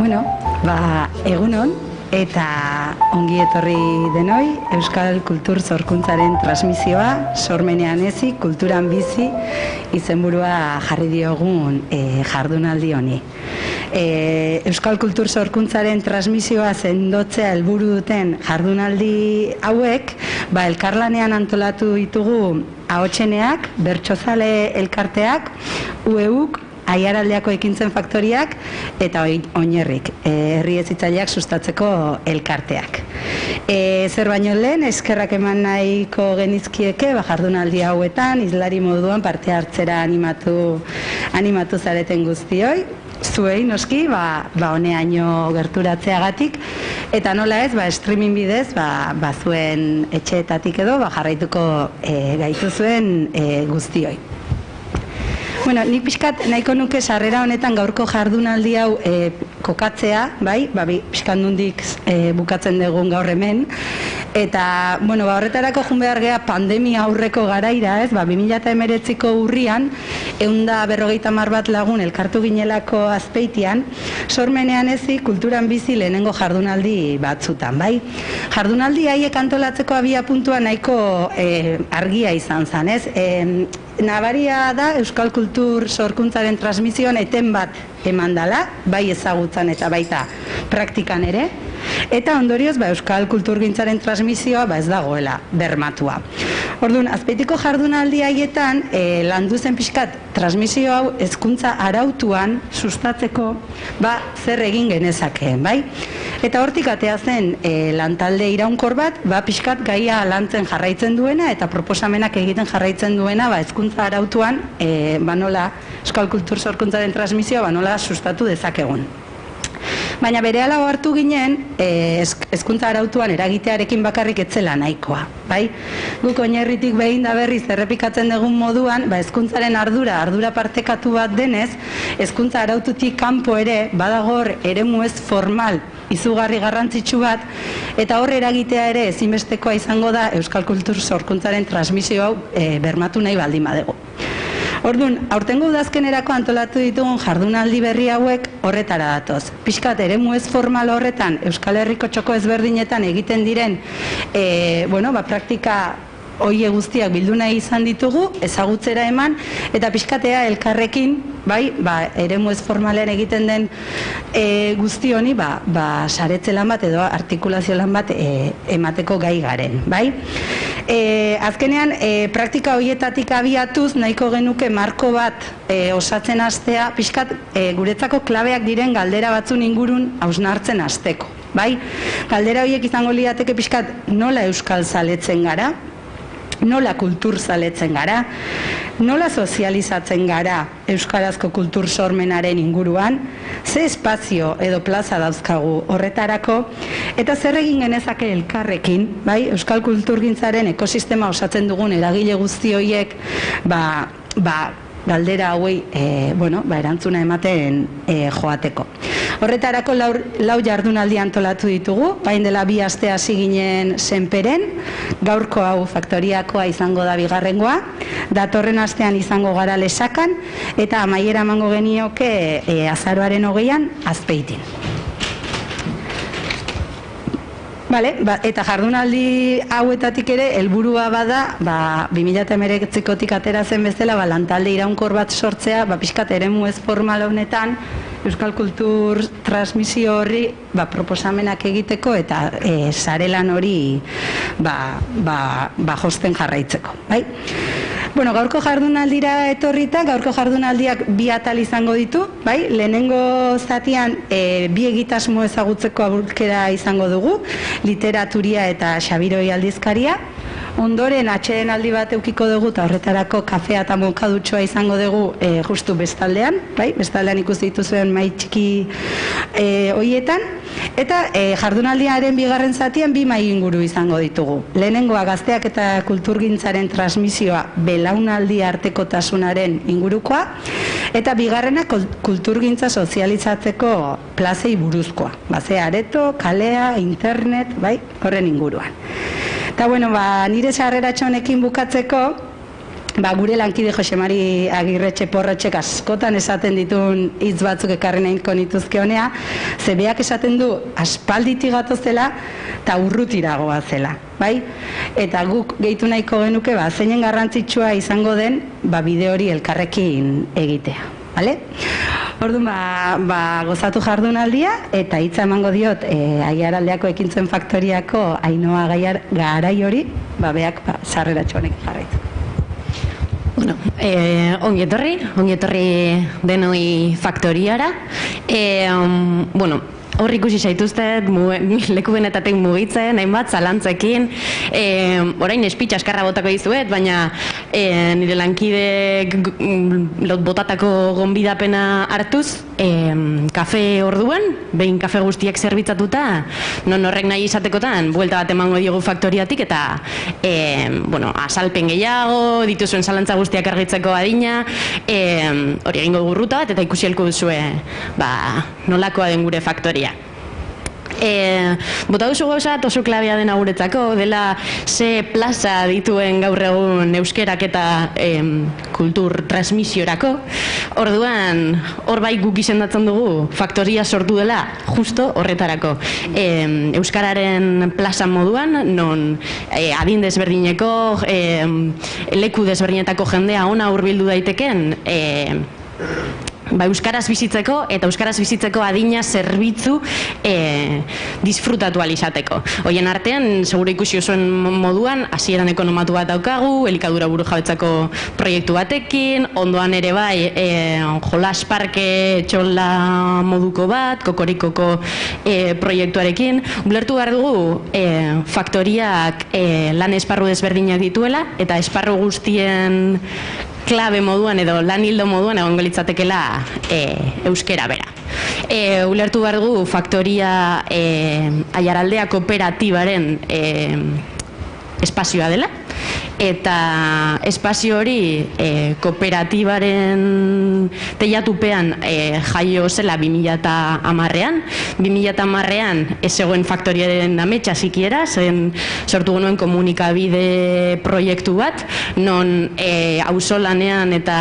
Egunon eta ongi etorri denoi Euskal Kultur Sorkuntzaren transmisioa sormenean ezi, kulturan bizi izenburua jarri diogun jardunaldi honi. Euskal Kultur Sorkuntzaren transmisioa sendotzea helburu duten jardunaldi hauek, elkarlanean antolatu ditugu ahotseneak, bertsozale elkarteak, UEUk, Aiaraldeako ekintzen faktoriak eta oinerrik, herri hezitzaileak sustatzeko elkarteak. Zer baino lehen, eskerrak eman nahiko genizkieke jardunaldi hauetan, izlari moduan parte hartzera animatu zareten guztioi, zuei noski, honeaino gerturatzeagatik, eta nola ez, streaming bidez, zuen etxeetatik edo, jarraituko gaituzuen guztioi. Nik pixkat nahiko nuke sarrera honetan gaurko jardunaldi hau kokatzea, pixkat nundik bukatzen dugun gaur hemen, eta horretarako joan behar geha pandemia aurreko garaira, 2019ko urrian, 150 bat lagun elkartu ginelako Azpeitian, sormenean ezi kulturan bizi lehenengo jardunaldi batzutan, Jardunaldi haiek antolatzeko abia puntua nahiko argia izan zen, Nabaria da Euskal Kultur Sorkuntzaren transmisioan eten bat eman dela, bai ezagutzan eta baita praktikan ere, eta ondorioz Euskal Kulturgintzaren transmisioa ez dagoela bermatua. Orduan, Azpeitiko jardunaldi haietan landu zen pixkat transmisio hau hezkuntza arautuan sustatzeko zer egin genezakeen, Eta hortik atea zen lantalde iraunkor bat, pixkat gaia lantzen jarraitzen duena eta proposamenak egiten jarraitzen duena hezkuntza arautuan nola Euskal Kultur Sorkuntzaren transmisioa nola sustatu dezakegun. Baina berehala hartu ginen, hezkuntza arautuan eragitearekin bakarrik etzela nahikoa, Guk oinarritik behin da berriz errepikatzen dugun moduan, hezkuntzaren ardura partekatu bat denez, hezkuntza araututik kanpo ere, badagor eremu ez formal, izugarri garrantzitsu bat, eta hor eragitea ere ezinbestekoa izango da Euskal Kultur Sorkuntzaren transmisio hau bermatu nahi baldin badegu. Orduan, aurtengo udazkenerako antolatu ditugun jardunaldi berri hauek horretara datoz. Pixkat eremu ez formal horretan, Euskal Herriko txoko ezberdinetan egiten diren, praktika hoie guztiak bildu nahi izan ditugu, ezagutzera eman, eta pixkatea elkarrekin, eremu ez formalean egiten den guzti honi, saretze lan bat edo artikulazio lan bat emateko gai garen, Azkenean, praktika horietatik abiatuz, nahiko genuke marko bat osatzen hastea, pixkat guretzako klabeak diren galdera batzun ingurun hausnartzen hasteko, Galdera horiek izango lirateke pixkat nola euskal zaletzen gara, nola kultur zaletzen gara, nola sozializatzen gara euskarazko kultur sormenaren inguruan, ze espazio edo plaza dauzkagu horretarako, eta zer egin genezake elkarrekin, Euskal Kulturgintzaren ekosistema osatzen dugun eragile guzti horiek, galdera hauei erantzuna ematen joateko. Horretarako lau jardunaldi antolatu ditugu, dela 2 aste hasi ginen Senperen, gaurko hau faktoriakoa izango da bigarrengoa, datorren astean izango gara Lesakan, eta amaiera emango genioke azaroaren 20an Azpeitin. Eta jardunaldi hauetatik ere, helburua bada, 2019kotik atera zen bezala, lantalde iraunkor bat sortzea, pixkat eremu ez formal honetan, Euskal Kultur transmisio horri proposamenak egiteko eta sarelan hori josten jarraitzeko. Gaurko jardunaldira etorrita, gaurko jardunaldiak 2 atal izango ditu, lehenengo zatian 2 egitasmo ezagutzeko aukera izango dugu, literaturia eta Xabiroi aldizkaria, ondoren atxeden aldi bat eukiko dugu eta horretarako kafea eta mokadutxoa izango dugu justu bestaldean, bestaldean ikusi dituzuen mai txiki hoietan, eta jardunaldiaren bigarren zatian 2 mai inguru izango ditugu. Lehenengoa gazteak eta kulturgintzaren transmisioa belaunaldi artekotasunaren ingurukoa, eta bigarrena kulturgintza sozializatzeko plazei buruzkoa. Areto, kalea, internet, horren inguruan. Eta nire sarreratxo honekin bukatzeko, gure lankide Jose Mari Agirretxe Porretxek askotan esaten ditun hitz batzuk ekarri nahiko nituzke honea, ze beak esaten du aspalditik gatozela eta urrutiragoa zela, bai? Eta guk gehitu nahiko genuke, zeinen garrantzitsua izango den, bide hori elkarrekin egitea, bale? Orduan, gozatu jardunaldia, eta hitza emango diot Aiaraldeako Ekintzen Faktoriako Ainhoa Garai hori, beak sarreratxo honek jarraitu. Bueno, ongi etorri denoi faktoriara. Bueno, hor ikusi zaituztet, leku benetatek mugitzen, hainbat, zalantzekin, orain espitxa askarra botako dizuet, baina nire lankidek botatako gonbidapena hartuz, kafe orduan, behin kafe guztiak zerbitzatuta, non horrek nahi izatekotan, buelta bat emango diogu faktoriatik, eta azalpen gehiago, dituzuen zalantza guztiak argitzeko adina, hori egingo dugu ruta bat, eta ikusi helko duzue nolakoa den gure faktoria. Bota duzu gauza oso klabea dena guretzako, dela ze plaza dituen gaur egun euskerak eta kultur transmisiorako. Orduan, hor bai guk izendatzen dugu faktoria sortu dela justo horretarako. Euskararen plaza moduan, non adin desberdineko, leku desberdinetako jendea ona hurbildu daiteken, euskaraz bizitzeko eta euskaraz bizitzeko adina zerbitzu disfrutatu alizateko. Hoien artean, seguro ikusi osoen moduan, hasieran ekonomatu bat daukagu, elikadura buru jabetzako proiektu batekin, ondoan ere bai jolas parke txola moduko bat, kokorikoko proiektuarekin. Ulertu behar dugu faktoriak lan esparru desberdinak dituela, eta esparru guztien klabe moduan edo lan hildo moduan egongo litzatekela euskera bera. Ulertu behar dugu faktoria Aiaraldea kooperatibaren espazioa dela, eta espazio hori kooperatibaren teilatupean jaio zela 2010an. 2010an ez zegoen faktoriaren ametsa sikiera, zen sortu genuen komunikabide proiektu bat, non auzolanean eta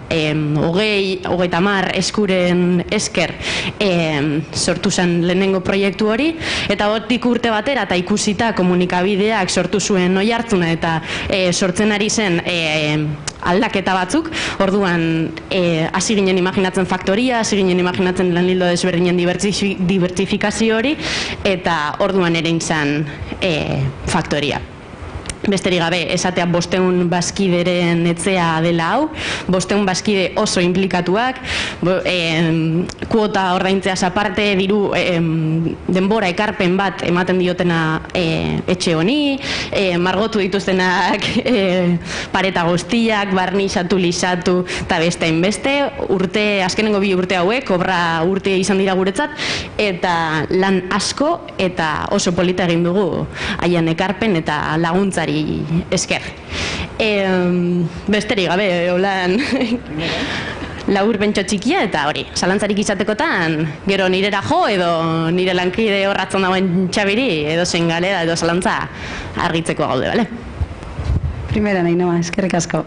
30 eskuren esker sortu zen lehenengo proiektu hori, eta hortik urte batera eta ikusita komunikabideak sortu zuen oihartzuna eta sortzen ari zen aldaketa batzuk, orduan hasi ginen imaginatzen faktoria, hasi ginen imaginatzen lan hildo desberdinen dibertsifikazio hori, eta orduan ere izan faktoria. Besterik gabe, esatea 500 bazkideren etzea dela hau, 500 bazkide oso implikatuak, kuota ordaintzeaz aparte, diru denbora ekarpen bat ematen diotena etxe honi, margotu dituztenak pareta guztiak, barnizatu, lisatu, eta beste inbeste, azkenengo 2 urte hauek, obra urte izan dira guretzat, eta lan asko eta oso polita egin dugu haien ekarpen eta laguntzari esker. Besterik gabe, holan labur bentso txikia, eta hori, zalantzarik izatekotan, gero nirera jo edo nire lankide horratzen dagoen txabiri, edo zein galera, edo zalantza argitzeko gaude, bale? Primera, Ainhoa, eskerrik asko.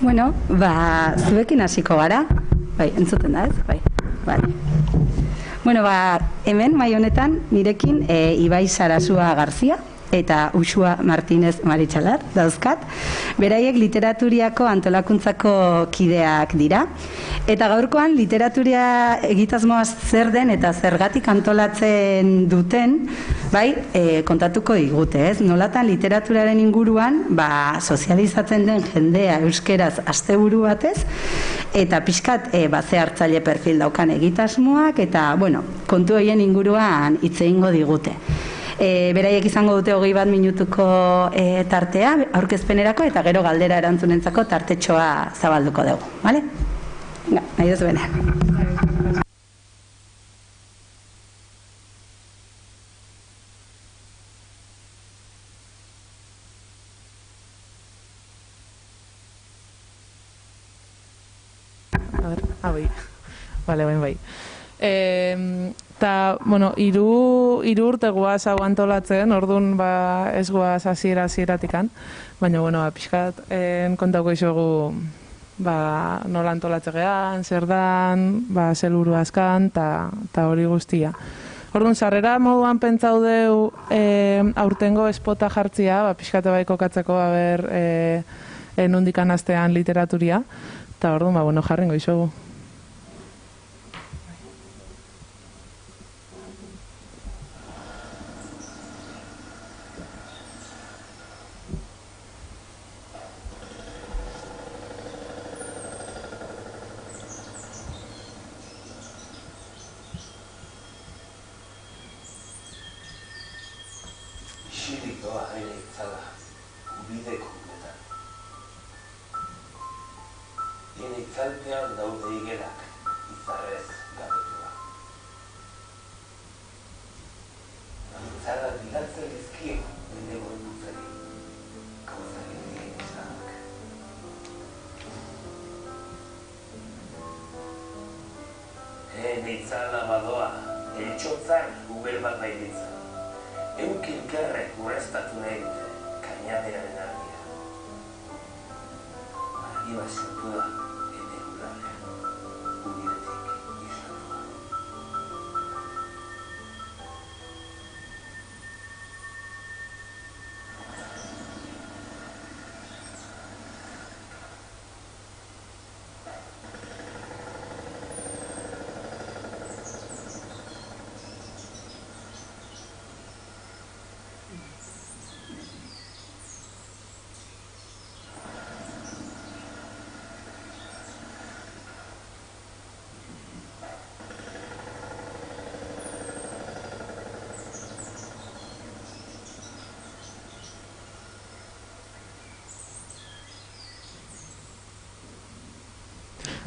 Bueno, zuekin hasiko gara. Bai, entzuten da, ez? Bai. Bueno, hemen mai honetan nirekin Ibai Sarasua Garzia eta Uxua Martínez Maritxalar dauzkat. Beraiek literaturiako antolakuntzako kideak dira. Eta gaurkoan literaturia egitasmoa zer den eta zergatik antolatzen duten, kontatuko digute, ez? Nolatan literaturaren inguruan, sozializatzen den jendea euskeraz asteburu batez, eta pixkat ze hartzaile perfil daukan egitasmoak, eta, kontu horien inguruan hitz egingo digute. Beraiek izango dute 21 minutuko tartea aurkezpenerako eta gero galdera erantzunentzako tartetxoa zabalduko dugu, bale? Nahi duzu bene. Bai. Bale, bai. Eta, bueno, hiru urte guaz hau antolatzen, orduan ez guaz hasiera-hasieratik, baina, bueno, pixkat kontauko izugu nola antolatzegean, zer dan, zer buru azkan, eta hori guztia. Orduan, sarrera moduan pentsau deu aurtengo espota jartzia, pixkate bai kokatzeko nundikan astean literaturia, eta orduan, jarringo izugu. Itzalpean daude igelak, izarrez gabetua. Itzala bilatzen dizkio, bide gorputzari, gauzak egin izanak. Itzala badoa, eltsotzar ubel bat bailitzen. Eukilkerrek urreztatu nahi dute, kainaderaren argia. Argi bat sortu da.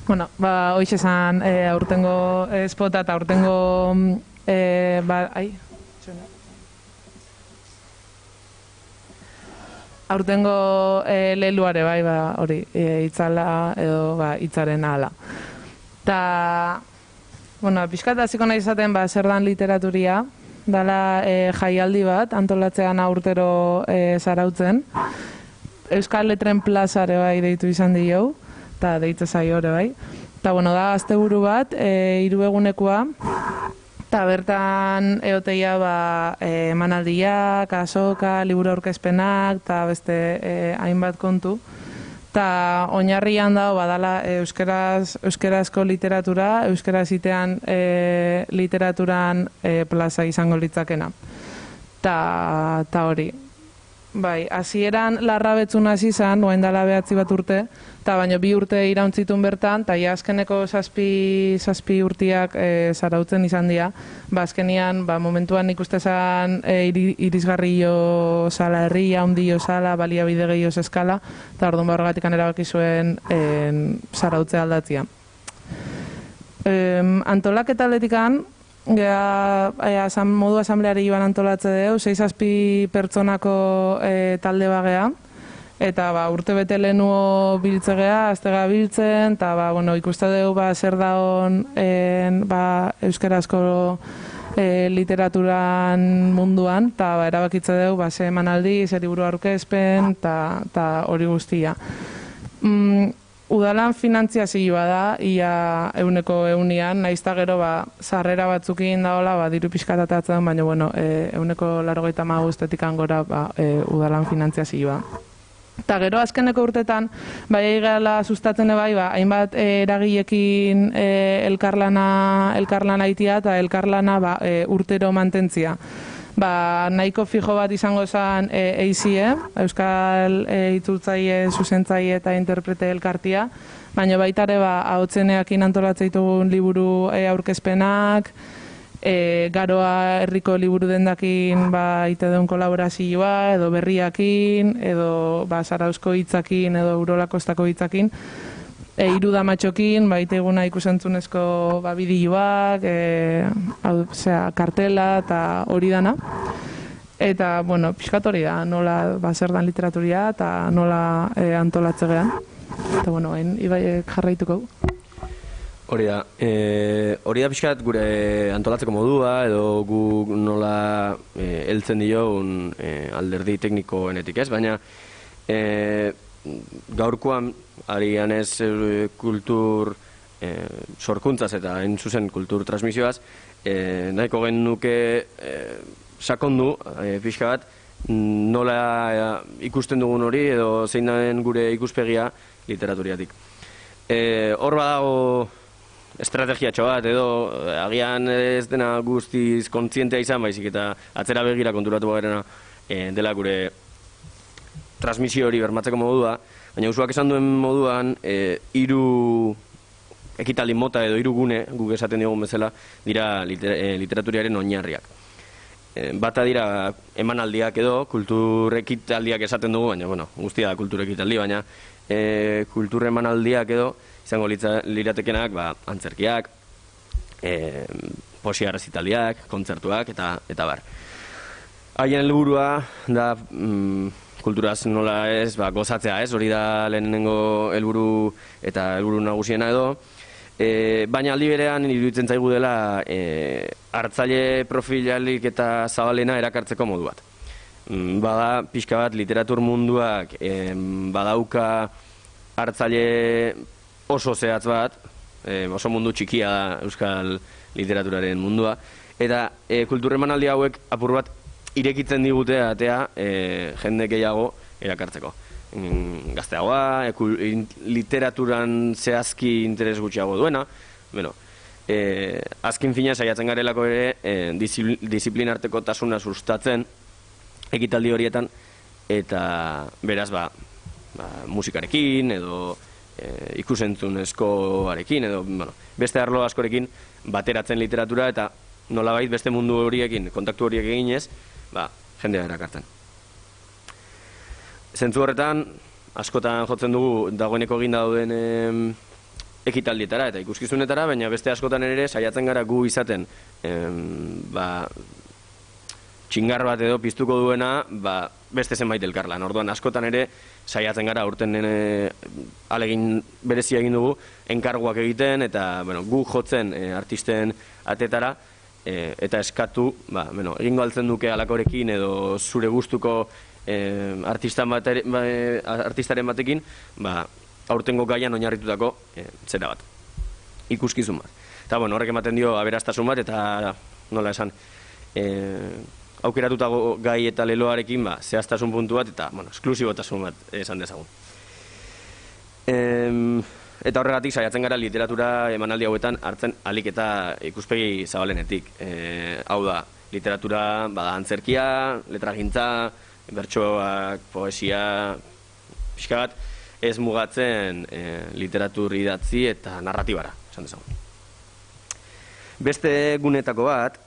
Bueno, hoiz esan aurtengo espota eta aurtengo aurtengo leluare bai, hori, itzala edo itzaren ahala. Eta, bueno, pixkat hasiko nahi izaten zer dan literaturia, dala jaialdi bat, antolatzean urtero zarautzen. Euskal Letren plazare bai deitu izan dio, eta deitze zaio ere bai. Eta, bueno, da asteburu bat, 3 egunekoa, eta bertan eoteia emanaldiak, azoka, liburu aurkezpenak, eta beste hainbat kontu. Eta oinarrian dago badala euskarazko literatura, euskaraz itean literaturan plaza izango litzakena. Eta hori. Bai, hasieran larrabetzun hasi izan, oain dela 9 urte, eta baino 2 urte irauntzitun bertan, eta azkeneko 7 urtiak zarautzen izan dira. Azkenian, momentuan ikuste zan irisgarrio zala herria, hundio zala, baliabide gehioz eskala, eta orduan horregatik erabaki zuen zarautze aldatzia. Antolaketa atletikan, modu asambleari iban antolatze deu, 6-7 pertsonako talde bagea, eta urte bete lehenuo biltzegea, aztega biltzen, eta ikuste deu zer daon euskarazko literaturan munduan, eta erabakitze deu ze emanaldi, zer liburu aurkezpen, eta hori guztia. Udalan finantziazioa da, ia 100%, naizta gero sarrera batzukin daola, diru pixkatatatzen, baina 195 gora udalan finantziazioa. Eta gero azkeneko urtetan, bai egala sustatzen bai, hainbat eragilekin elkarlana itia eta elkarlana urtero mantentzia. Nahiko fijo bat izango zen EICE, Euskal Itzultzaile, Zuzentzaile eta Interprete elkartia, baina baita ere ahotzeneakin antolatzen ditugun liburu aurkezpenak, Garoa herriko liburu dendakin ite duen kolaborazioa, edo berriakin, edo Zarauzko hitzakin, edo Urola Kostako hitzakin, Iruda Matxokin, ite eguna ikusentzunezko bideoak, kartela eta hori dana. Eta, pixkat hori da, nola zer dan literaturia eta nola antolatzegean. Eta, Ibai jarraituko. Hori da pixkat gure antolatzeko modua, edo gu nola heltzen diogun alderdi teknikoenetik ez, baina gaurkoan arian ez kultur sorkuntzaz eta hain zuzen kultur transmisioaz, nahiko genuke sakondu pixka bat nola ikusten dugun hori edo zein den gure ikuspegia literaturiatik. Hor badago estrategiatxo bat edo agian ez dena guztiz kontzientea izan baizik eta atzera begira konturatu garena dela gure transmisio hori bermatzeko modua, baina usuak esan duen moduan hiru ekitaldi mota edo hiru gune, guk esaten diogun bezala, dira literaturiaren oinarriak. Bata dira emanaldiak edo, kultur ekitaldiak esaten dugu, baina, guztia da kultur ekitaldi, baina kultur emanaldiak edo, izango liratekenak, antzerkiak, poesia errezitaldiak, kontzertuak, eta bar. Haien helburua da, kulturaz nola ez, gozatzea ez, hori da lehenengo helburu eta helburu nagusiena edo, baina aldi berean iruditzen zaigu dela hartzaile profilalik eta zabalena erakartzeko modu bat. Bada pixka bat literatur munduak badauka hartzaile oso zehatz bat, oso mundu txikia da euskal literaturaren mundua, eta kultur emanaldi hauek apur bat irekitzen digute atea jende gehiago erakartzeko. Gazteagoa, literaturan zehazki interes gutxiago duena, azken fina saiatzen garelako ere disiplinarteko tasuna sustatzen ekitaldi horietan, eta beraz musikarekin edo ikusentzunezkoarekin edo beste arlo askorekin bateratzen literatura eta nolabait beste mundu horiekin, kontaktu horiek eginez, jendea erakartzen. Zentzu horretan, askotan jotzen dugu dagoeneko egin dauden ekitaldietara eta ikuskizunetara, baina beste askotan ere saiatzen gara gu izaten txingar bat edo piztuko duena beste zenbait elkarlan. Orduan askotan ere saiatzen gara aurten alegin berezia egin dugu enkarguak egiten eta gu jotzen artisten atetara eta eskatu, egingo altzen duke alakorekin edo zure gustuko artistaren batekin, aurtengo gaian oinarritutako zera bat, ikuskizun bat. Eta horrek ematen dio aberastasun bat eta nola esan, aukeratutako gai eta leloarekin zehaztasun puntu bat eta esklusibotasun bat esan dezagun. Eta horregatik saiatzen gara literatura emanaldi hauetan hartzen alik eta ikuspegi zabalenetik. Hau da, literatura antzerkia, letragintza, bertsoak, poesia, pixka bat ez mugatzen literatur idatzi eta narratibara, esan dezagun. Beste gunetako bat,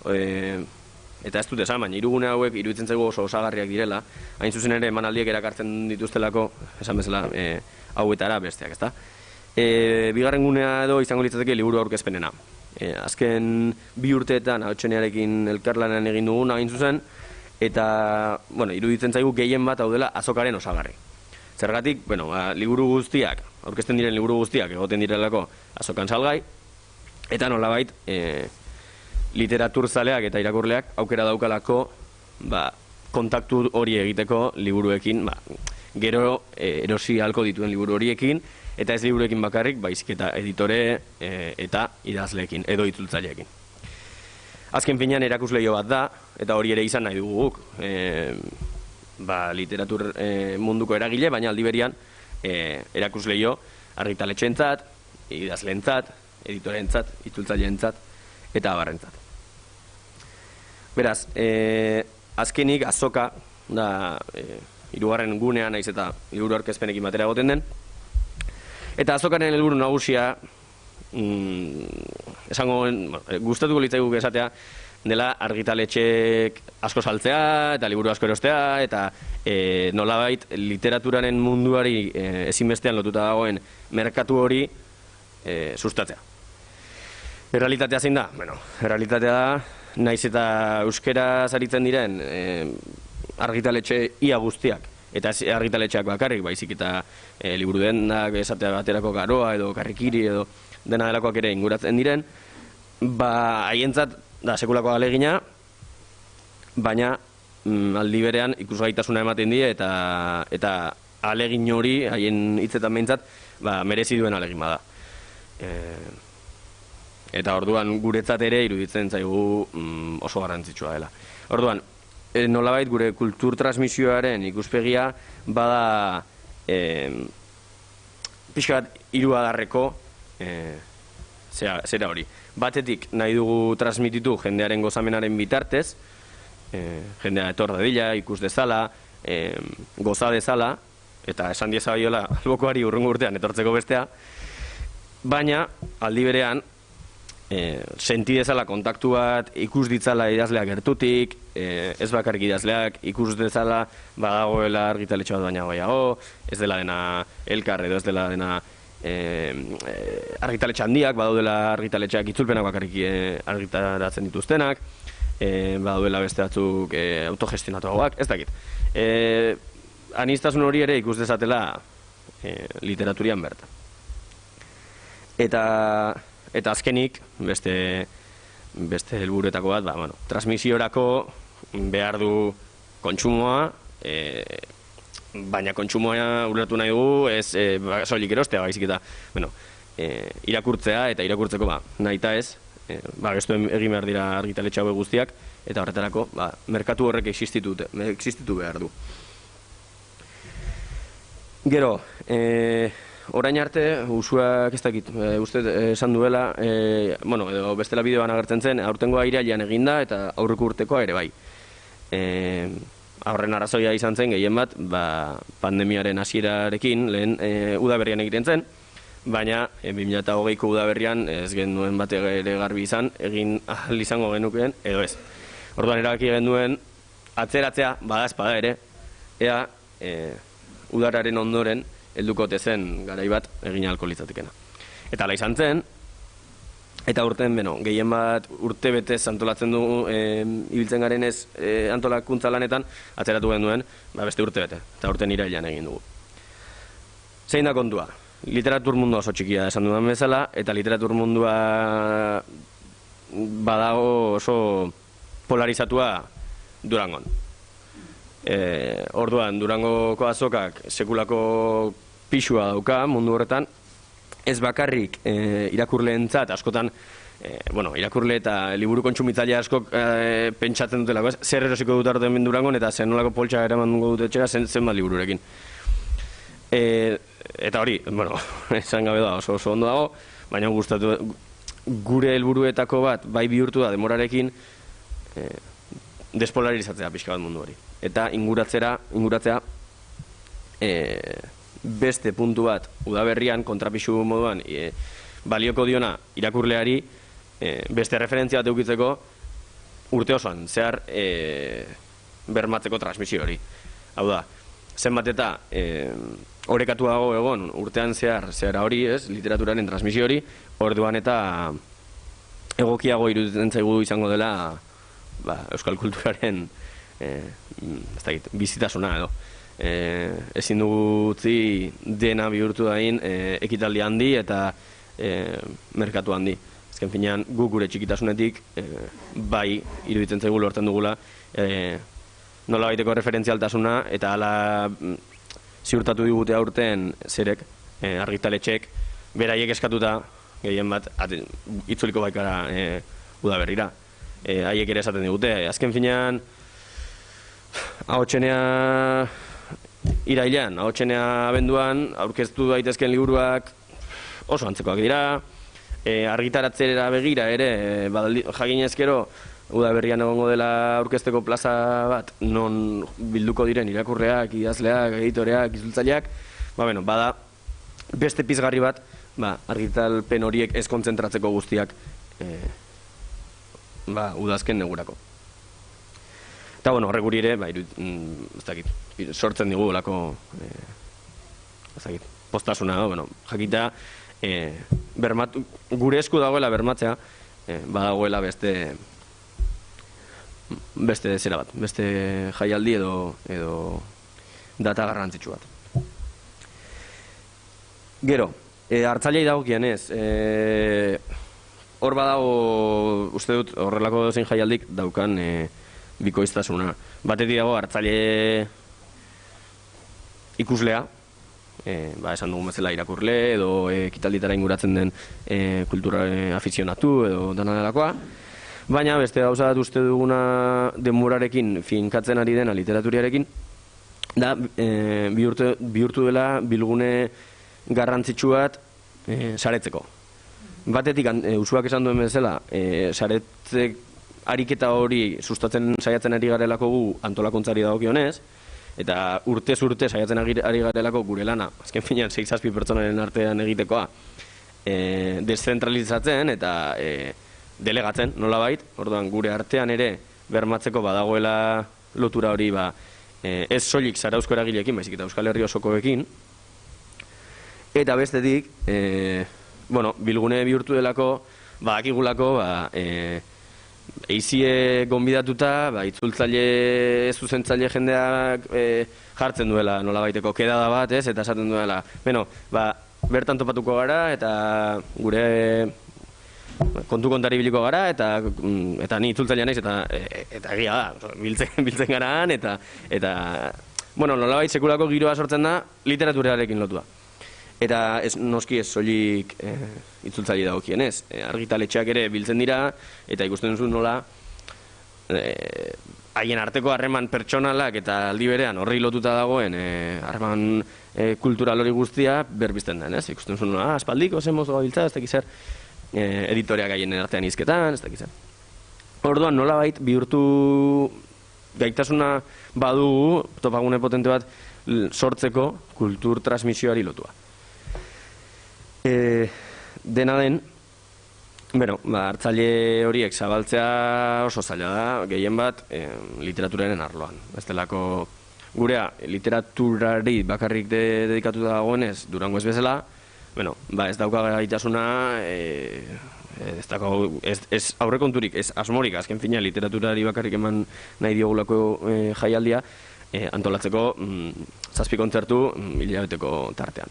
eta ez dut esan, baina hirugune hauek iruditzen zaigu oso osagarriak direla, hain zuzen ere emanaldiek erakartzen dituztelako, esan bezala, hauetara besteak, ezta? Bigarren gunea edo izango litzateke liburu aurkezpenena. Azken 2 urteetan Ahotsenearekin elkarlanean egin dugun hain zuzen, eta, iruditzen zaigu gehien bat hau dela azokaren osagarri. Zergatik, liburu guztiak, aurkezten diren liburu guztiak egoten direlako azokan salgai, eta nolabait, literaturzaleak eta irakurleak aukera daukalako kontaktu hori egiteko liburuekin, gero erosi ahalko dituen liburu horiekin, eta ez liburuekin bakarrik, baizik eta editore eta idazleekin, edo itzultzaileekin. Azken finean erakusleio bat da, eta hori ere izan nahi dugu guk, literatur munduko eragile, baina aldi berian erakusleio argitaletxeentzat, idazleentzat, editoreentzat, itzultzaileentzat, eta abarrentzat. Beraz, azkenik azoka da 3. gunea naiz eta liburu aurkezpenekin batera egoten den. Eta azokaren helburu nagusia gustatuko litzaiguke esatea, dela argitaletxeek asko saltzea eta liburu asko erostea eta nolabait literaturaren munduari ezinbestean lotuta dagoen merkatu hori sustatzea. Errealitatea zein da? Errealitatea da, naiz eta euskaraz aritzen diren argitaletxe ia guztiak, eta argitaletxeak bakarrik, baizik eta liburu dendak, esatea baterako Garoa edo Karrikiri edo dena delakoak ere inguratzen diren, haientzat da sekulako ahalegina, baina aldi berean ikusgaitasuna ematen die eta ahalegin hori, haien hitzetan behintzat, merezi duen ahalegin bada. Eta orduan guretzat ere iruditzen zaigu oso garrantzitsua dela. Orduan, nolabait gure kultur transmisioaren ikuspegia bada pixka bat hiruadarreko zera hori. Batetik nahi dugu transmititu jendearen gozamenaren bitartez, jendea etor dadila, ikus dezala, goza dezala, eta esan diezaiola albokoari hurrengo urtean etortzeko bestea, baina aldi berean senti dezala kontaktu bat, ikus ditzala idazleak gertutik, ez bakarrik idazleak, ikus dezala badagoela argitaletxe bat baina gehiago, ez dela dena Elkar edo ez dela dena argitaletxe handiak, badaudela argitaletxeak itzulpenak bakarrik argitaratzen dituztenak, badaudela beste batzuk autogestionatuagoak, ez dakit. Aniztasun hori ere ikus dezatela literaturian bertan. Eta azkenik, beste helburuetako bat, transmisiorako behar du kontsumoa, baina kontsumoa ulertu nahi dugu, ez soilik erostea, baizik eta irakurtzea eta irakurtzeko nahi eta ez, gestu egin behar dira argitaletxe hauek guztiak, eta horretarako merkatu horrek existitu behar du. Gero, orain arte, usuak ez dakit, uste esan duela, edo bestela bideoan agertzen zen, aurtengoa irailean eginda eta aurreko urtekoa ere bai. Horren arrazoia izan zen, gehien bat, pandemiaren hasierarekin, lehen udaberrian egiten zen, baina 2020ko udaberrian ez genuen bat ere garbi izan, egin ahal izango genukeen, edo ez. Orduan erabaki genuen, atzeratzea, bada ere, ea udararen ondoren, helduko zen garai bat egin ahalko litzatekena. Eta hala izan zen, eta urten, gehien bat urte betez antolatzen du ibiltzen garen ez antolakuntza lanetan, atzeratu genuen beste urte bete, eta urten irailean egin dugu. Zein da kontua? Literatur mundua oso txikia esan dudan bezala, eta literatur mundua badago oso polarizatua Durangon. Orduan, Durangoko azokak sekulako pisua dauka mundu horretan, ez bakarrik irakurleentzat askotan, irakurle eta liburu kontsumitzaile askok pentsatzen dutelako, zer erosiko dut artean Durangon eta zer nolako poltsa eraman dugu dut etxera zenbat libururekin. Eta hori, esan gabe da oso ondo dago, baina gustatu gure helburuetako bat bai bihurtu da demorarekin despolarizatzea pixka bat mundu hori. Eta inguratzea beste puntu bat udaberrian kontrapisu moduan balioko diona irakurleari beste referentzia bat edukitzeko urte osoan zehar bermatzeko transmisio hori. Hau da, zenbat eta orekatuago egon urtean zehar hori, literaturaren transmisio hori, orduan eta egokiago iruditzen zaigu izango dela euskal kulturaren bizitasuna edo. Ezin dugu utzi dena bihurtu dain ekitaldi handi eta merkatu handi. Azken finean guk gure txikitasunetik bai iruditzen zaigu lortzen dugula nola baiteko referentzialtasuna eta hala ziurtatu digute aurten zerek argitaletxeek beraiek eskatuta gehien bat itzuliko baikara udaberrira. Haiek ere esaten digute, azken finean ahotsenea irailean, ahotsenea abenduan aurkeztu daitezken liburuak oso antzekoak dira, argitaratzera begira ere jakinezkero udaberrian egongo dela aurkezteko plaza bat non bilduko diren irakurleak, idazleak, editoreak, itzultzaileak, bada beste pizgarri bat argitalpen horiek ez kontzentratzeko guztiak udazken negurako. Eta, bueno, horrek guri ere, ez dakit, sortzen digu olako, ez dakit, postasuna, jakita, gure esku dagoela bermatzea, badagoela beste zera bat, beste jaialdi edo data garrantzitsu bat. Gero, hartzailei dagokienez, hor badago, uste dut, horrelako dozein jaialdik daukan bikoiztasuna. Batetik dago hartzaile ikuslea, esan dugun bezala irakurle edo ekitalditara inguratzen den kultura afizionatu edo dana delakoa. Baina beste gauza bat uste duguna denborarekin finkatzen ari dena literaturiarekin, da bihurtu dela bilgune garrantzitsu bat saretzeko. Batetik, usuak esan duen bezala, saretzek ariketa hori sustatzen saiatzen ari garelako gu antolakuntzari dagokionez, eta urtez urte saiatzen ari garelako gure lana, azken finean 6-7 pertsonaren artean egitekoa, deszentralizatzen eta delegatzen, nolabait, orduan gure artean ere bermatzeko badagoela lotura hori ez soilik Zarauzko eragileekin, baizik eta Euskal Herri osokoekin, eta bestetik, bilgune bihurtu delako, badakigulako, eizie gonbidatuta, itzultzaile, zuzentzaile jendeak jartzen duela nolabaiteko kedada bat, eta esaten duela, bertan topatuko gara, eta gure kontu kontari biliko gara, eta ni itzultzailea naiz, eta egia da, biltzen garaan, eta nolabait sekulako giroa sortzen da literaturarekin lotua. Eta noski ez soilik itzultzaile dagokienez. Argitaletxeak ere biltzen dira, eta ikusten duzu nola haien arteko harreman pertsonalak eta aldi berean horri lotuta dagoen harreman kultural hori guztia berbizten den, ez? Ikusten duzu nola, aspaldiko zen mozo gabiltza, ez dakiz zer, editoreak haien artean izketan, ez dakiz zer. Orduan nolabait bihurtu gaitasuna badugu, topagune potente bat sortzeko kultur transmisioari lotua. Dena den, hartzaile horiek zabaltzea oso zaila da, gehien bat literaturaren arloan. Ez delako gurea literaturari bakarrik dedikatuta dagoenez Durango ez bezala, ez dauka gaitasuna, ez aurrekonturik, ez asmorik, azken fina literaturari bakarrik eman nahi diogulako jaialdia, antolatzeko 7 kontzertu hilabeteko tartean.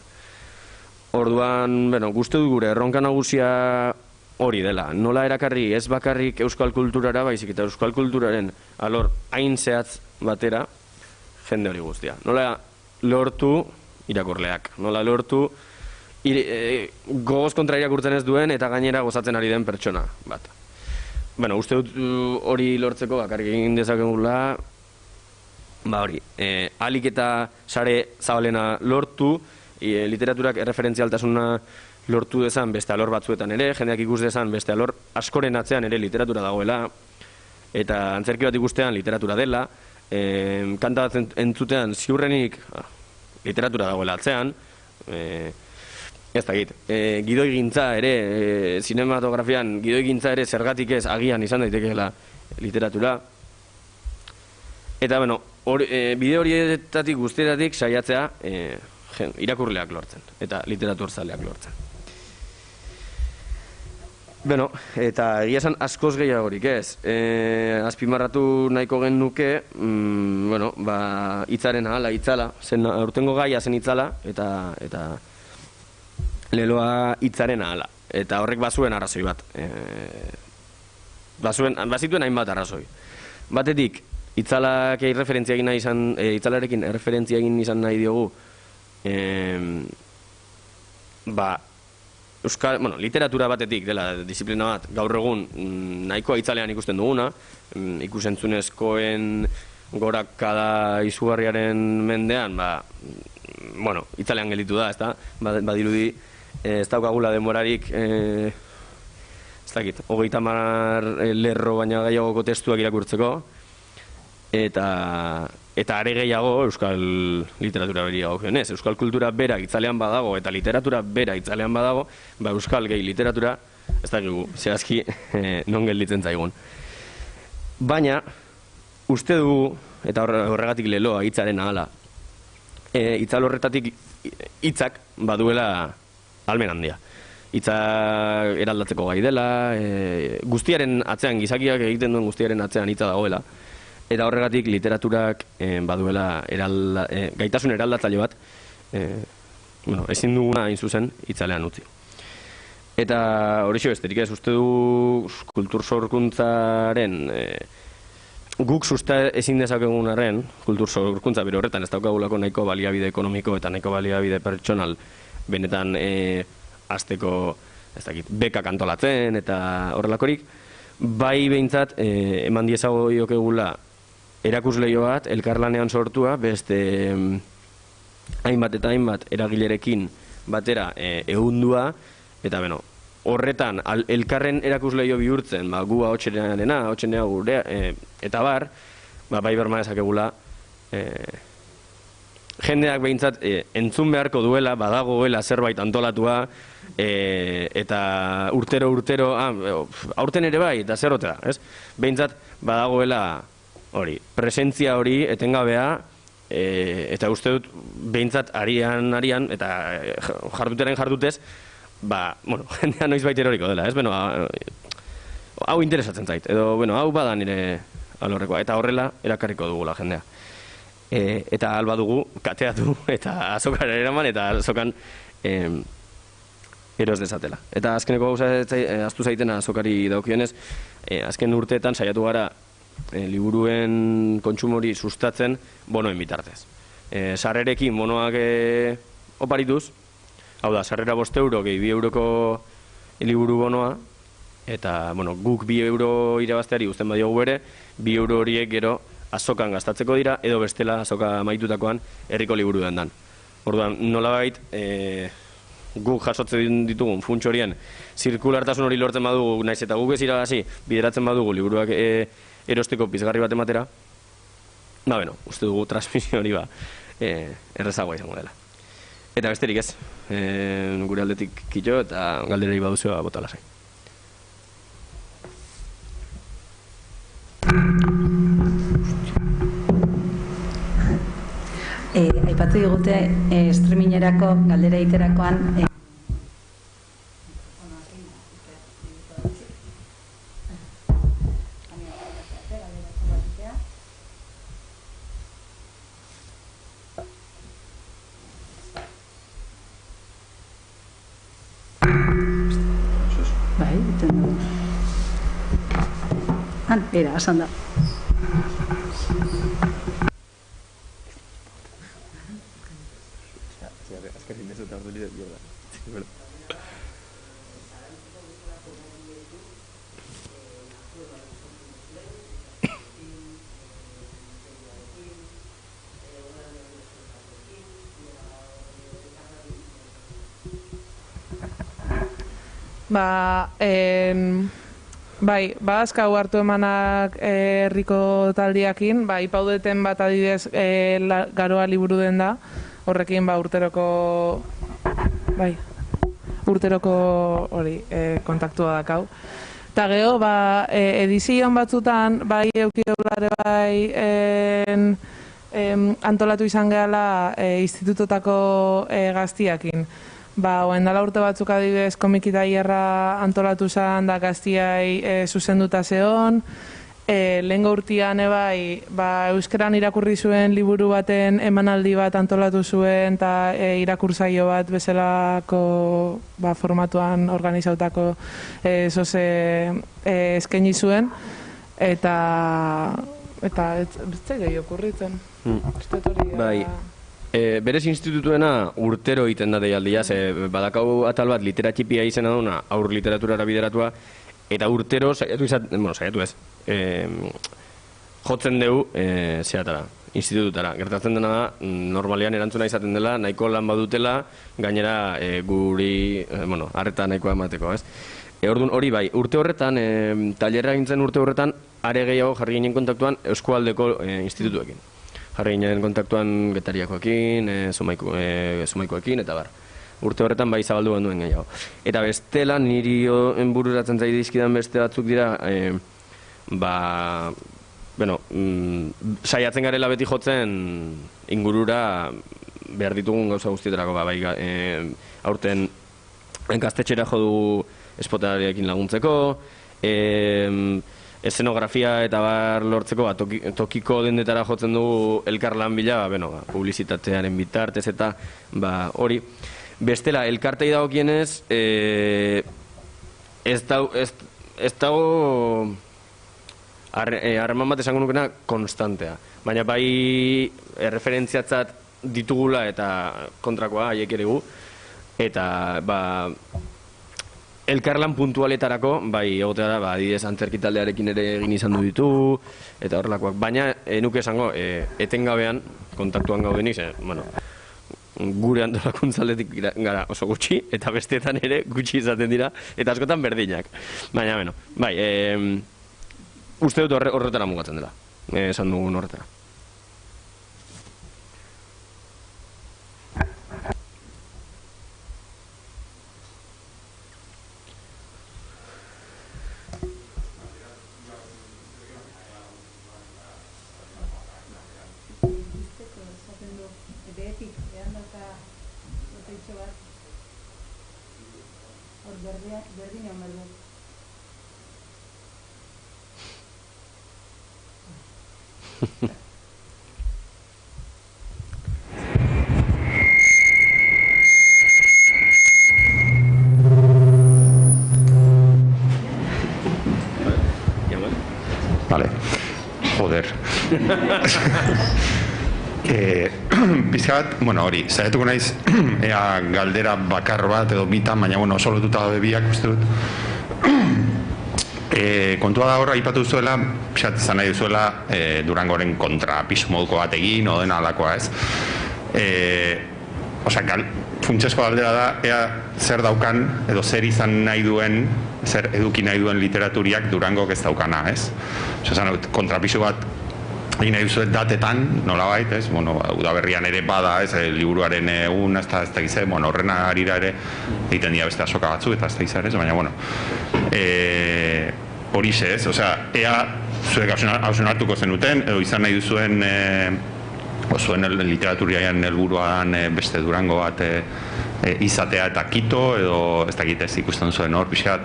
Orduan, guzti dut gure erronka nagusia hori dela. Nola erakarri ez bakarrik euskal kulturara, baizik eta euskal kulturaren alor hain zehatz batera jende hori guztia. Nola lortu irakurleak, nola lortu gogoz kontra irakurtzen ez duen eta gainera gozatzen ari den pertsona bat. Uste dut hori lortzeko bakarrik egin dezakegula, hori, ahalik eta sare zabalena lortu, literaturak erreferentzialtasuna lortu dezan beste alor batzuetan ere, jendeak ikus dezan beste alor askoren atzean ere literatura dagoela, eta antzerki bat ikustean literatura dela, kanta bat entzutean ziurrenik literatura dagoela atzean, ez dakit, gidoigintza ere, zinematografian gidoigintza ere zergatik ez agian izan daitekeela literatura. Eta, bide horietatik guztietatik saiatzea irakurleak lortzen, eta literaturzaleak lortzen. Eta egia esan askoz gehiagorik ez. Azpimarratu nahiko genuke, hitzaren ahala, itzala, aurtengo gaia zen itzala, eta leloa hitzaren ahala. Eta horrek bazuen arrazoi bat. Bazituen hainbat arrazoi. Batetik, hitzalarekin erreferentzia egin izan nahi diogu literatura batetik dela disiplina bat gaur egun nahikoa hitzalean ikusten duguna, ikusentzunezkoen gorakada izugarriaren mendean, hitzalean gelditu da, ezta? Badirudi ez daukagula denborarik, ez dakit, 30 lerro baina gehiagoko testuak irakurtzeko, eta are gehiago euskal literatura beri dagokionez. Euskal kultura bera itzalean badago eta literatura bera itzalean badago, euskal gehi literatura ez dakigu, zehazki non gelditzen zaigun. Baina, uste dugu, eta horregatik leloa hitzaren ahala, hitzal horretatik hitzak baduela almen handia. Hitza eraldatzeko gai dela, guztiaren atzean, gizakiak egiten duen guztiaren atzean hitza dagoela, eta horregatik literaturak baduela gaitasun eraldatzaile bat, ezin duguna hain zuzen hitzalean utzi. Eta horixo besterik ez, uste du kultur sorkuntzaren guk susta ezin dezakegun arren, kultur sorkuntza bere horretan ez daukagulako nahiko baliabide ekonomiko eta nahiko baliabide pertsonal benetan hasteko bekak antolatzen eta horrelakorik, bai behintzat eman diezago diokegula erakusleio bat, elkarlanean sortua, beste hainbat eta hainbat eragilerekin batera ehundua, eta beno, horretan elkarren erakusleio bihurtzen, gu ahotsenea gurea, eta bar, bai berma dezakegula, jendeak behintzat entzun beharko duela, badagoela zerbait antolatua, eta urtero, aurten ere bai, eta zer ote da, ez? Behintzat badagoela hori, presentzia hori etengabea, eta uste dut behintzat arian, eta jardutez, jendea noiz baita eroriko dela, ez? Hau interesatzen zait, edo, hau bada nire alorrekoa, eta horrela erakarriko dugula jendea. Eta alba dugu, kateatu, eta azokara eraman, eta azokan eroz dezatela. Eta azkeneko gauza aztu zaitena azokari daukionez, azken urteetan saiatu gara liburuen kontsumori sustatzen bonoen bitartez. Sarrerekin bonoak oparituz, hau da, sarrera 5 euro gehi 2 euroko liburu bonoa, eta guk 2 euro irabazteari uzten badiogu ere, 2 euro horiek gero azokan gastatzeko dira, edo bestela azoka maitutakoan herriko liburu dendan. Orduan, nolabait, guk jasotzen ditugun funts horien zirkulartasun hori lortzen badugu, naiz eta guk ez irabazi bideratzen badugu liburuak erosteko pizgarri bat ematera, uste dugu transmisio hori errezagoa izango dela. Eta besterik ez, gure aldetik kitxo eta galderei baduzioa bota lasai. Aipatu digute streamingerako galdera iterakoan era, esan da. Bai, azkau hartu emanak herriko taldiakin, ipaudeten bat adidez garoa liburu den da, horrekin urteroko hori kontaktua dakau. Eta geho, edizion batzutan, eukideulare antolatu izan gehala institutotako gaztiakin. Oendala urte batzuk adibidez komikita hierra antolatu zen da gaztiai zuzenduta zeon. Lehengo urtean euskeran irakurri zuen liburu baten emanaldi bat antolatu zuen eta irakursaio bat bezalako formatuan organizautako eskaini zuen. Eta ez gehi okurritzen. Berez institutuena urtero egiten da deialdia, badakau atal bat literatipia izena duna aur literaturara bideratua, eta urtero saiatu ez, jotzen dugu institututara. Gertatzen dena da, normalean erantzuna izaten dela, nahiko lan badutela, gainera guri, arreta nahikoa emateko, ez? Orduan hori bai, urte horretan, tailerra gintzen urte horretan, are gehiago jarri ginen kontaktuan Eskualdeko institutuekin. Jarri ginen kontaktuan Getariakoekin, Zumaikoekin, eta bar. urte horretan bai zabaldu banduen gehiago. Eta bestela, niri bururatzen zaizkidan beste batzuk dira, saiatzen garela beti jotzen ingurura behar ditugun gauza guztietarako, bai, aurten gaztetxera jo du espotariekin laguntzeko, eszenografia eta bar lortzeko, tokiko dendetara jotzen dugu elkarlan bila, publizitatearen bitartez eta hori. Bestela, elkartei dagokienez, ez dago harreman bat esango nukena konstantea. Baina bai referentziatzat ditugula eta kontrakoa haiek ere gu. Eta elkarlan puntualetarako, bai egotea da, adibidez antzerkitaldearekin ere egin izan du ditu, eta horrelakoak. Baina, nuke esango, etengabean, kontaktuan gaudenik, gure antolakuntzaldetik gara oso gutxi, eta besteetan ere gutxi izaten dira, eta askotan berdinak. Baina, bai, uste dut horretara mugatzen dela, esan dugun horretara. Vale, joder. Pizkat, hori, saiatuko naiz ea galdera bakar bat edo bitan, baina oso lotuta daude biak uste dut. Kontua da horra aipatu duzuela, pixat izan nahi duzuela Durangoren kontra pisu moduko bat egin, oden alakoa ez. Funtsezko galdera da, ea zer daukan edo zer izan nahi duen, zer eduki nahi duen literaturiak Durangok ez daukana, ez? Kontrapisu bat egin nahi duzuet datetan, nolabait, ez? Udaberrian ere bada, ez? Liburuaren egun, ez da gizte, horren harira ere egiten dira beste asoka batzu, eta ez da gizte, baina, horixe, ez? Ea zuek hausenartuko zenuten, edo izan nahi duzuen zuen literaturiaren helburua beste Durango bat izatea eta kito, edo ez dakit ez ikusten zuen hor pixkat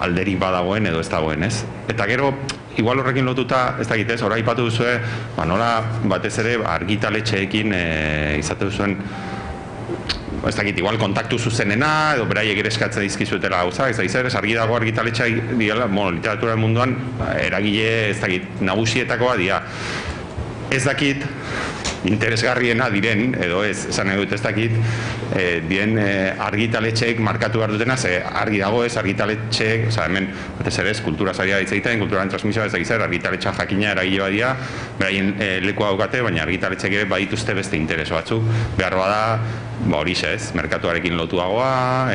alderik badagoen edo ez dagoen, ez? Eta gero, igual horrekin lotuta, ez dakit ez, hori aipatu duzue, nola batez ere argitaletxeekin izate duzuen, ez dakit, igual kontaktu zuzenena, edo beraiek ere eskatzen dizkizuetela gauza, ez dakit, argi dago argitaletxeak diela, literaturaren munduan, eragile, ez dakit, nagusietakoa dira. Ez dakit, interesgarriena diren, edo esan nahi dut ez dakit, dien argitaletxeek markatu behar dutena, ze argi dago ez argitaletxeek, hemen, batez ere ez, kultura zaria hitz egiten, kulturaren transmisioa ez dakit, argitaletxa jakina eragile badia, beraien lekua daukate, baina argitaletxeek ere badituzte beste intereso batzuk, behar bada, horixe ez, merkatuarekin lotuagoa,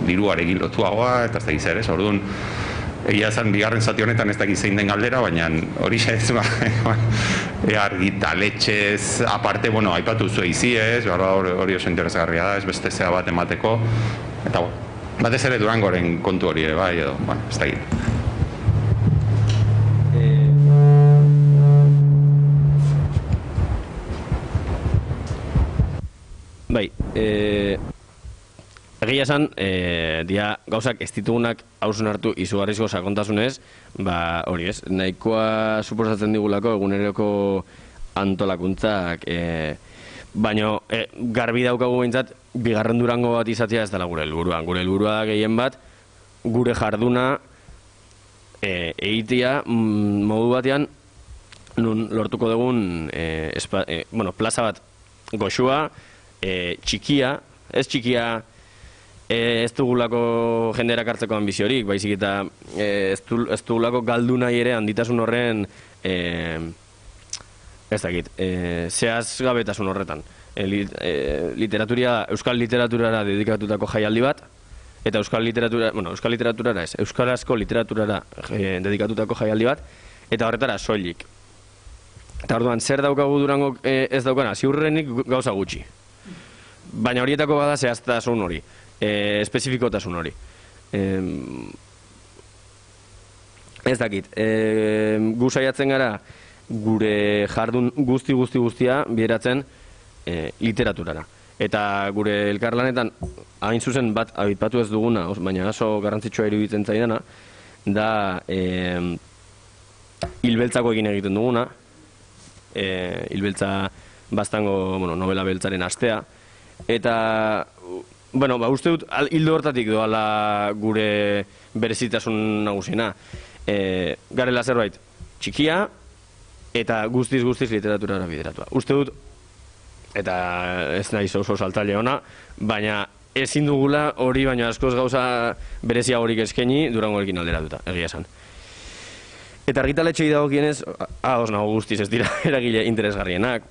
diruarekin lotuagoa, eta ez dakit zer ez, orduan, egia zen, bigarren zati honetan ez dakit zein den galdera, baina hori ez, argitaletxez, aparte, aipatu zu eizi ez, hori oso interesgarria da, ez beste zea bat emateko, eta batez ere Durangoren kontu hori, bai, edo, ez dakit. Bai, egia esan, dia gauzak ez ditugunak hausnartu izugarrizko sakontasunez, hori ez, nahikoa suposatzen digulako eguneroko antolakuntzak, baina garbi daukagu behintzat, bigarren Durango bat izatea ez dela gure helburua. Gure helburua da gehien bat, gure jarduna egitea modu batean, nun lortuko dugun plaza bat goxua, txikia, ez txikia, ez dugulako jendera hartzeko ambiziorik, baizik eta ez dugulako galdu nahi ere handitasun horren ez dakit, zehazgabetasun horretan. Euskal literaturara dedikatutako jaialdi bat, eta euskal literaturara ez, euskarazko literaturara dedikatutako jaialdi bat, eta horretara soilik. Eta orduan, zer daukagu Durangok ez daukana, ziurrenik gauza gutxi. baina horietako bada zehaztasun hori, espezifikotasun hori. Ez dakit, gu saiatzen gara gure jardun guztia bideratzen literaturara. Eta gure elkarlanetan, hain zuzen bat aipatu ez duguna, baina oso garrantzitsua iruditzen zaidana, da hilbeltzako egin egiten duguna, hilbeltza bastango novela beltzaren astea, eta uste dut hildo hortatik doala gure berezitasun nagusiena. Garela zerbait txikia eta guztiz literaturara bideratua. Uste dut, eta ez naiz oso saltaile ona, baina ezin dugula hori baina askoz gauza berezia horik eskaini Durangorekin alderatuta, egia esan. Eta argitaletxeei dagokienez, ados nago guztiz ez dira eragile interesgarrienak,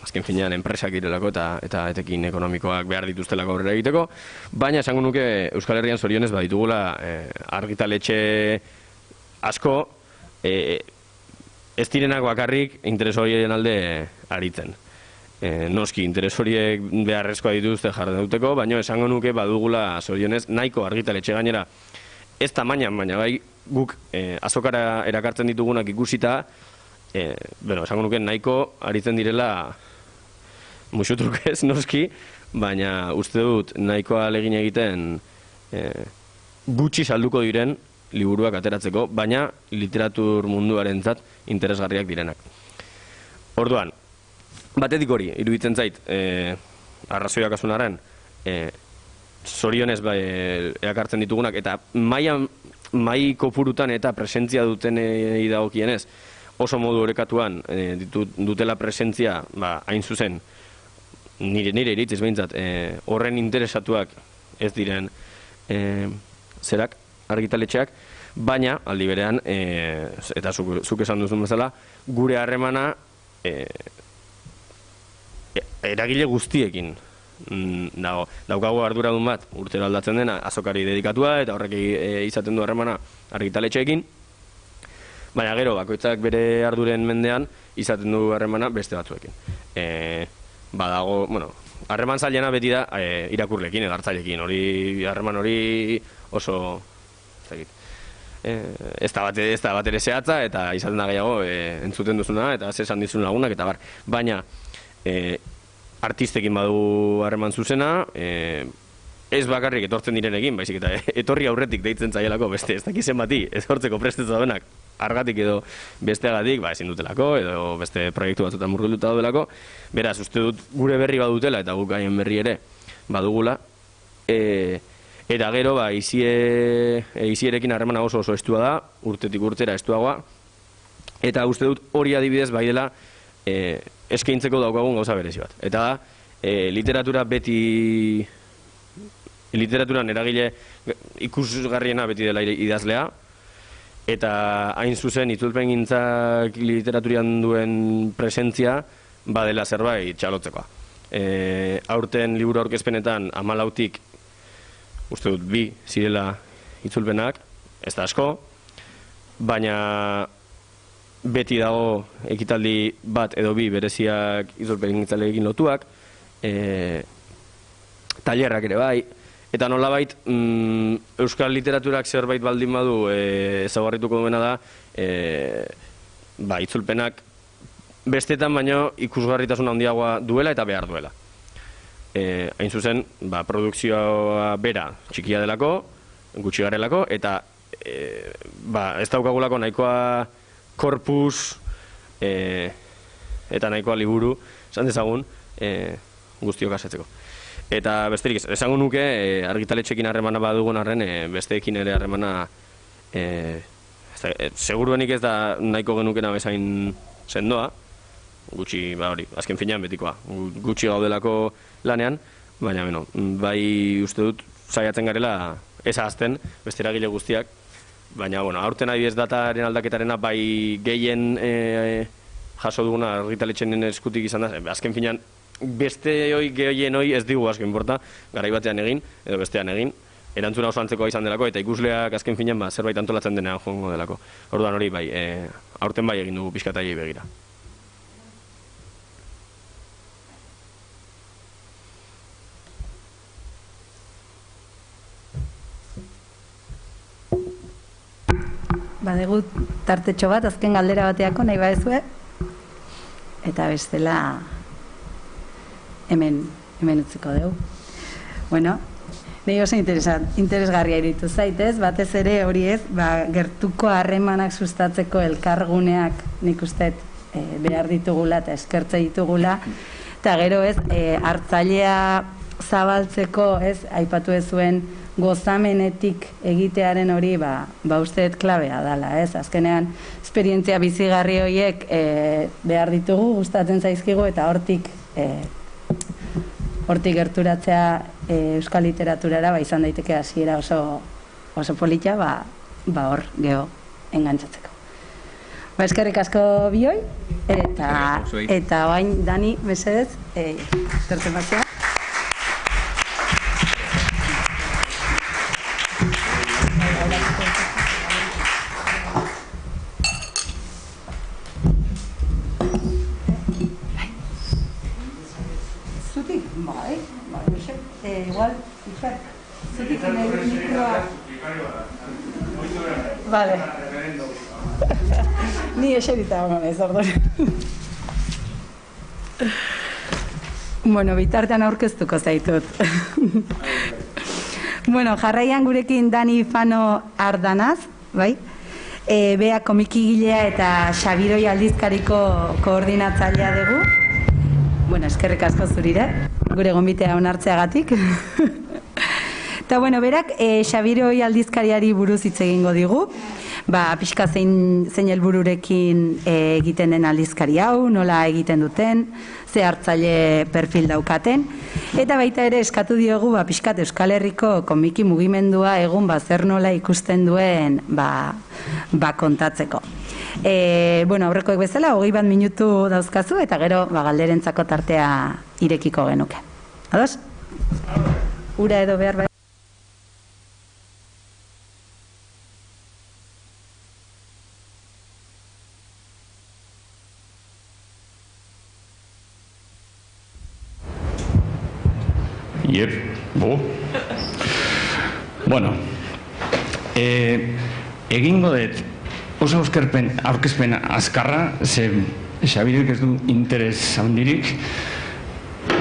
azken finean enpresak direlako eta etekin ekonomikoak behar dituztelako aurrera egiteko, baina esango nuke Euskal Herrian zorionez baditugula argitaletxe asko ez direnak bakarrik interes horien alde aritzen. Noski, interes horiek beharrezkoa dituzte jarduteko, baina esango nuke badugula zorionez nahiko argitaletxe gainera ez tamainan, baina bai guk azokara erakartzen ditugunak ikusita, esango nuke nahiko aritzen direla musutruk ez noski, baina uste dut nahikoa ahalegin egiten gutxi salduko diren liburuak ateratzeko, baina literatur munduarentzat interesgarriak direnak. Orduan, batetik hori, iruditzen zait, arrazoiak asunaren, zorionez erakartzen ditugunak, eta mai kopurutan eta presentzia duten dagokienez, oso modu orekatuan dutela presentzia, hain zuzen, nire iritziz behintzat, horren interesatuak ez diren zerak, argitaletxeak, baina, aldi berean, eta zuk esan duzun bezala, gure harremana eragile guztiekin dago. Daukagu arduradun bat, urtero aldatzen dena, azokari dedikatua, eta horrek izaten du harremana argitaletxeekin, baina gero, bakoitzak bere arduren mendean, izaten du harremana beste batzuekin. Badago, harreman zailena beti da irakurlekin, egartzailekin, harreman hori oso, ez da bat ere zehatza, eta izaten da gehiago entzuten duzuna, eta zesan dizun lagunak, eta bar. Baina, artistekin badu harreman zuzena, ez bakarrik etortzen direnekin, baizik eta etorri aurretik deitzen zaielako beste ez dakizen bati, etortzeko prestetza daudenak, argatik edo besteagatik, ezin dutelako, edo beste proiektu batzutan murgilduta daudelako. Beraz, uste dut gure berri badutela, eta guk haien berri ere badugula, eta gero, izierekin harremana oso estua da, urtetik urtera estuagoa, eta uste dut hori adibidez bai dela eskaintzeko daukagun gauza berezi bat. Eta da, literaturan eragile ikusgarriena beti dela idazlea, eta hain zuzen itzulpengintzak literaturian duen presentzia badela zerbait txalotzekoa. Aurten liburu aurkezpenetan 14tik uste dut 2 zirela itzulpenak, ez da asko, baina beti dago ekitaldi bat edo 2 bereziak itzulpengintzaleekin lotuak, tailerrak ere bai, eta nolabait euskal literaturak zerbait baldin badu ezaugarrituko duena da itzulpenak bestetan baino ikusgarritasun handiagoa duela eta behar duela. Hain zuzen, produkzioa bera txikia delako, gutxi garelako, eta ez daukagulako nahikoa korpus eta nahikoa liburu, esan dezagun, guztiok asetzeko. Eta besterik ez, esango nuke argitaletxekin harremana badugun arren, besteekin ere harremana seguruenik ez da nahiko genukena bezain sendoa, gutxi, hori, azken finean betikoa, gutxi gaudelako lanean, baina, bai uste dut saiatzen garela ez ahazten, beste eragile guztiak, baina, aurten adibidez dataren aldaketarena bai gehien jaso duguna argitaletxen eskutik izan da, azken finean beste gehien hoi ez digu asko inporta, garai batean egin, edo bestean egin, erantzuna oso antzekoa izan delako, eta ikusleak azken finean zerbait antolatzen denean joango delako. Orduan hori bai, aurten bai egin dugu pixkatailei begira. badegu tartetxo bat, azken galdera bateako nahi badezue, eta bestela hemen utziko dugu. Bueno, nahi oso interesgarria iritu zaitez, batez ere hori ez, gertuko harremanak sustatzeko elkarguneak nik uste behar ditugula eta eskertze ditugula, eta gero ez, hartzailea zabaltzeko ez, aipatu ez zuen gozamenetik egitearen hori, usteet klabea dela, ez? Azkenean, esperientzia bizigarri horiek behar ditugu, gustatzen zaizkigu, eta hortik gerturatzea euskal literaturara, izan daiteke hasiera oso polita, hor geho engantzatzeko. Eskerrik asko bioi, eta bain, Dani, mesedez, tertzen batzea. Igual, zutik mikroa... Vale. Ni eserita ez orduan. Bueno, bitartean aurkeztuko zaitut. Bueno, jarraian gurekin Dani Fano Ardanaz, bai? Bea komikigilea eta Xabiroi aldizkariko koordinatzailea dugu. Bueno, eskerrik asko zurire, gure gonbitea onartzeagatik. Eta, bueno, berak, Xabiroi aldizkariari buruz hitz egingo digu. Pixka zein helbururekin egiten den aldizkari hau, nola egiten duten, ze hartzaile perfil daukaten. Eta baita ere eskatu diogu, pixkat Euskal Herriko komiki mugimendua egun zer nola ikusten duen kontatzeko. Bueno, aurrekoek bezala, 21 minutu dauzkazu, eta gero galderentzako tartea irekiko genuke. Ados? Ura edo behar bai. Yep, Bueno, egingo dut oso aurkezpen azkarra, ze Xabiroik ez du interes handirik,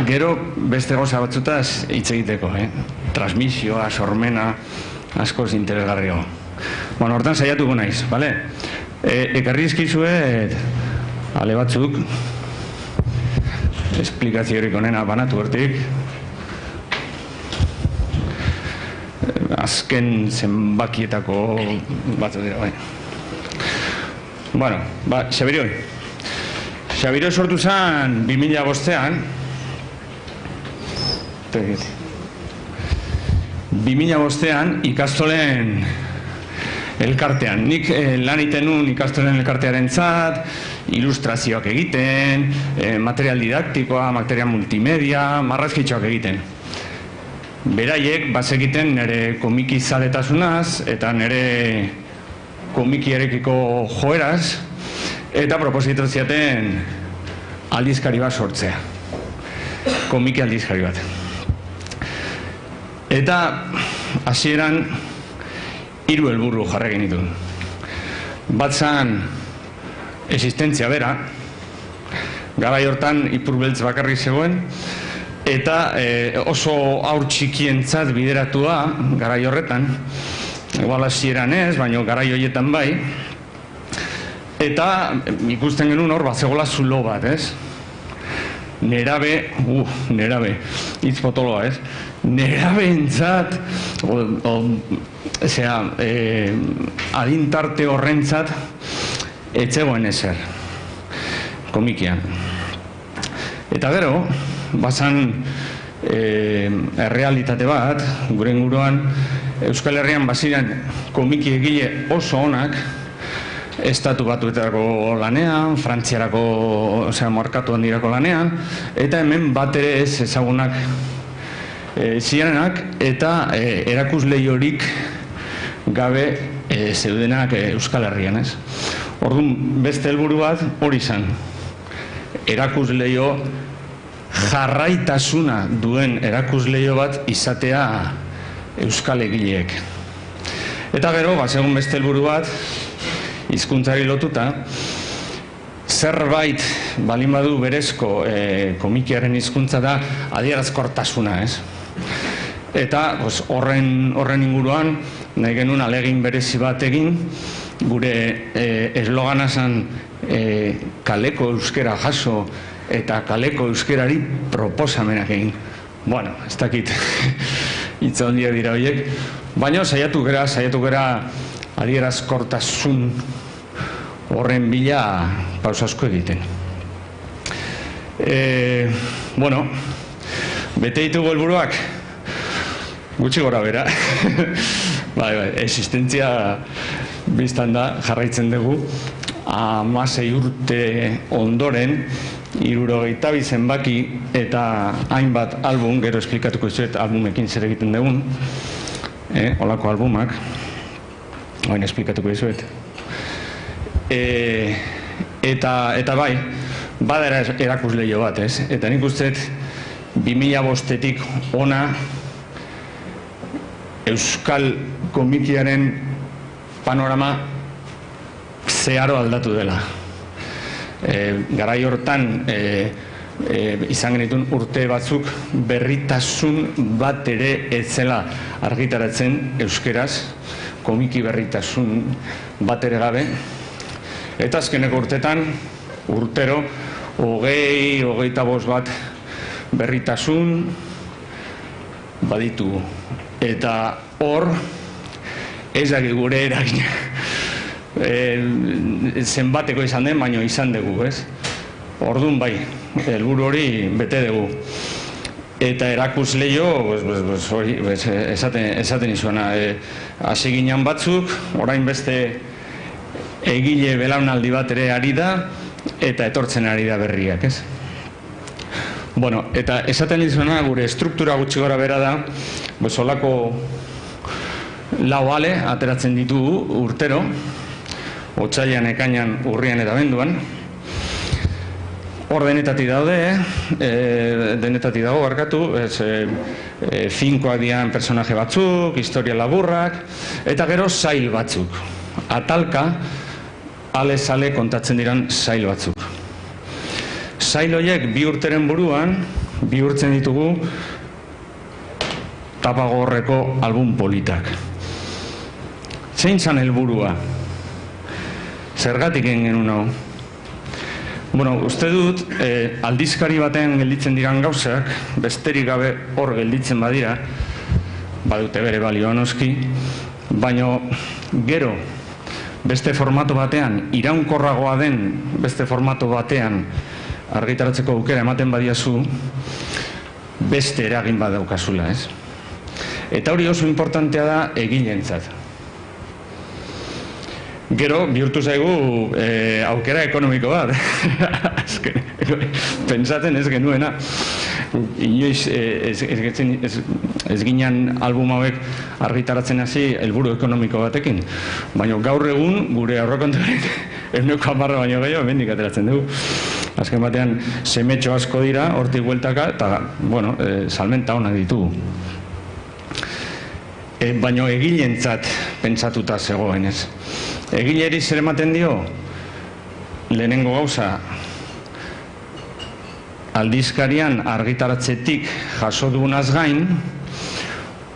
gero beste gauza batzutaz hitz egiteko, transmisioa, sormena, askoz interesgarriago. Bueno, hortan saiatuko naiz, bale? Ekarri izkizuet ale batzuk, esplikaziorik onena banatu hortik, azken zenbakietako batzu dira, bai. Bueno, Xabiroi. Xabiroi sortu zen 2005-ean. 2005-ean ikastolen elkartean. Nik lan egiten nuen ikastolen elkartearen zat, ilustrazioak egiten, material didaktikoa, material multimedia, marrazkitxoak egiten. Beraiek bazekiten nire komiki zaletasunaz eta nire komikierekiko joeraz eta propositu ziaten aldizkari bat sortzea. Komiki aldizkari bat. Eta hasieran 3 helburu jarri genituen. Bat zan existentzia bera, garai hortan Ipurbeltz bakarrik zegoen, eta oso haur txikientzat bideratua garai horretan, igual hasieran ez, baina garai horietan bai, eta ikusten genuen hor bazegola zulo bat, ez? Nerabe, hitz potoloa, ez? Nerabeentzat, adintarte horrentzat, etzegoen ezer, komikian. Eta gero, bazan errealitate bat, gure inguruan, Euskal Herrian baziren komiki egile oso onak, estatu batuetako lanean, Frantziarako, markatu handirako lanean, eta hemen bat ere ez ezagunak zirenak, eta erakusleiorik gabe zeudenak Euskal Herrian, ez? Orduan, beste helburu bat hori izan, erakusleio jarraitasuna duen erakusleio bat izatea Euskal egileek. Eta gero, bazegun beste helburu bat, hizkuntzari lotuta, zerbait balin badu berezko komikiaren hizkuntza da adierazkortasuna, ez? Eta horren inguruan nahi genuen alegin berezi bat egin, gure eslogana zen kaleko euskera jaso eta kaleko euskerari proposamenak egin. Bueno, ez dakit hitza handia dira horiek, baina saiatu gera adierazkortasun horren bila pausa asko egiten. Bueno, bete ditugu helburuak, gutxi gora bera. Bai, existentzia biztan da jarraitzen dugu, 16 urte ondoren, 72 zenbaki eta hainbat album, gero esplikatuko izuet albumekin zer egiten dugun, holako albumak, hain esplikatuko izuet. Eta bai, bada erakusleio bat, ez? Eta nik usteet 2005-etik ona euskal komikiaren panorama zeharo aldatu dela. Garai hortan izan genituen urte batzuk berritasun bat ere ez zela argitaratzen euskeraz, komiki berritasun bat ere gabe. Eta azkeneko urtetan, urtero, 20-25 bat berritasun baditu. Eta hor, ez da gure eragina. Zenbateko izan den, baino izan dugu, ez? Orduan bai, helburu hori bete dugu. Eta erakusleio, esaten izuena, hasi ginen batzuk, orain beste egile belaunaldi bat ere ari da, eta etortzen ari da berriak, ez? Bueno, eta esaten izuena, gure struktura gutxi gora bera da, olako lau ale ateratzen ditugu urtero, otsailean, ekainan, urrian eta abenduan. Hor denetatik daude, denetatik dago barkatu, finkoak dian personaje batzuk, historia laburrak, eta gero sail batzuk. Atalka, ale-sale kontatzen diran sail batzuk. Sail horiek bi urteren buruan, bihurtzen ditugu tapagorreko album politak. Zein zan helburua? Zergatik egin genuen hau? Bueno, uste dut, aldizkari batean gelditzen diran gauzak, besterik gabe hor gelditzen badira, badute bere balioan noski, baino gero, beste formato batean, iraunkorragoa den beste formato batean argitaratzeko aukera ematen badiazu, beste eragin badaukazula, ez? Eta hori oso importantea da egileentzat. Gero, bihurtu zaigu aukera ekonomiko bat. Pentsatzen ez genuena. Inoiz ez ginen album hauek argitaratzen hasi helburu ekonomiko batekin. Baina gaur egun gure aurrekontuaren 110 baino gehiago hemendik ateratzen dugu. Azken batean semetxo asko dira, hortik bueltaka, eta, bueno, salmenta onak ditugu. Baina egileentzat pentsatuta zegoen, ez? Egileri zer ematen dio, lehenengo gauza, aldizkarian argitaratzetik jaso dugunaz gain,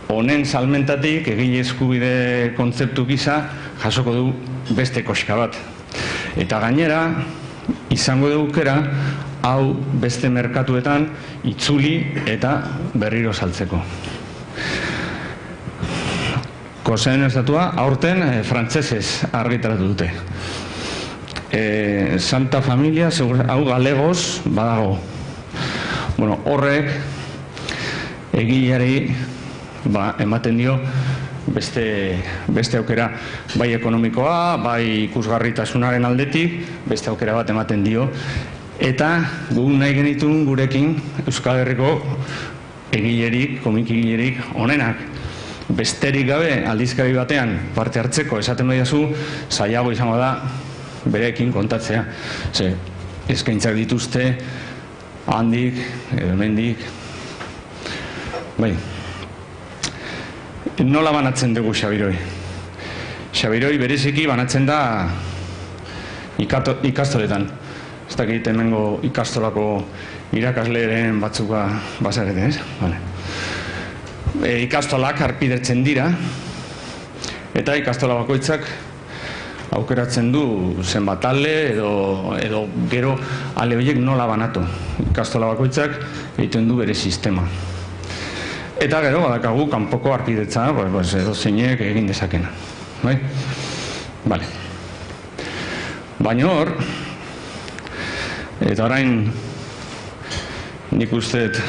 honen salmentatik egile eskubide kontzeptu gisa jasoko du beste koska bat. Eta gainera, izango dugukera, hau beste merkatuetan itzuli eta berriro saltzeko. Koseen estatua aurten frantsesez argitaratu dute. Santa Familia, hau galegoz badago. Bueno, horrek egileari ematen dio beste aukera, bai ekonomikoa, bai ikusgarritasunaren aldetik, beste aukera bat ematen dio. Eta guk nahi genitun gurekin Euskal Herriko egilerik, komikigilerik onenak. Besterik gabe aldizkari batean parte hartzeko esaten badiazu, zailago izango da berekin kontatzea. Ze, eskaintzak dituzte, handik, hemendik. Bai. Nola banatzen dugu Xabiroi? Xabiroi bereziki banatzen da ikastoletan. Ez dakit hemengo ikastolako irakasleren batzuka bazarete, ez? Ikastolak harpidetzen dira, eta ikastola bakoitzak aukeratzen du zenbat ale edo gero ale horiek nola banatu. Ikastola bakoitzak egiten du bere sistema. Eta gero badakagu kanpoko harpidetza, edo zeinek egin dezakena. Bale. Baina hor, eta orain nik usteet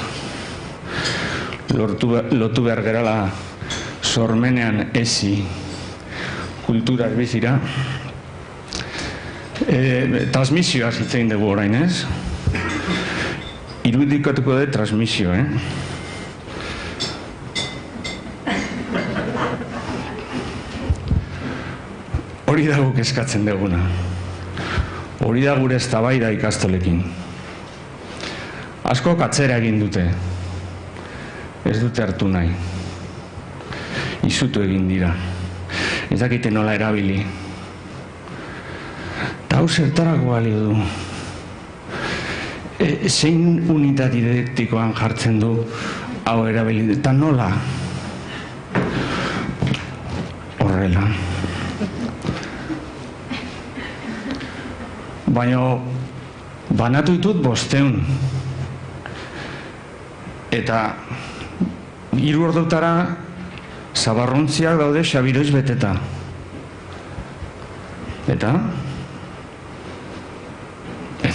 lotu behar gerala sormenean ezi kulturak bizira. Transmisioa zitzein dugu orain, ez? Irudikatuko dut transmisio, Hori da guk eskatzen duguna. Hori da gure eztabaida ikastolekin. Asko atzera egin dute. Ez dute hartu nahi. Izutu egin dira. Ez dakite nola erabili. Eta hau zertarako balio du. Zein unitate didaktikoan jartzen du hau erabili. Eta nola? Horrela. Baina banatu ditut 500. Eta 3 ordutara zabarrontziak daude xabiroiz beteta. Eta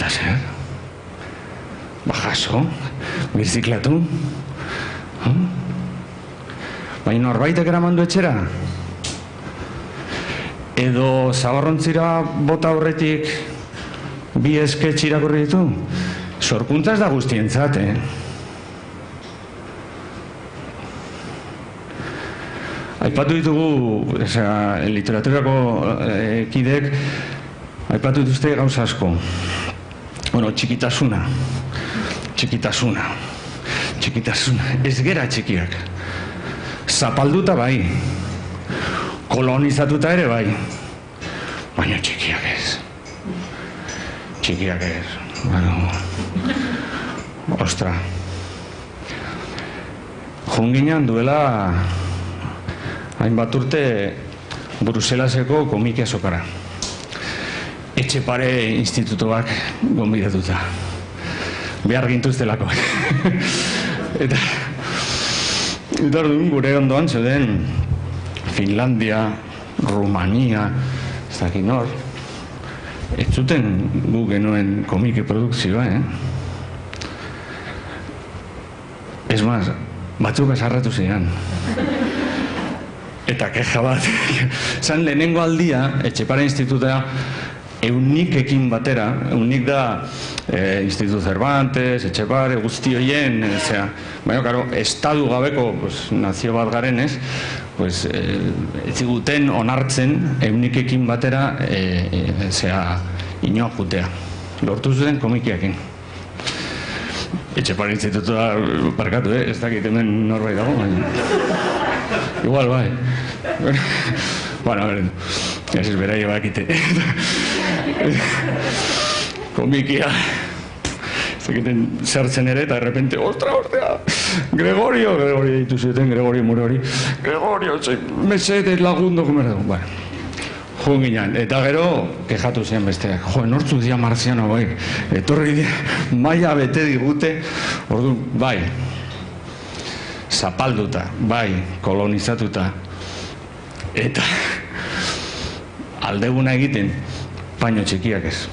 zer? Jaso, biziklatu. Baina norbaitek eraman du etxera? Edo zabarrontzira bota horretik 2 sketch irakurri ditu? Sorkuntza ez da guztientzat, Aipatu ditugu, literaturako kidek, aipatu dituzte gauza asko. Txikitasuna. Ez gera txikiak. Zapalduta bai. Kolonizatuta ere bai. Baina txikiak ez. Ostra. Junginan duela hainbat urte Bruselaseko komiki azokara. Etxepare institutuak gonbidatuta. Behar gintuztelako. Eta gure ondoan zeuden Finlandia, Rumania, ez dakit nor. Ez zuten gu genuen komiki produkzioa, Ez maz, batzuk esarratu ziren. Eta keja bat. Zan lehenengo aldia, Etxepare institutea, eunikekin batera, eunik da Instituto Cervantes, Etxepare, guzti horien, baina, karo, estadu gabeko nazio bat garenez, ez ziguten onartzen eunikekin batera inoa jutea. Lortu zuten komikiakin. Etxepare institutua parkatu, ez dakit hemen norbait dago, baina. Igual, bai. Bueno, a ver, ez bera bakite. Komikia. Ez dakiten zertzen ere, eta de repente, ostra, Gregorio ditu zuten, Gregorio Murori. Gregorio, mesete lagundo, komer dugu. Bueno, junginan. Eta gero, kejatu zen besteak. Nortzu dia marziano, bai. Etorri dia, maia bete digute. Ordu, bai. Zapalduta, bai, kolonizatuta. Eta aldeguna egiten, baino txikiak ez.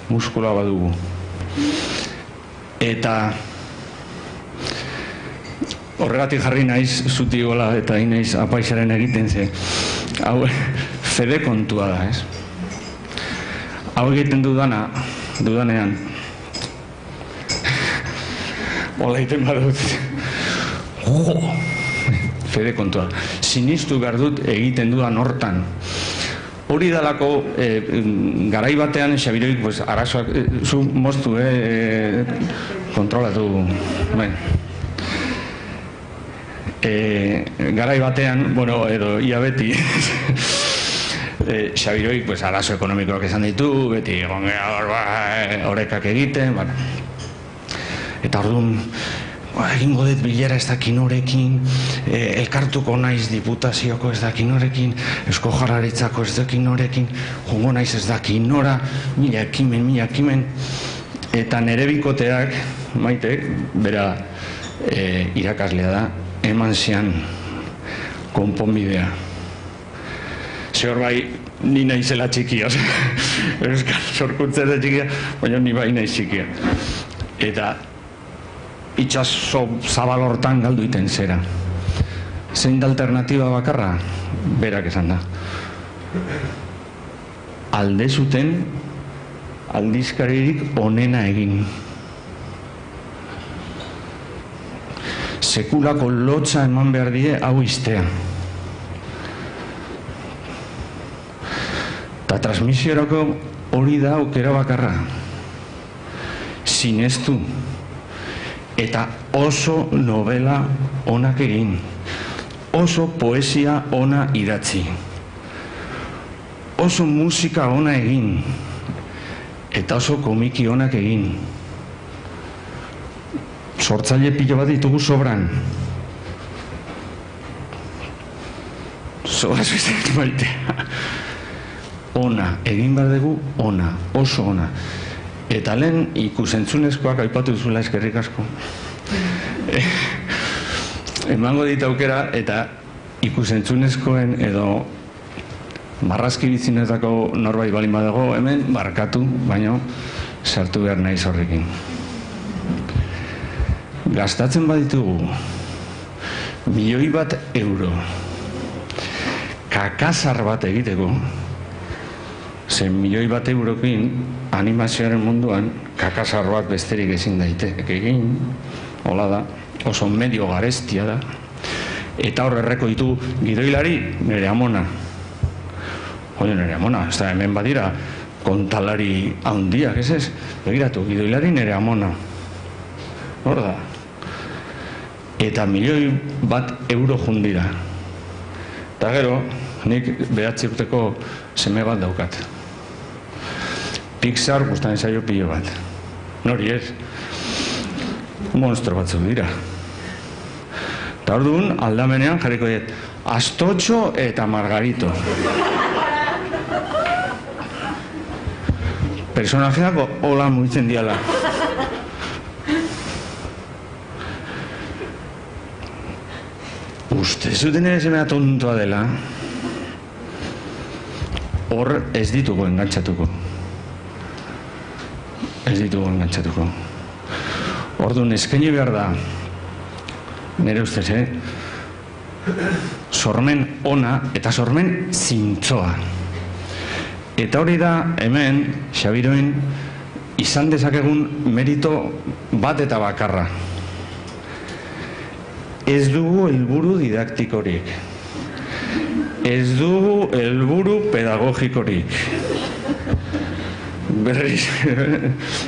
Muskula badugu. Eta horregatik jarri naiz zutiola eta inaiz apaisaren egiten ze. Hau fede kontua da, ez? Hau egiten dudanean. Ola egiten badut. Fede kontua. Sinistu behar dut egiten dudan hortan. Hori dalako garai batean Xabiroik arazoak zu moztu kontrolatu. Garai batean, bueno, edo ia beti Xabiroik arazo ekonomikoak esan ditu, beti horekak egiten, eta orduan egingo dut bilera ez dakin horekin, elkartuko naiz diputazioko ez dakin horekin, Eusko Jaurlaritzako ez dakin horekin, jongo naiz ez dakin nora, mila ekimen, eta nere bikoteak, Maitek, bera irakaslea da, eman zian konponbidea. Zehor bai, ni naizela txikia, euskal sorkuntzera txikia, baina ni bai naiz txikia. Eta itxaso zabal hortan galdu iten zera. Zein da alternatiba bakarra? Berak esan da. Alde zuten aldizkaririk onena egin. Sekulako lotza eman behar die hau iztea. Eta transmisiorako hori da aukera bakarra. Sinestu. Eta oso novela onak egin. Oso poesia ona idatzi. Oso musika ona egin. Eta oso komiki onak egin. Sortzaile pilo bat ditugu sobran. Zoaz bezak maitea. Ona, egin behar dugu, ona, oso ona. Eta lehen ikusentzunezkoak aipatu duzula eskerrik asko. Emango dit aukera eta ikusentzunezkoen edo marrazki bizinetako norbait balin badago hemen barkatu, baino sartu behar naiz horrekin. Gastatzen baditugu €1.000.000 kakazar bat egiteko, zen €1.000.000 animazioaren munduan kakazar bat besterik ezin daiteke egin, hola da, oso medio garestia da, eta horrerreko ditu gidoilari nire amona. Oio nire amona, ez da hemen badira kontalari handiak, ez? Begiratu, gidoilari nire amona. Hor da. Eta €1.000.000 jundira. Eta gero, nik 9 urteko seme bat daukat. Pixar gustan zaio pilo bat. Nori ez? Monstro batzuk dira. Eta orduan, aldamenean jarriko diet, Astotxo eta Margarito. Personajeak hola mugitzen diala. Uste zuten ere semea tontoa dela, hor ez ditugu engantzatuko. Ez ditugu engantzatuko. Orduan eskaini behar da, nire ustez, sormen ona eta sormen zintzoa. Eta hori da hemen, Xabiroin, izan dezakegun merito bat eta bakarra. Ez dugu helburu didaktikorik. Ez dugu helburu pedagogikorik. Berriz,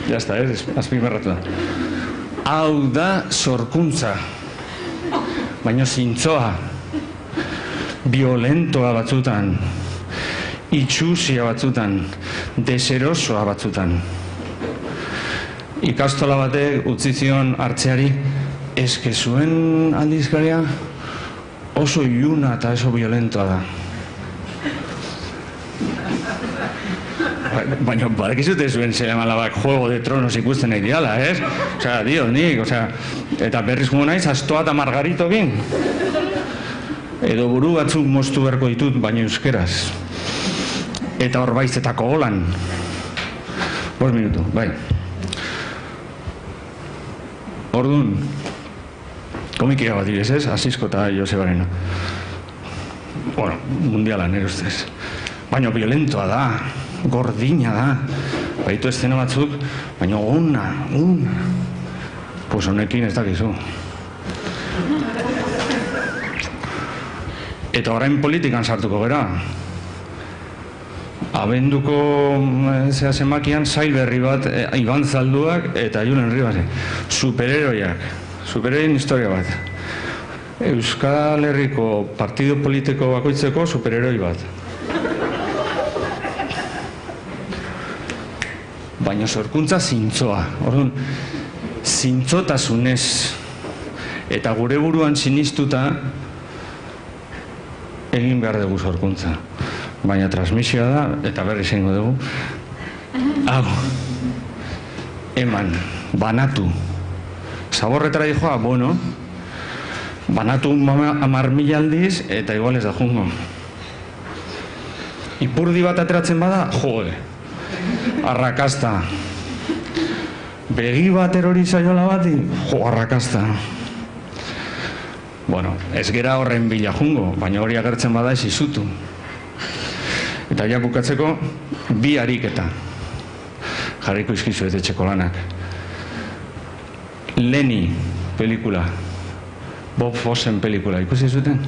jazta, azpimarratu da. Hau da sorkuntza, baina zintzoa, violentoa batzutan, itxusia batzutan, deserosoa batzutan. Ikastola batek utzi zion hartzeari, eske zuen aldizkaria oso iluna eta oso violentoa da. Baina badakizute zuen zelamalabak Juego de Tronos ikusten nahi diala, ez? Osea, nik, eta berriz gu naiz, Astoa eta Margarito egin. Edo buru batzuk moztu beharko ditut, baina euskeraz. Eta hor baizetako golan. 5 minutu, bai. Orduan, komikia bat direz, ez? Asisko eta Josebarena. Bueno, mundiala, nire ustez. Baina violentoa da, gordina da. Baitu eszena batzuk, baina ona. Pues honekin ez dakizu. Eta orain politikan sartuko gera. Abenduko zemakian sail berri bat Iban Zalduak eta Julen Ribase. Superheroien historia bat. Euskal Herriko partido politiko bakoitzeko superheroi bat. baina sorkuntza zintzoa. Orduan, zintzotasunez eta gure buruan sinistuta egin behar dugu sorkuntza. Baina transmisioa da, eta berri izango dugu, hau, eman, banatu. Zaborretara dijoa, bueno, banatu 10.000 aldiz, eta igual ez da jungo. Ipurdi bat ateratzen bada, jode, arrakasta. Begi bat erori zaiola bati, arrakasta. Bueno, ez gera horren bila jungo, baina hori agertzen bada ez izutu. Eta ja bukatzeko, bi ariketa jarriko izkizuet etxeko lanak. Leni pelikula, Bob Fossen pelikula, ikusi zuten?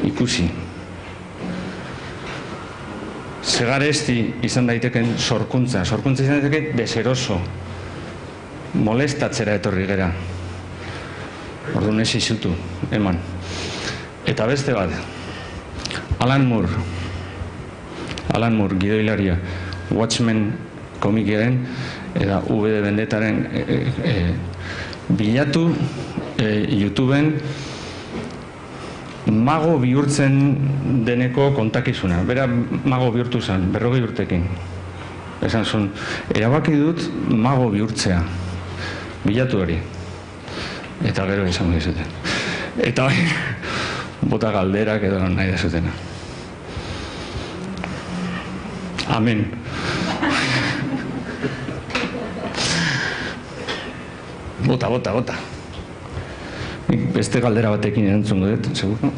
Ikusi. Segaresti izan daiteken sorkuntza izan daiteken deseroso, molestatzera etorri gera. Orduan ez izutu, eman. Eta beste bat, Alan Moore, gidoilaria, Watchmen komikiaren, eta V de Vendetaren bilatu YouTubeen mago bihurtzen deneko kontakizuna. Bera mago bihurtu zen, 40 urtekin. Esan zuen, erabaki dut mago bihurtzea. Bilatu hori. Eta gero izango dizuten. Eta bai, bota galderak edo nahi dizutena. Amen. Bota. Beste galdera batekin erantzungo dut, seguro.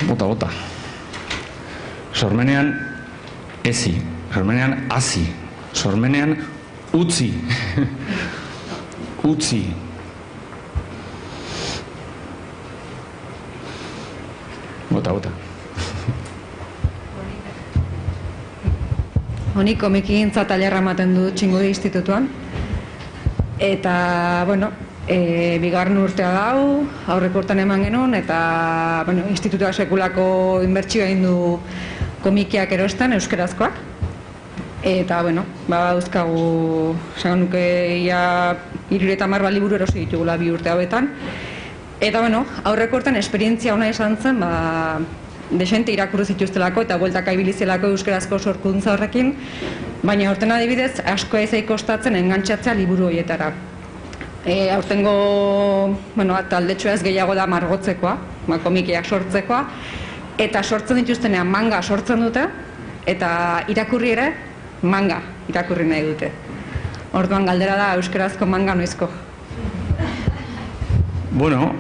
Bota. Sormenean ezi, sormenean hasi, sormenean utzi. Utzi. Bota. Honi komikigintza tailerra ematen du Txingudi institutuan. Eta, bueno, bigarren urtea dau, aurreko urtean eman genuen, eta, bueno, institutuak sekulako inbertsioa egin du komikiak erosten, euskerazkoak. Eta, bueno, dauzkagu, esan nuke, ia 30 liburu erosi ditugula bi urte hauetan. Eta, bueno, aurreko urtean esperientzia ona izan zen, desente irakurri zituztelako eta bueltaka ibilizelako euskerazko sorkuntza horrekin, baina aurten adibidez asko ezai kostatzen engantxatzea liburu horietara. Aurtengo, bueno, taldetxoa ez gehiago da margotzekoa, komikiak sortzekoa, eta sortzen dituztenean manga sortzen dute, eta irakurri ere manga irakurri nahi dute. Orduan galdera da euskerazko manga noizko. Bueno,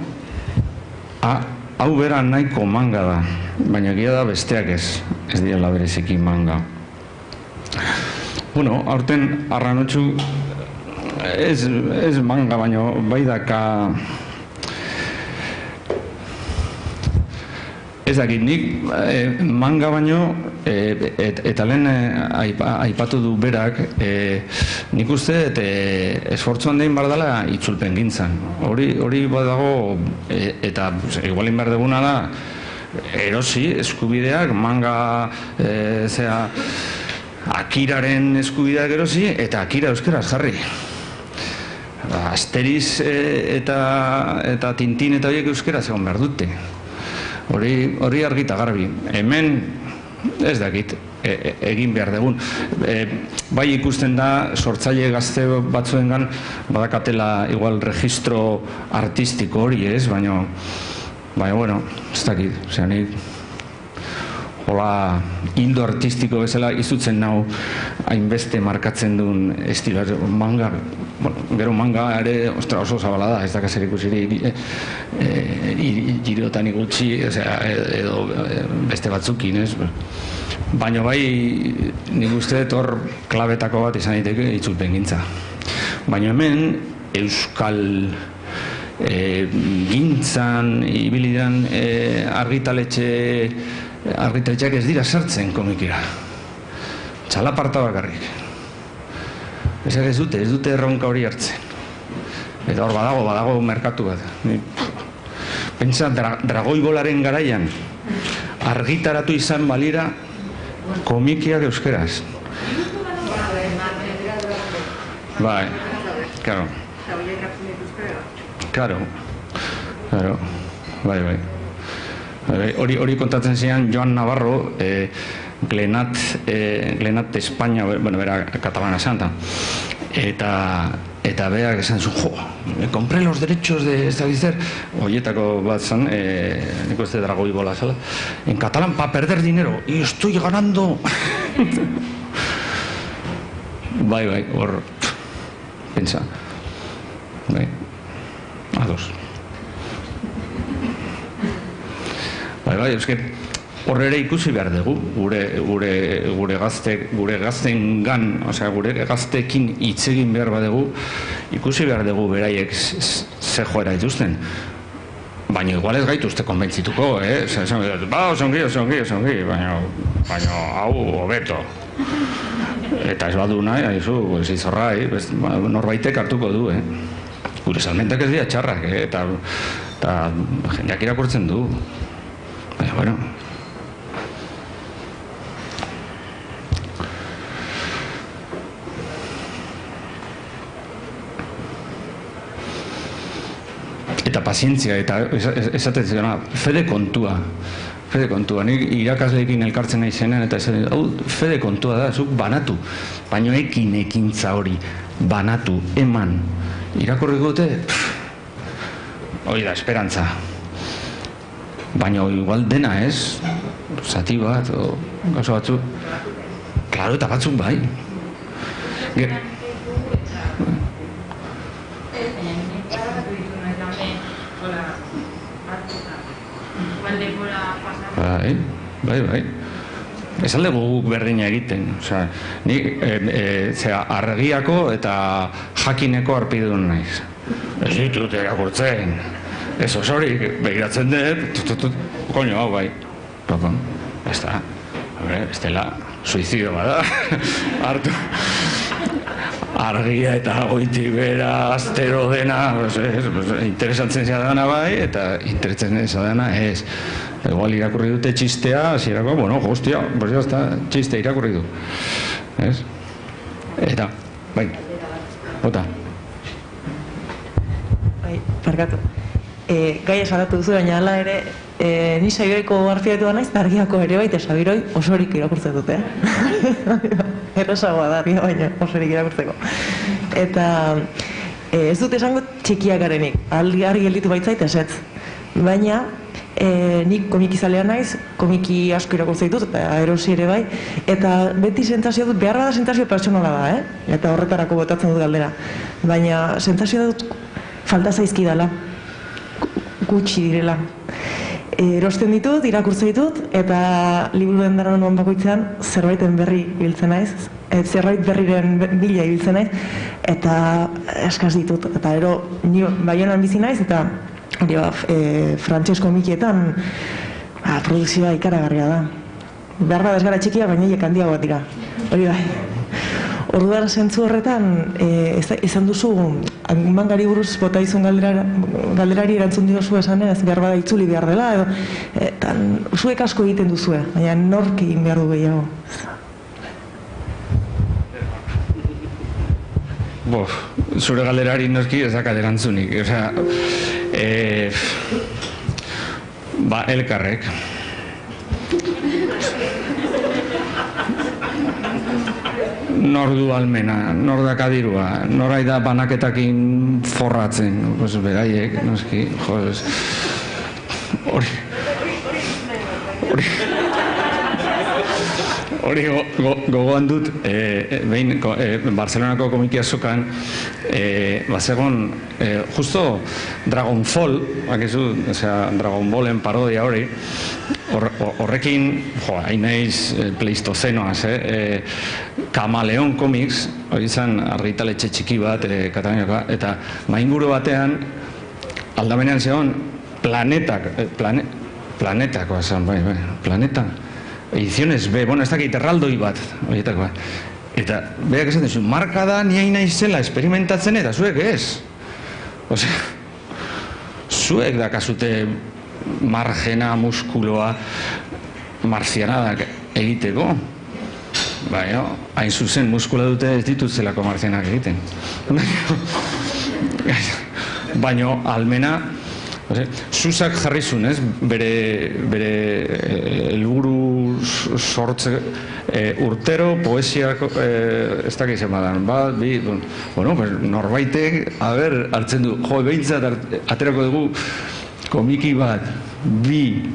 hau bera nahiko manga da, baina egia da besteak ez direla bereziki manga. Bueno, aurten arranotxu ez manga, baina bai daka... Ez dakit, nik manga baino, eta lehen aipatu du berak, nik uste esfortzuan dein bar dela itzulpen gintzan. Hori badago, eta igualin behar duguna da, erosi eskubideak, manga, Akiraren eskubideak erosi, eta Akira euskeraz jarri. Asteriz eta Tintin eta horiek euskeraz egon behar dute. Hori argita garbi. Hemen ez dakit egin behar dugun. Bai ikusten da sortzaile gazte batzuengan badakatela igual registro artistiko hori ez, baina bueno, ez dakit. Osea, nik hola hildo artistiko bezala izutzen nau hainbeste markatzen duen estilo manga. Gero manga ere oso zabala da, ez dakazer ikusirik girotan igutxi edo beste batzukin, ez? Baina bai, nik uste hor klabetako bat izan daiteke itzulpen gintza. Baina hemen euskal gintzan, ibilidan argitaletxeak ez dira sartzen komikira. Txalaparta bakarrik. Ez dute erronka hori hartzen. Eta hor badago merkatu bat. Pentsa, dragoi bolaren garaian, argitaratu izan balira komikiak euskeraz. Bai, claro. Claro, bai. Hori kontatzen zian Joan Navarro, Glenat España, bueno, bera katalana santa, eta berak esan zuen, jo, me compré los derechos de establecer, oietako bat zan, niko ez de dragoi bola zala, en catalán pa perder dinero, y estoy ganando. Bai, hor, pensa, bai, ados. Bai, eske hor ere ikusi behar dugu, gure gaztengan, osea, gure gazteekin hitz egin behar badugu, ikusi behar dugu beraiek ze joera dituzten. Baina igual ez gaituzte konbentzituko, osongi, baina hau hobeto. Eta ez badu nahi, haizu, ez izorrai, norbaitek hartuko du, Gure salmentak ez dira txarrak, eta jendeak irakurtzen du. Baina, bueno. Eta pazientzia, eta esatetzen dena, fede kontua, nik irakasleekin elkartzen nahi zenen, eta esaten, hau, fede kontua da, zuk banatu, baino ekintza hori, banatu, eman, irakurriko dute, hori da, esperantza. Baina igual dena ez, zati bat, o gauza batzuk, klaro eta batzuk bai. Bai. Ez alde guk berdina egiten, osea, nik argiako eta jakineko arpidun naiz. Ez ditut irakurtzen. Ez osorik, begiratzen dut, koño, hau bai. Ez da, ez dela, suizido bada, hartu. Argia eta goitik bera, astero dena, interesatzen zadana bai, eta interesatzen zadana ez. Igual irakurri dute txistea, zirako, bueno, hostia, pues ya está, txiste irakurri du. Ez? Eta, bai, bota. Bai, parkatu. Gai esaratu duzu, baina ala ere, ni Sabiroiko arpidetua naiz, argiako ere baita Sabiroi osorik irakurtzen dute. Errazagoa da, argia baina osorik irakurtzeko. Eta ez dut esango txikiak garenik, argi gelditu baitzait esetz. Baina, nik komikizalea naiz, komiki asko irakurtzen ditut, eta erosi ere bai, eta beti sentsazio dut, behar bada sentsazio pertsonala da, eta horretarako botatzen dut galdera. Baina sentsazio dut falta zaizkidala, gutxi direla. Erosten ditut, irakurtzen ditut, eta liburu dendaran oan bakoitzean zerbaiten berri ibiltzen naiz, zerbait berriren bila ibiltzen naiz, eta eskaz ditut. Eta ero, nio Baionan bizi naiz, eta frantses komikietan produkzioa ikaragarria da. Behar da ez gara txikia, baina hiek handiagoak dira. Hori bai. Orduan zentzu horretan, izan duzu, mangari buruz bota izun galderari erantzun diozu esanez, behar bada itzuli behar dela, eta zuek asko egiten duzue, baina nork egin behar du gehiago. Zure galderari norki ez dakat erantzunik, elkarrek. Nor du almena, nor da kadirua, norai da banaketakin forratzen, beraiek, noski, joz, hori gogoan dut, behin Barcelonako komiki azokan, bazegon, justo Dragonfall, Dragon Ballen parodia hori, horrekin, hain naiz pleistozenoaz, Kamaleon Comics, hori izan argitaletxe txiki bat, Kataluniakoa, eta mainguru batean, aldamenean zegoen, planetakoa zen, planeta, Ediciones B, bueno, ez dakit erraldoi bat, horietakoa. Eta, berak esaten zuen, marka da, ni hain naizela experimentatzen, eta zuek ez. Osea, zuek dakazute margena, muskuloa, marzianadak egiteko, baina, hain zuzen muskula dute ez dituztelako marzianak egiten. Baina, almena, Zuzak jarri zuen, ez? Bere helburu sortze urtero, poesiako, ez dakiz emadan, bat, bi, bueno, norbaitek, hartzen du, behintzat aterako dugu komiki bat, bi,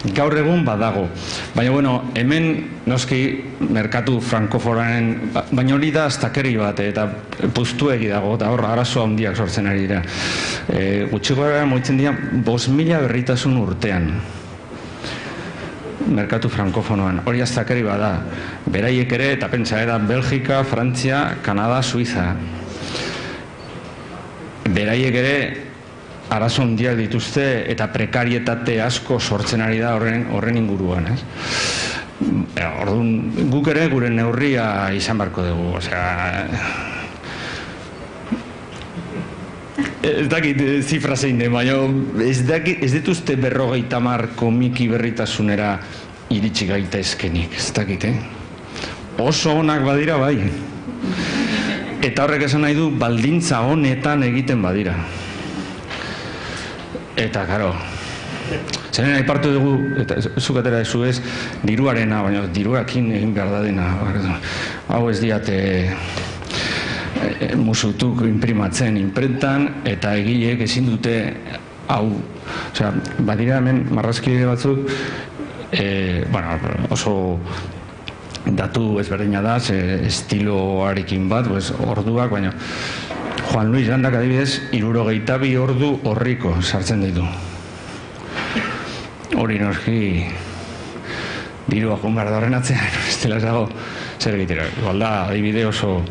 gaur egun badago. Baina, bueno, hemen noski merkatu frankoforanen, baina hori da aztakeri bat, eta puztuegi dago, eta hor, arazo handiak sortzen ari dira. Gutxiko gara moitzen dira, 5.000 berritasun urtean. Merkatu frankofonoan, hori aztakeri bat da. Beraiek ere, eta pentsa, da Belgika, Frantzia, Kanada, Suiza. Beraiek ere, arazo handiak dituzte eta prekarietate asko sortzen ari da horren inguruan, ez? Orduan, guk ere gure neurria izan barko dugu, osea... Ez dakit zifra zein den, baina ez dituzte 50 komiki berritasunera iritsi gaitezkenik, ez dakit, Oso onak badira bai. Eta horrek esan nahi du baldintza honetan egiten badira. Eta, karo, zenen aipartu dugu, eta zukatera ezu ez, diruarena, baina diruakin egin behar da dena. Hau ez diate musutuk imprimatzen imprentan, eta egileek ezin dute hau. Osea, badira hemen marrazkide batzuk, oso datu ezberdina da, estiloarekin bat, orduak, baina Juan Luis Gandak adibidez, 62 ordu horriko sartzen ditu. Hori noski dirua jungar da horren atzean, ez dela ez dago zer egitera. Igual da, adibide oso,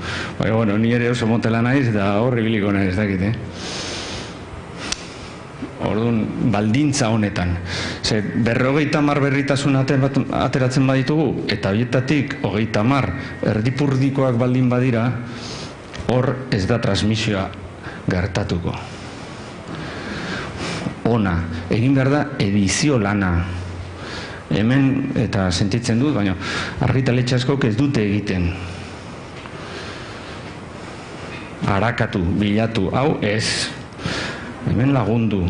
ni ere oso motela naiz eta horri biliko nahi ez dakit, Orduan, baldintza honetan. 50 berritasun ateratzen baditugu, eta horietatik 30 erdipurdikoak baldin badira, hor ez da transmisioa gertatuko. Ona, egin behar da edizio lana. Hemen, eta sentitzen dut, baina argitaletxe askok ez dute egiten. Arakatu, bilatu, hau ez. Hemen lagundu.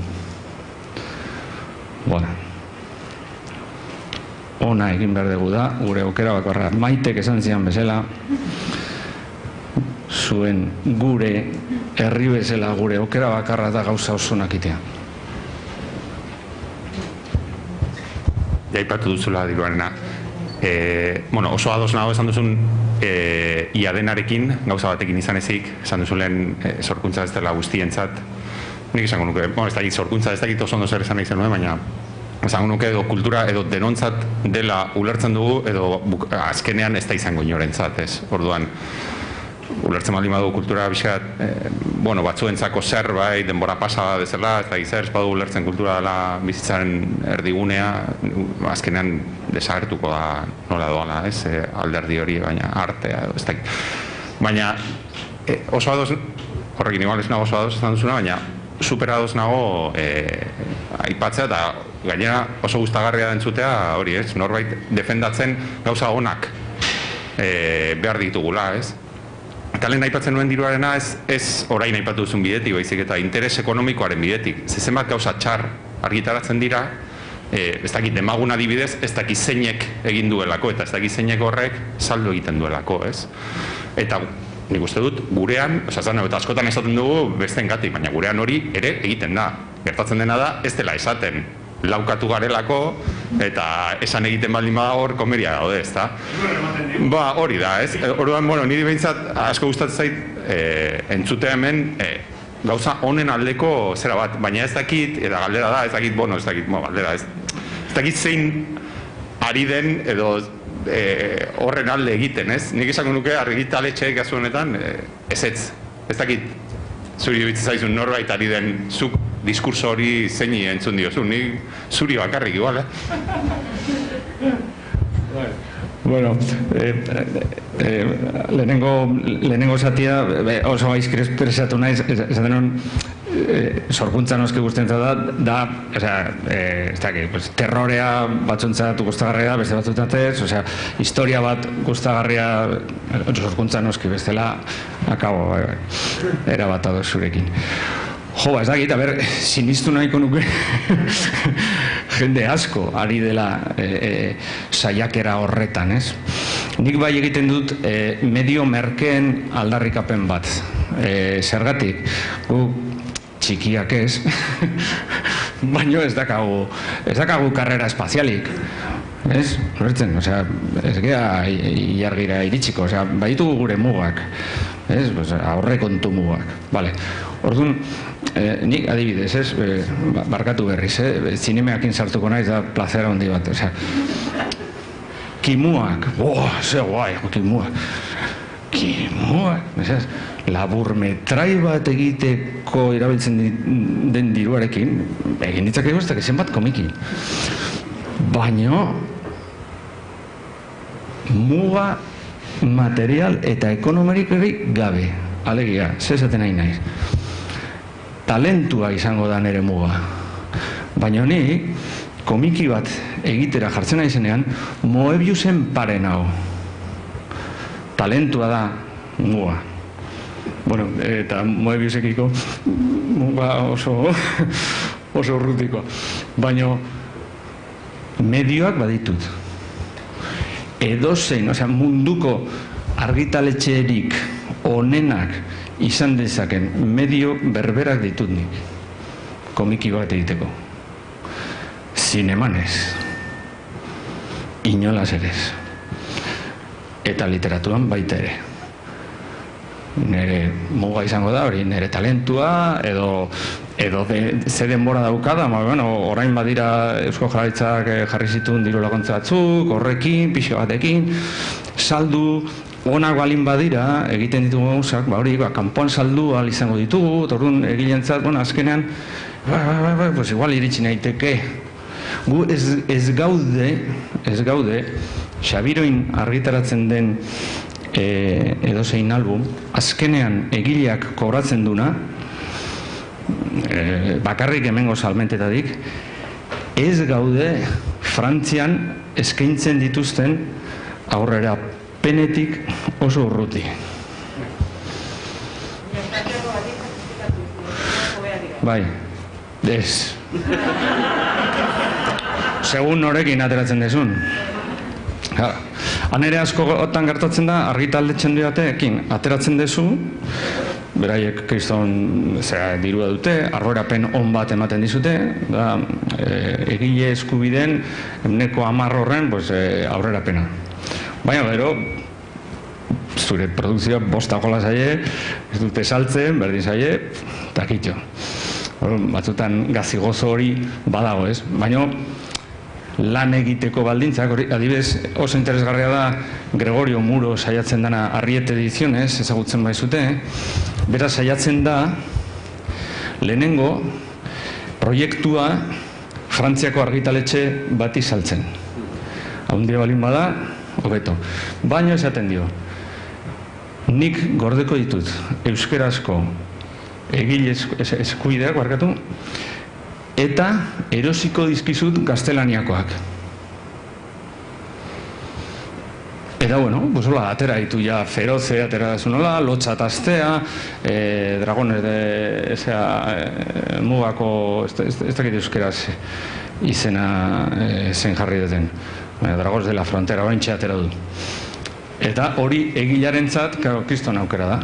Ona egin behar dugu da, gure aukera bakarra. Maitek esan zian bezala, zuen gure herri bezala gure aukera bakarra da gauza oso nakitea. Jaipatu duzula diruarena. Oso ados nago esan duzun iadenarekin, gauza batekin izan ezik, esan duzulen sorkuntza ez dela guztientzat. Nik esango nuke, ez dakit sorkuntza, ez dakit oso ondo zer esan nahi zenuen, baina esango nuke edo kultura edo denontzat dela ulertzen dugu, edo azkenean ez da izango inorentzat, ez? Orduan, ulertzen baldin badu kultura bizkat, batzuentzako zerbait, denbora pasa bezala, ez da gizar, ez badu ulertzen kultura dela bizitzaren erdigunea, azkenean desagertuko da nola doala, ez? Alderdi hori, baina artea, ez da. Baina, oso ados, horrekin igual ez nago oso ados esan duzuna, baina superados nago aipatzea eta gainera oso gustagarria da entzutea hori, ez? Norbait defendatzen gauza onak behar ditugula, ez? Eta lehen aipatzen nuen diruarena ez orain aipatu duzun bidetik, baizik eta interes ekonomikoaren bidetik. Zenbat gauza txar argitaratzen dira, ez dakit demagun adibidez, ez dakit zeinek egin duelako, eta ez dakit zeinek horrek saldo egiten duelako, ez? Eta nik uste dut, gurean, eta askotan esaten dugu bestengatik, baina gurean hori ere egiten da. Gertatzen dena da, ez dela esaten. Laukatu garelako, eta esan egiten baldin bada hor, komeria gaude, ez da? Hori da, ez? Orduan, niri behintzat asko gustatzen zait entzutea hemen gauza honen aldeko zera bat, baina ez dakit, eta galdera da, ez dakit, galdera, ez dakit zein ari den edo horren alde egiten, ez? Nik esango nuke argitaletxeek gazu honetan, ez dakit zuri bitzit zaizun norbait ari den zuk diskurso hori zeini entzun diozu, nik zuri bakarrik igual, lehenengo zatia oso gaizkir espresatu naiz, esaten hon sorkuntza noski guztientzat da, ez dakit, terrorea batzuntzat gustagarria, beste batzuntzat ez, historia bat gustagarria sorkuntza noski bestela, akabo, era bat ados zurekin. Jo, ez dakit, sinistu nahiko nuke jende asko ari dela saiakera horretan, ez? Nik bai egiten dut medio merkeen aldarrikapen bat. Zergatik, txikiak ez, baino ez dakagu karrera espazialik. Ez? Horretzen, ez gea ilargira iritsiko, baitugu gure mugak, aurrekontu mugak. Orduan, nik adibidez, barkatu berriz, zinemeakin sartuko naiz da plazera handi bat. Kimuak, ze guai, kimuak, laburmetrai bat egiteko erabiltzen den diruarekin, egin ditzakegu ez dakizen bat komiki. Baina, muga material eta ekonomikorik gabe, alegia, zezaten nahi naiz. Talentua izango da nire muga. Baina ni, komiki bat egitera jartzen naizenean, Moebiusen pare nau. Talentua da muga. Bueno, eta Moebiusekiko muga oso urrutiko. Baina medioak baditut. Edozein, munduko argitaletxerik onenak izan dezaken medio berberak ditut nik. Komiki bat egiteko. Zinemanez. Inolaz ere. Eta literaturan baita ere. Nire muga izango da, hori nire talentua, edo ze denbora daukada, orain badira Eusko Jaurlaritzak jarri zituen diru laguntza batzuk, horrekin, pixo batekin, saldu, onak balin badira, egiten ditugu gauzak, hori, kanpoan saldu ahal izango ditugu, orduan egilentzat, azkenean, igual iritsi naiteke. Gu ez gaude, Xabiroin argitaratzen den edozein album, azkenean egileak kobratzen duna, bakarrik hemengo salmentetatik, ez gaude Frantzian eskaintzen dituzten aurrera penetik oso urruti. Bai, ez. Segun norekin ateratzen desun. Han ere askotan gertatzen da, argitaldetzen duatekin ateratzen dezu, beraiek kriston dirua dute, arrorapen on bat ematen dizute, egile eskubideen ehuneko 10 horren aurrerapena. Baina gero, zure produkzioa bostakola zaie, ez dute saltzen, berdin zaie, eta kitxo. Batzutan gazigozo hori badago, ez? Baina lan egiteko baldintzak, adibidez oso interesgarria da Gregorio Muro saiatzen dana Arriete Edizionez, ezagutzen baizute, beraz saiatzen da lehenengo proiektua Frantziako argitaletxe bati saltzen. Haundia balin bada, hobeto. Baina esaten dio, nik gordeko ditut euskerazko egile eskubideak, barkatu, eta erosiko dizkizut gaztelaniakoak. Eta, hola, atera ditu ja feroze, atera zunola, lotxat astea, dragones de mugako, ez dakit euskeraz izena zen jarri duten. Dragones de la frontera, ointxe atera du. Eta hori egilarentzat, kriston aukera da.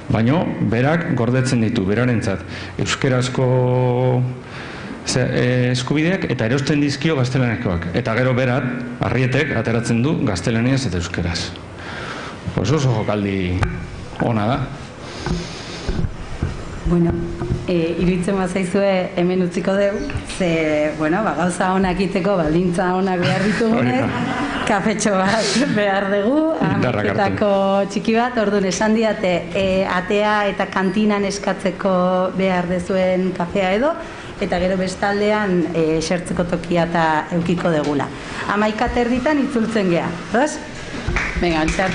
Baina, berak gordetzen ditu, berarentzat, euskerazko eskubideak eta erosten dizkio gaztelaniakoak. Eta gero berat, Arrietek ateratzen du gaztelaniaz eta euskeraz. Oso jokaldi ona da. Iruditzen bazaizue hemen utziko dugu, ze, gauza onak iteko, baldintza onak behar ditugunek, kafetxo bat behar dugu, amiketako txiki bat, orduan esan diate atea eta kantinan eskatzeko behar dezuen kafea edo, eta gero bestaldean esertzeko tokia eta eukiko degula. 11:30 itzultzen geha, dos? Venga, txar.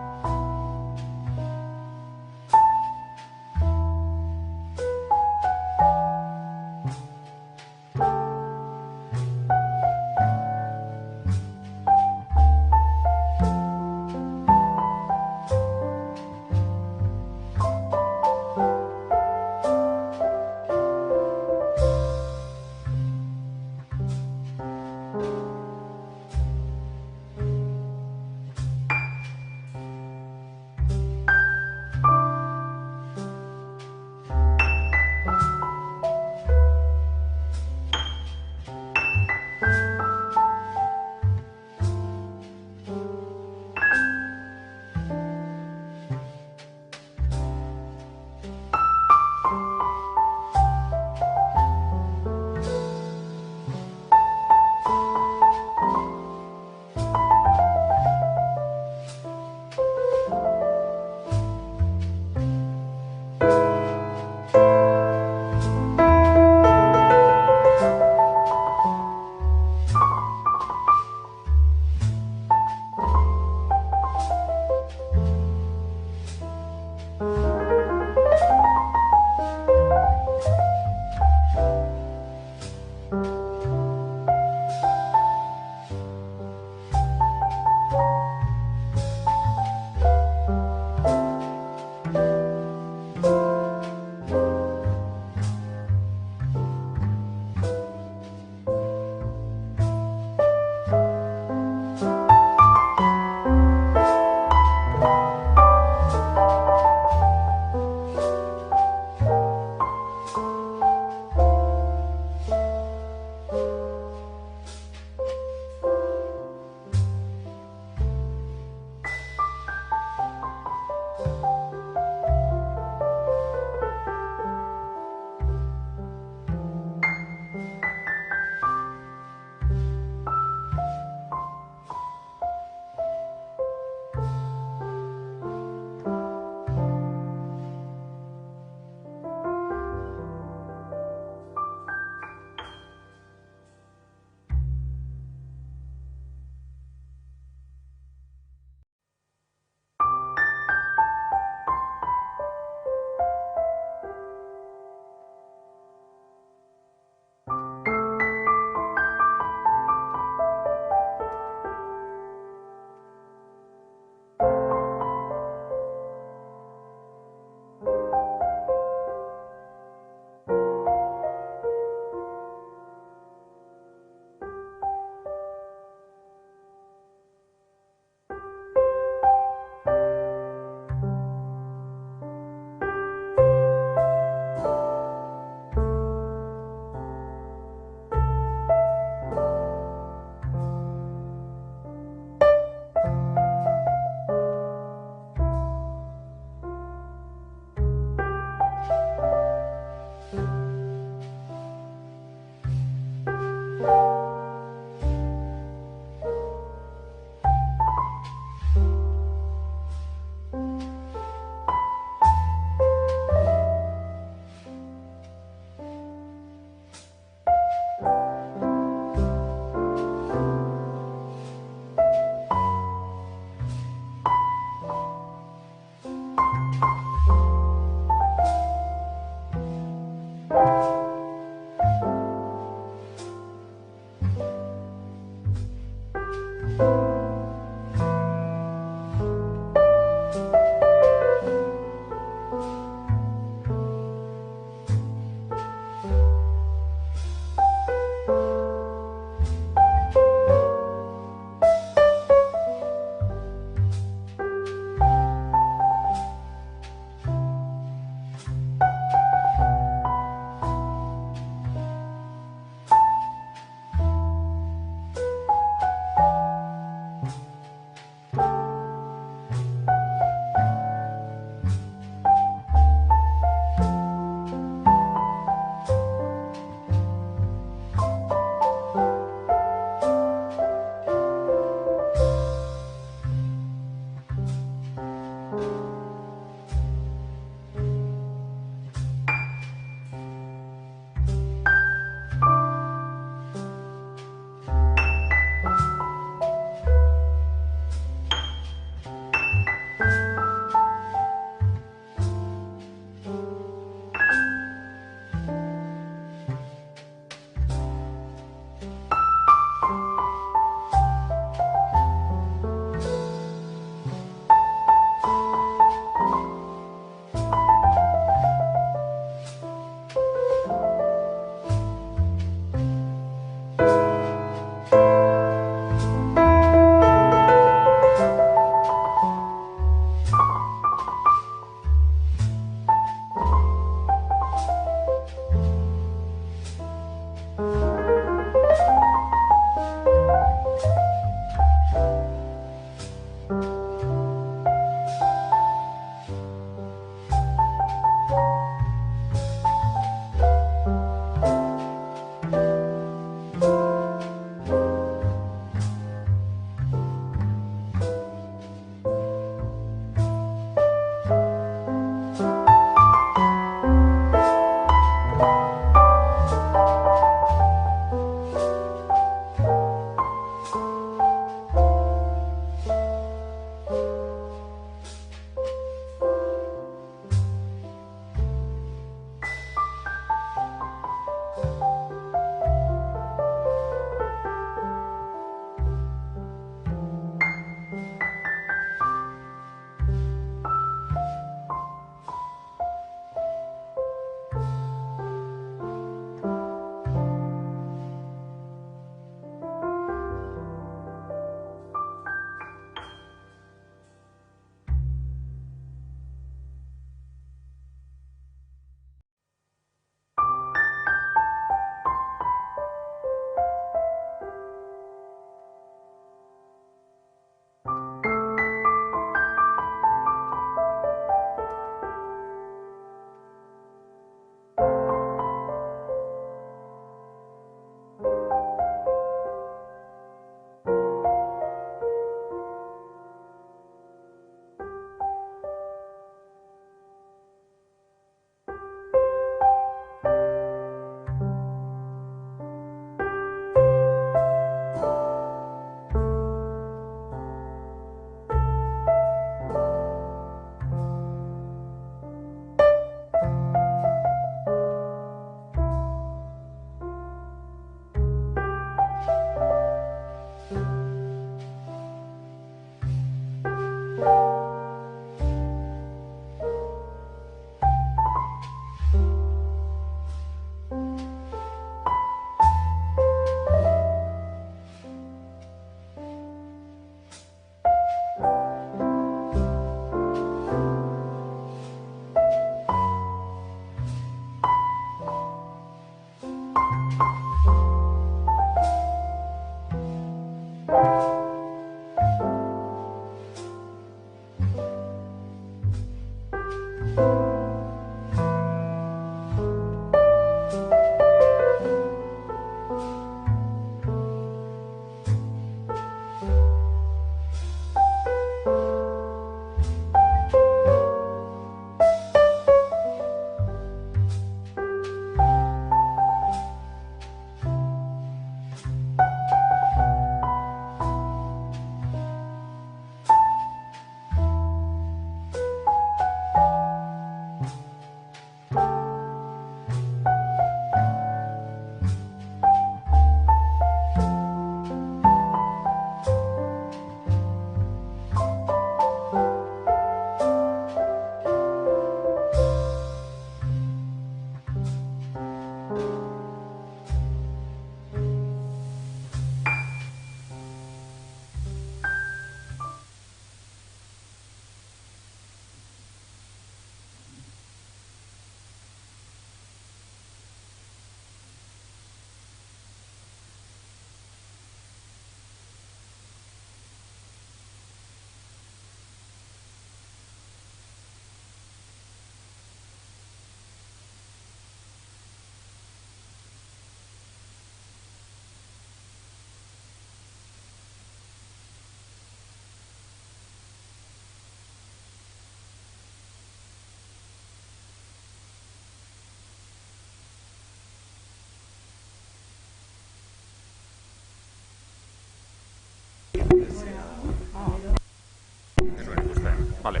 Vale.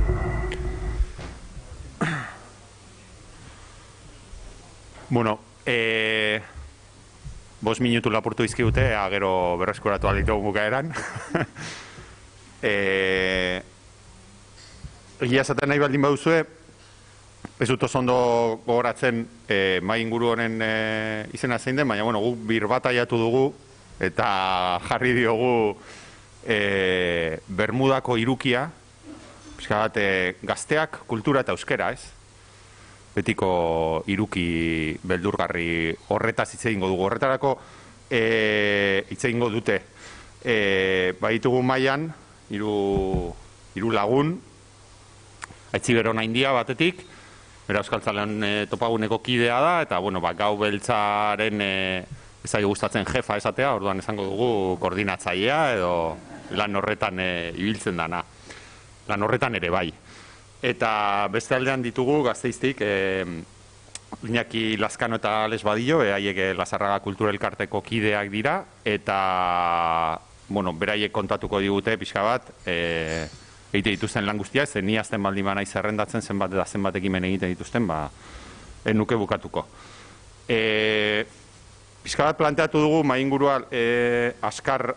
Bueno, 5 minutu lapurtu izkigute, gero berreskuratu alditugu bukaeran. Egia esaten nahi baldin baduzue, ez dut oso ondo gogoratzen mai inguru honen izena zein den, baina guk birbataiatu dugu eta jarri diogu Bermudako irukia, pixka bat gazteak, kultura eta euskera, ez? Betiko iruki beldurgarri horretaz hitz egingo dugu. Horretarako hitz egingo dute. Baditugu mailan hiru lagun, Aitziber Onaindia batetik, bera Euskaltzalean topaguneko kidea da, eta gau beltzaren ez zaigu gustatzen jefa esatea, orduan esango dugu koordinatzailea edo lan horretan ibiltzen dana. Lan horretan ere bai. Eta beste aldean ditugu Gasteiztik Iñaki Lazkano eta Ales Badillo, haiek Lazarraga Kultura Elkarteko kideak dira, eta beraiek kontatuko digute pixka bat egite dituzten lan guztia, ze ni azten baldin banaiz zerrendatzen zenbat eta zenbat ekimen egiten dituzten, nuke bukatuko. Pixka bat planteatu dugu mai ingurua askar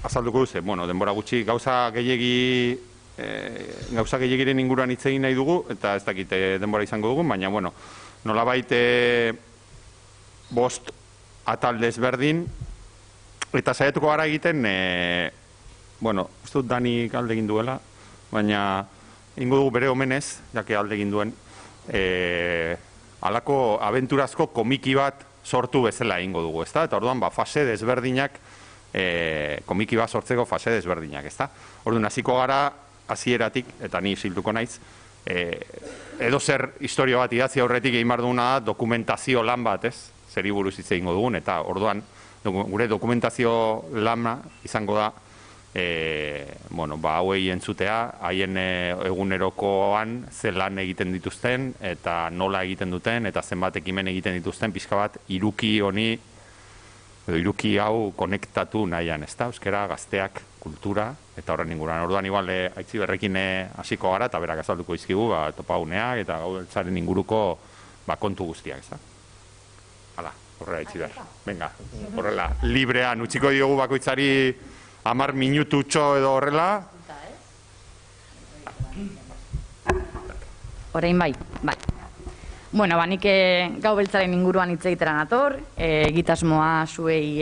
azalduko duze, denbora gutxi gauza gehiegiren inguruan hitz egin nahi dugu, eta ez dakit denbora izango dugu, baina nolabait 5 atal desberdin, eta saiatuko gara egiten, ez dut Dani alde egin duela, baina ingo dugu bere omenez, jake alde egin duen, halako abenturazko komiki bat sortu bezala egingo dugu, ezta? Eta orduan, fase desberdinak, komiki bat sortzeko fase desberdinak, ezta? Orduan, hasiko gara, hasieratik, eta ni isilduko naiz, edo zer historia bat idatzi aurretik egin behar duguna da dokumentazio lan bat, ez? Zeri buruz hitz egingo dugun, eta orduan, gure dokumentazio lana izango da, hauei entzutea, haien egunerokoan ze lan egiten dituzten, eta nola egiten duten, eta zenbat ekimen egiten dituzten, pixka bat, iruki honi, edo iruki hau konektatu nahian, ez da? Euskera, gazteak, kultura, eta horren inguruan. Orduan, igual, Aitziberrekin hasiko gara, eta berak azalduko izkigu, topaguneak, eta gaudeltzaren inguruko kontu guztiak, ez da? Hala, horrela, Aitziber. Venga, horrela, librean, utziko diogu bakoitzari 10 minututxo edo horrela. Orain bai. Nik gau beltzaren inguruan hitz egitera nator, egitasmoa zuei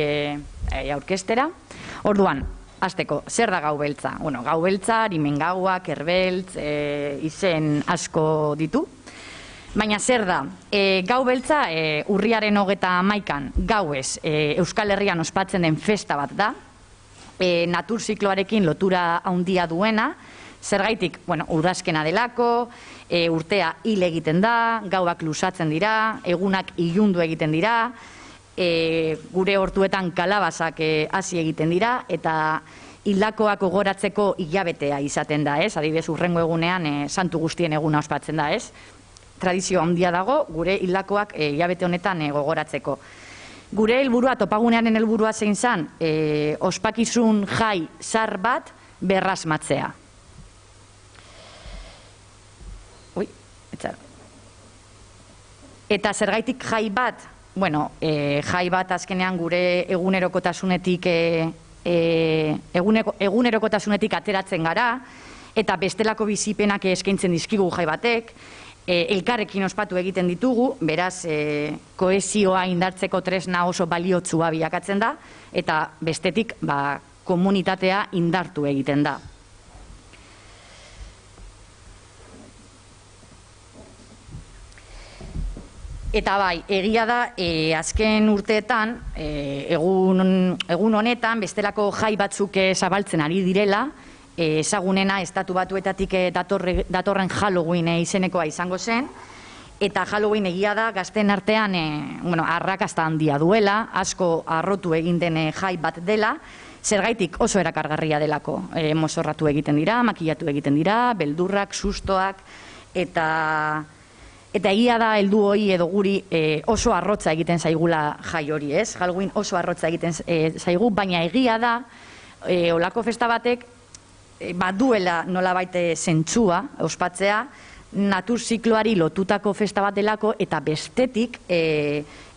aurkestera. Orduan, hasteko, zer da gau beltza? Gau beltza, Arimengauak, Erbeltz, izen asko ditu. Baina zer da, gau beltza urriaren 31an gauez Euskal Herrian ospatzen den festa bat da, natur zikloarekin lotura handia duena, zergaitik, udazkena delako, urtea hil egiten da, gauak lusatzen dira, egunak ilundu egiten dira, gure hortuetan kalabazak hasi egiten dira, eta hildakoak gogoratzeko hilabetea izaten da, ez? Adibidez, hurrengo egunean santu guztien eguna ospatzen da, ez? Tradizio handia dago, gure hildakoak hilabete honetan gogoratzeko. Gure helburua, topagunearen helburua zein zen, ospakizun jai zar bat berrasmatzea. Eta zergaitik jai bat, jai bat azkenean gure egunerokotasunetik ateratzen gara, eta bestelako bizipenak eskaintzen dizkigu jai batek, elkarrekin ospatu egiten ditugu, beraz, kohesioa indartzeko tresna oso baliotsua bilakatzen da, eta bestetik, komunitatea indartu egiten da. Eta bai, egia da, azken urteetan, egun honetan, bestelako jai batzuk zabaltzen ari direla, ezagunena estatu batuetatik datorren Halloween izenekoa izango zen, eta Halloween egia da gazteen artean arrakasta handia duela, asko harrotu egin den jai bat dela, zergaitik oso erakargarria delako. Mozorratu egiten dira, makillatu egiten dira, beldurrak, sustoak, eta egia da heldu hori edo guri oso arrotza egiten zaigula jai hori, ez? Halloween oso arrotza egiten zaigu, baina egia da, olako festa batek, baduela nolabait zentzua, ospatzea, natur zikloari lotutako festa bat delako, eta bestetik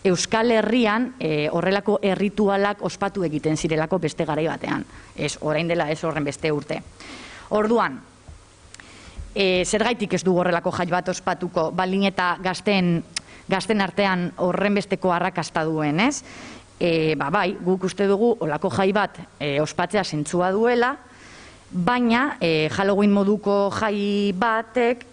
Euskal Herrian horrelako erritualak ospatu egiten zirelako beste garai batean. Ez, orain dela ez horren beste urte. Orduan, zergaitik ez du horrelako jai bat ospatuko, baldin eta gazten artean horren besteko arrakasta duen, ez? Bai, guk uste dugu horrelako jai bat ospatzea zentzua duela, baina Halloween moduko jai batek,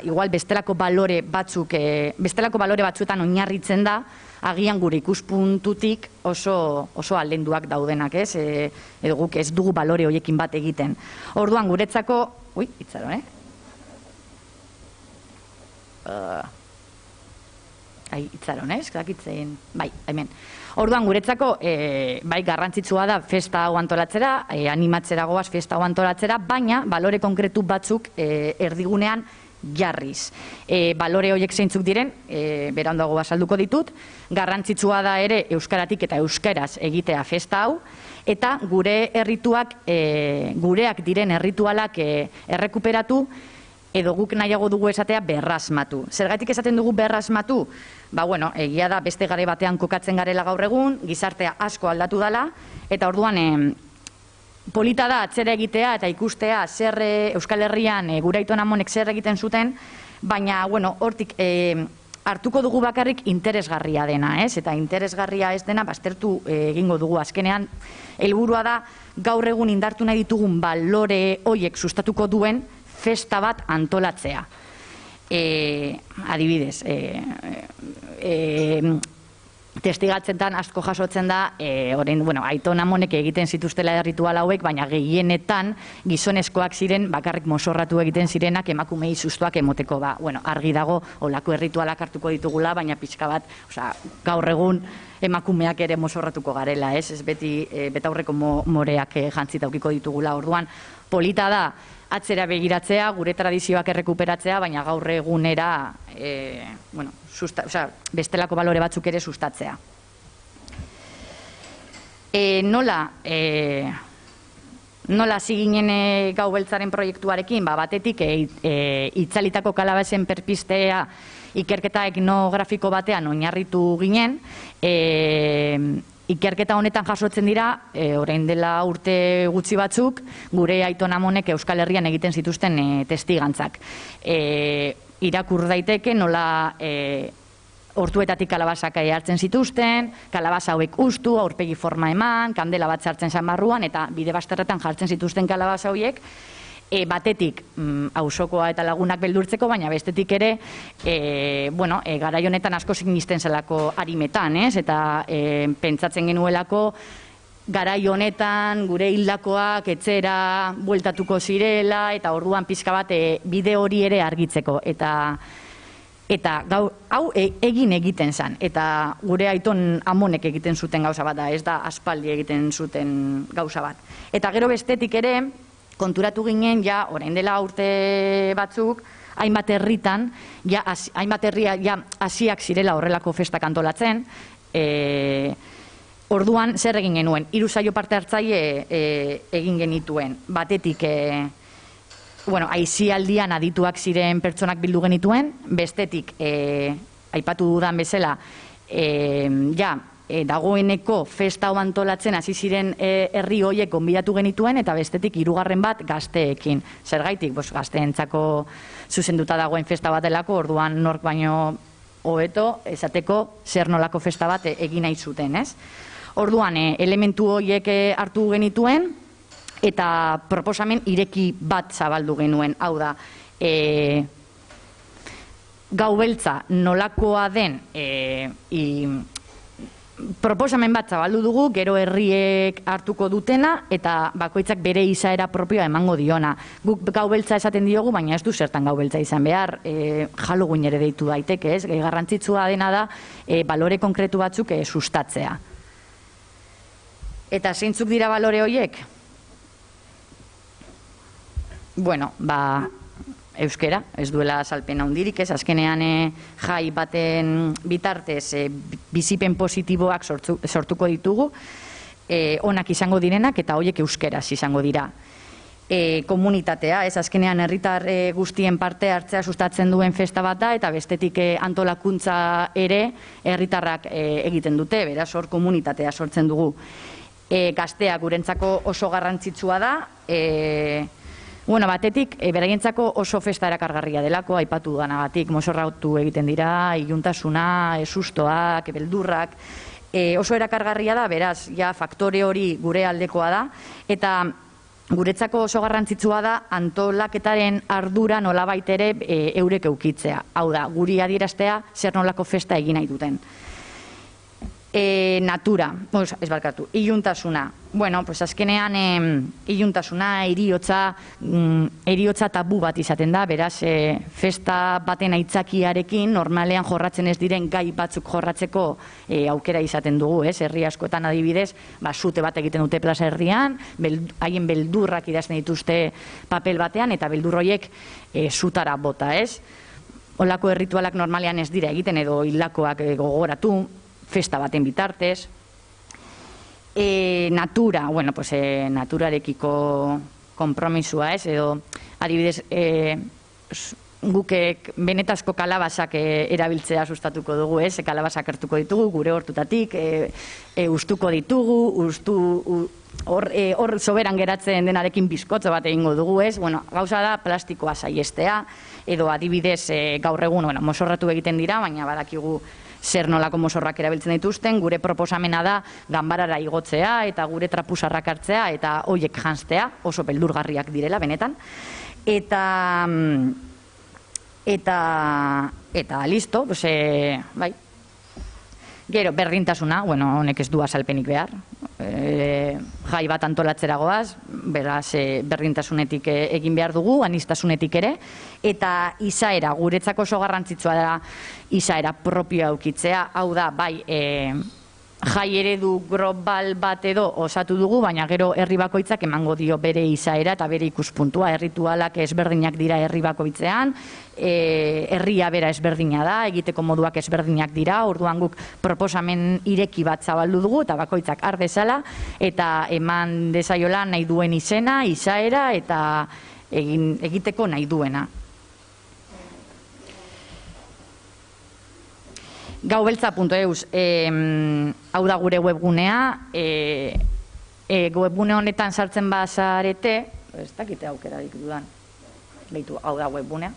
igual bestelako balore batzuetan oinarritzen da, agian gure ikuspuntutik oso aldenduak daudenak, ez? Edo guk ez dugu balore horiekin bat egiten. Orduan guretzako, itxaron, itxaron, ez? Dakitzen, bai, hemen. Orduan guretzako, bai, garrantzitsua da festa hau antolatzera, animatzera goaz festa hau antolatzera, baina balore konkretu batzuk erdigunean jarriz. Balore horiek zeintzuk diren, beranduago azalduko ditut, garrantzitsua da ere euskaratik eta euskaraz egitea festa hau, eta gure errituak, gureak diren erritualak errekuperatu, edo guk nahiago dugu esatea berrasmatu. Zergatik esaten dugu berrasmatu? Egia da beste gare batean kokatzen garela gaur egun, gizartea asko aldatu dela, eta orduan polita da atzera egitea eta ikustea zer Euskal Herrian gure aiton amonek zer egiten zuten, baina hortik hartuko dugu bakarrik interesgarria dena, ez? Eta interesgarria ez dena baztertu egingo dugu azkenean. Helburua da gaur egun indartu nahi ditugun balore hoiek sustatuko duen festa bat antolatzea. Adibidez, testigatzetan asko jasotzen da, aiton amonek egiten zituztela erritual hauek, baina gehienetan gizonezkoak ziren, bakarrik mozorratu egiten zirenak emakumei sustoak emoteko. Argi dago, olako erritualak hartuko ditugula, baina pixka bat, gaur egun emakumeak ere mozorratuko garela, ez beti betaurreko moreak jantzita aukiko ditugula. Orduan, polita da, atzera begiratzea, gure tradizioak errekuperatzea, baina gaur egunera bestelako balore batzuk ere sustatzea. Nola ziginen Gau Beltzaren proiektuarekin? Batetik, itzalitako kalabazen perpistea ikerketa etnografiko batean oinarritu ginen, ikerketa honetan jasotzen dira, orain dela urte gutxi batzuk, gure aiton amonek Euskal Herrian egiten zituzten testigantzak. Irakur daiteke nola hortuetatik kalabazak hartzen zituzten, kalabaza hauek ustu, aurpegi forma eman, kandela bat sartzen zan barruan, eta bide bazterretan jartzen zituzten kalabaza hauek, batetik auzokoa eta lagunak beldurtzeko, baina bestetik ere, garai honetan asko signisten zelako arimetan, ez? Eta pentsatzen genuelako, garai honetan gure hildakoak etzera bueltatuko zirela, eta orduan pixka bat bide hori ere argitzeko. Eta hau egiten zen, eta gure aiton amonek egiten zuten gauza bat da, ez da aspaldi egiten zuten gauza bat. Eta gero bestetik ere, konturatu ginen, orain dela urte batzuk, hainbat herritan, hainbat herria hasiak zirela horrelako festak antolatzen, orduan zer egin genuen, 3 saio parte hartzaile egin genituen, batetik, aisialdian adituak ziren pertsonak bildu genituen, bestetik, aipatu dudan bezala, dagoeneko festa antolatzen hasi ziren herri hoiek gonbidatu genituen, eta bestetik hirugarren bat gazteekin. Zergaitik, gazteentzako zuzenduta dagoen festa bat delako, orduan nork baino hobeto esateko zer nolako festa bat egin nahi zuten, ez? Orduan, elementu horiek hartu genituen, eta proposamen ireki bat zabaldu genuen. Hau da, gau beltza nolakoa den proposamen bat zabaldu dugu, gero herriek hartuko dutena, eta bakoitzak bere izaera propioa emango diona. Guk gau beltza esaten diogu, baina ez du zertan gau beltza izan behar, Halloween ere deitu daiteke, ez? Garrantzitsua dena da, balore konkretu batzuk sustatzea. Eta zeintzuk dira balore horiek? Bueno, euskera, ez duela azalpen handirik, ez? Azkenean jai baten bitartez bizipen positiboak sortuko ditugu, onak izango direnak eta horiek euskeraz izango dira. Komunitatea, ez? Azkenean herritar guztien parte hartzea sustatzen duen festa bat da, eta bestetik antolakuntza ere herritarrak egiten dute, beraz hor komunitatea sortzen dugu. Gaztea gurentzako oso garrantzitsua da, batetik, beraientzako oso festa erakargarria delako, aipatu danagatik, mozorratu egiten dira, iluntasuna, sustoak, beldurrak, oso erakargarria da, beraz, ja faktore hori gure aldekoa da, eta guretzako oso garrantzitsua da antolaketaren ardura nolabait ere eurek eukitzea. Hau da, guri adieraztea zer nolako festa egin nahi duten. Natura, iluntasuna. Azkenean iluntasuna, eriotza tabu bat izaten da, beraz, festa baten aitzakiarekin normalean jorratzen ez diren gai batzuk jorratzeko aukera izaten dugu, ez? Herri askotan adibidez, sute bat egiten dute plaza herrian, haien beldurrak idazten dituzte papel batean, eta beldur horiek sutara bota, ez? Olako erritualak normalean ez dira egiten, edo hilakoak gogoratu, festa baten bitartez. Natura, naturarekiko konpromisua, ez, edo adibidez guk benetazko kalabazak erabiltzea sustatuko dugu, ez, kalabazak hartuko ditugu, gure hortutatik, ustuko ditugu, hor soberan geratzen denarekin bizkotzo bat egingo dugu, ez, gauza da plastikoa saiestea, edo adibidez gaur egun, mozorratu egiten dira, baina badakigu zer nolako mozorrak erabiltzen dituzten, gure proposamena da ganbarara igotzea eta gure trapusarrak hartzea eta hoiek janztea, oso beldurgarriak direla benetan. Eta listo, bai. Gero, berdintasuna, honek ez du azalpenik behar. Jai bat antolatzera goaz, beraz, berdintasunetik egin behar dugu, aniztasunetik ere, eta izaera, guretzako oso garrantzitsua da izaera propioa aukitzea, hau da, bai, jai eredu global bat edo osatu dugu, baina gero herri bakoitzak emango dio bere izaera eta bere ikuspuntua, erritualak ezberdinak dira herri bakoitzean, herria bera ezberdina da, egiteko moduak ezberdinak dira, orduan guk proposamen ireki bat zabaldu dugu, eta bakoitzak har dezala, eta eman dezaiola nahi duen izena, izaera, eta egiteko nahi duena. Gaubeltza.eus, hau da gure webgunea, webgune honetan sartzen bazarete, ez dakite aukerarik dudan, behitu, hau da webgunea.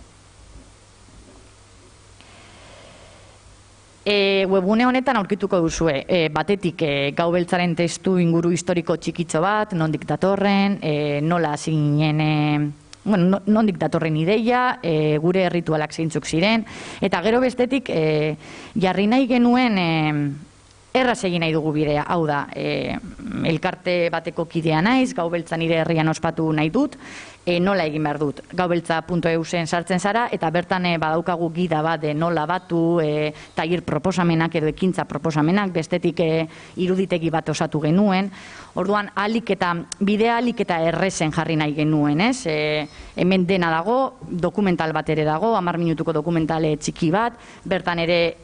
Webgune honetan aurkituko duzue, batetik Gaubeltzaren testu inguru historiko txikitxo bat, nondik datorren, nola zinen, nondik datorren ideia, gure erritualak zeintzuk ziren, eta gero bestetik jarri nahi genuen erraz egin nahi dugu bidea, hau da, elkarte bateko kidea naiz, Gaubeltza nire herrian ospatu nahi dut, nola egin behar dut. Gaubeltza.eusen sartzen zara, eta bertan badaukagu gida bat de nola batu, tailer proposamenak edo ekintza proposamenak, bestetik iruditegi bat osatu genuen. Orduan, bidea alik eta errezen jarri nahi genuen, ez? Hemen dena dago, dokumental bat ere dago, 10 minutuko dokumentale txiki bat, bertan ere,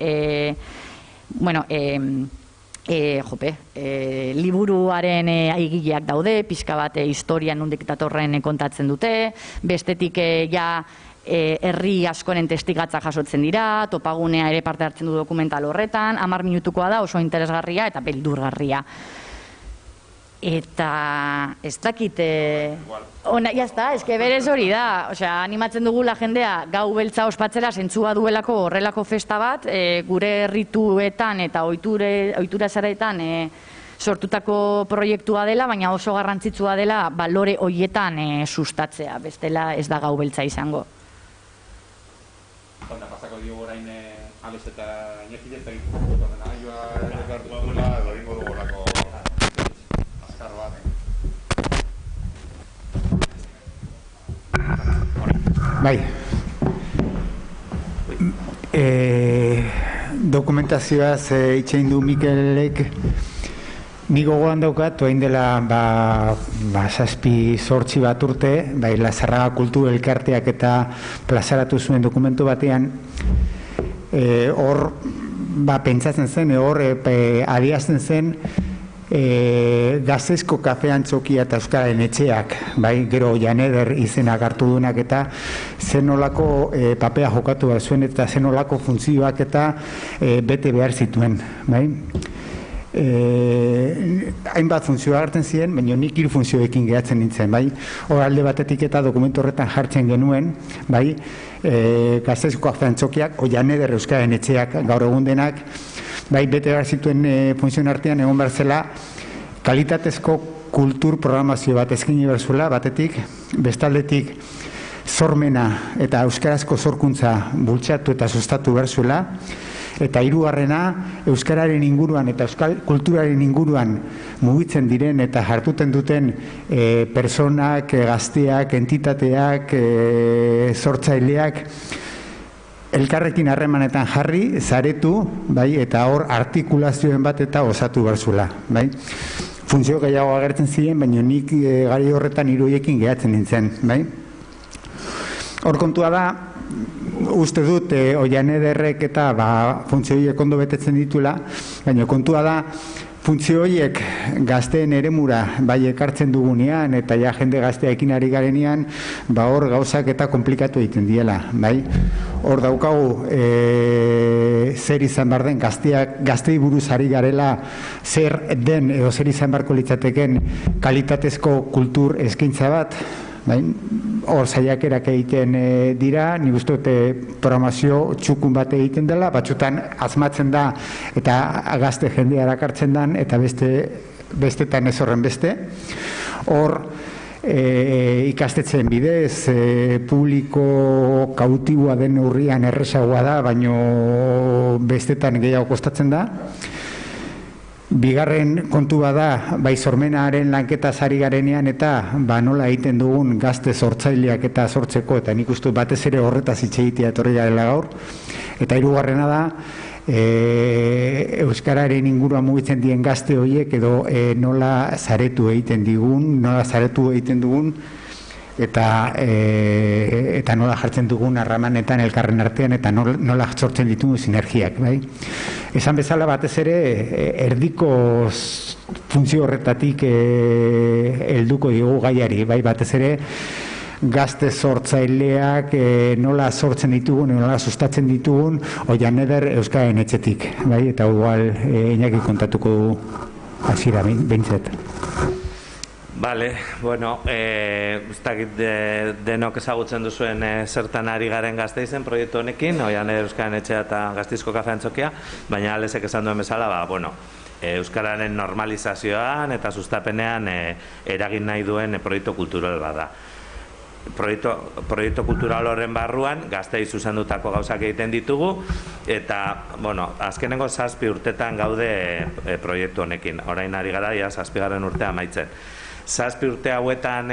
liburuaren aigileak daude, pixka bat historia nondik datorren kontatzen dute, bestetik herri askoren testigatza jasotzen dira, topagunea ere parte hartzen du dokumental horretan, 10 minutukoa da, oso interesgarria eta beldurgarria. Eta ez dakite... Jazta, eske berez hori da, animatzen dugula jendea gau beltza ospatzera zentzua duelako horrelako festa bat, gure rituetan eta ohitura zaraetan sortutako proiektua dela, baina oso garrantzitsua dela balore hoietan sustatzea, bestela ez da gau beltza izango. Eta pasako diogu orain Alex eta Iñaki ez egiten dut dena, joa egartu dugula edo egingo dugulako azkar bat. Bai. Dokumentazioaz itxein du Mikelek. Ni gogoan daukat, oain dela 7-8 bat urte, bai Lazarraga Kultur Elkarteak eta plazaratu zuen dokumentu batean, hor pentsatzen zen, hor adierazten zen Gasteizko kafe antzokia eta Euskararen etxeak, bai, gero Janeder izenak hartu duenak eta zenolako papea jokatu behar zuen eta zenolako funtzioak eta bete behar zituen, bai. Hainbat funtzioa hartzen ziren, baina nik 3 funtzioekin gehatzen nintzen, bai. Hor alde batetik eta dokumentu horretan jartzen genuen, bai, Gasteizko kafe antzokiak, Janeder Euskararen etxeak gaur egun denak, bai, bete behar zituen funtzioen artean egon behar zela kalitatezko kultur programazio bat eskaini behar zuela, batetik, bestaldetik sormena eta euskarazko sorkuntza bultzatu eta sustatu behar zuela, eta 3. Euskararen inguruan eta euskal kulturaren inguruan mugitzen diren eta hartuten duten personak, gazteak, entitateak, sortzaileak, elkarrekin harremanetan jarri, zaretu, bai, eta hor artikulazioen bat eta osatu behar zuela, bai. Funtzio gehiago agertzen ziren, baina nik gari horretan 3 horiekin gehatzen nintzen, bai. Hor kontua da, uste dut Oianederrek eta funtzio horiek ondo betetzen ditula, baina kontua da, funtzio horiek gazteen eremura bai ekartzen dugunean eta ja jende gazteekin ari garenean, hor gauzak eta komplikatu egiten diela, bai. Hor daukagu zer izan behar den gaztei buruz ari garela, zer den edo zer izan beharko litzateken kalitatezko kultur eskaintza bat, hor saiakerak egiten dira, nik uste dute programazio txukun bat egiten dela, batzutan asmatzen da eta gazte jendea erakartzen dan eta bestetan ez horren beste. Hor ikastetzen bidez, publiko kautiboa den neurrian erresagoa da, baino bestetan gehiago kostatzen da. Bigarren kontua da, bai sormenaren lanketa ari garenean eta nola egiten dugun gazte sortzaileak eta sortzeko, eta nik uste batez ere horretaz hitz egitea etorri garela gaur. Eta 3. da, euskararen inguruan mugitzen dien gazte horiek edo nola zaretu egiten dugun, eta nola jartzen dugun harremanetan elkarren artean eta nola sortzen ditugu sinergiak, bai? Esan bezala batez ere erdiko funtzio horretatik helduko diogu gaiari, bai? Batez ere gazte sortzaileak nola sortzen ditugun, nola sustatzen ditugun, Oianeder Euskararen etxetik, bai? Eta igual Iñaki kontatuko du hasiera behintzat. Bale, bueno, guztakit denok ezagutzen duzuen zertan ari garen Gasteizen proiektu honekin, Oianeder Euskararen etxea eta Gasteizko kafe antzokia, baina Alesek esan duen bezala, Euskararen normalizazioan eta sustapenean eragin nahi duen proiektu kultural bat da. Proiektu kultural horren barruan Gasteiz zuzendutako gauzak egiten ditugu eta, azkenengo 7 urtetan gaude proiektu honekin. Orain ari gara, 7. urtea amaitzen. 7 urte hauetan,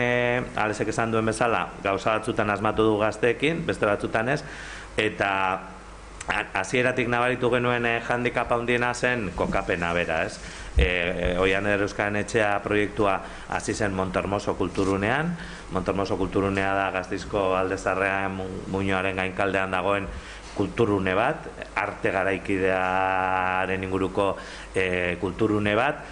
Alesek esan duen bezala, gauza batzutan asmatu du gazteekin, beste batzutan ez, eta hasieratik nabaritu genuen handicap handiena zen kokapena bera, ez? Oianeder Euskararen etxea proiektua hasi zen Montermoso kulturunean. Montermoso kulturunea da Gasteizko Alde Zaharrean Muinoaren gainkaldean dagoen kulturune bat, arte garaikidearen inguruko kulturune bat,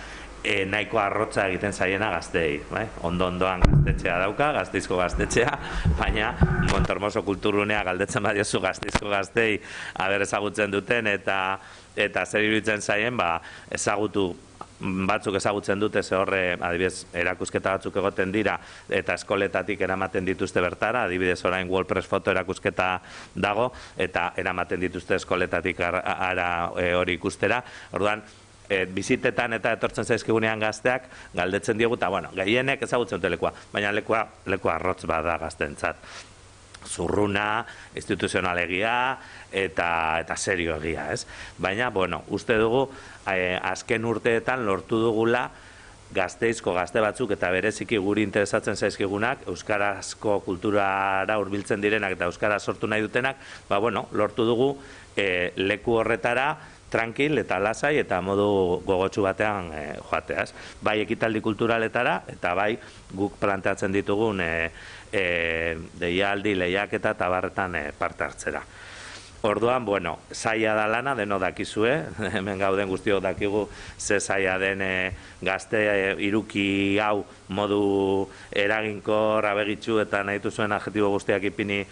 nahiko arrotza egiten zaiena gazteei. Ondo-ondoan gaztetxea dauka, Gasteizko gaztetxea, baina Montermoso kulturunea galdetzen badiozu Gasteizko gaztei aber ezagutzen duten eta zer iruditzen zaien, ezagutu batzuk ezagutzen dute ze horre, adibidez, erakusketa batzuk egoten dira eta eskoletatik eramaten dituzte bertara, adibidez orain WordPress foto erakusketa dago eta eramaten dituzte eskoletatik hori ikustera. Orduan, bizitetan eta etortzen zaizkigunean gazteak galdetzen diogu, eta gehienek ezagutzen dute lekua, baina lekua arrotz bada gaztentzat. Zurruna, instituzionalegia eta serioegia, ez? Baina, uste dugu, azken urteetan lortu dugula Gasteizko gazte batzuk eta bereziki guri interesatzen zaizkigunak, euskarazko kulturara hurbiltzen direnak eta euskara sortu nahi dutenak, lortu dugu leku horretara tranquil eta lasai eta modu gogotsu batean joateaz. Bai ekitaldi kulturaletara eta bai guk planteatzen ditugun deialdi, lehiaketa eta barretan parte hartzera. Orduan, zaila da lana, deno dakizue, hemen gauden guztiok dakigu ze zaila den gazte iruki hau modu eraginkor, abegitsu eta nahi zuen adjektibo guztiak ipini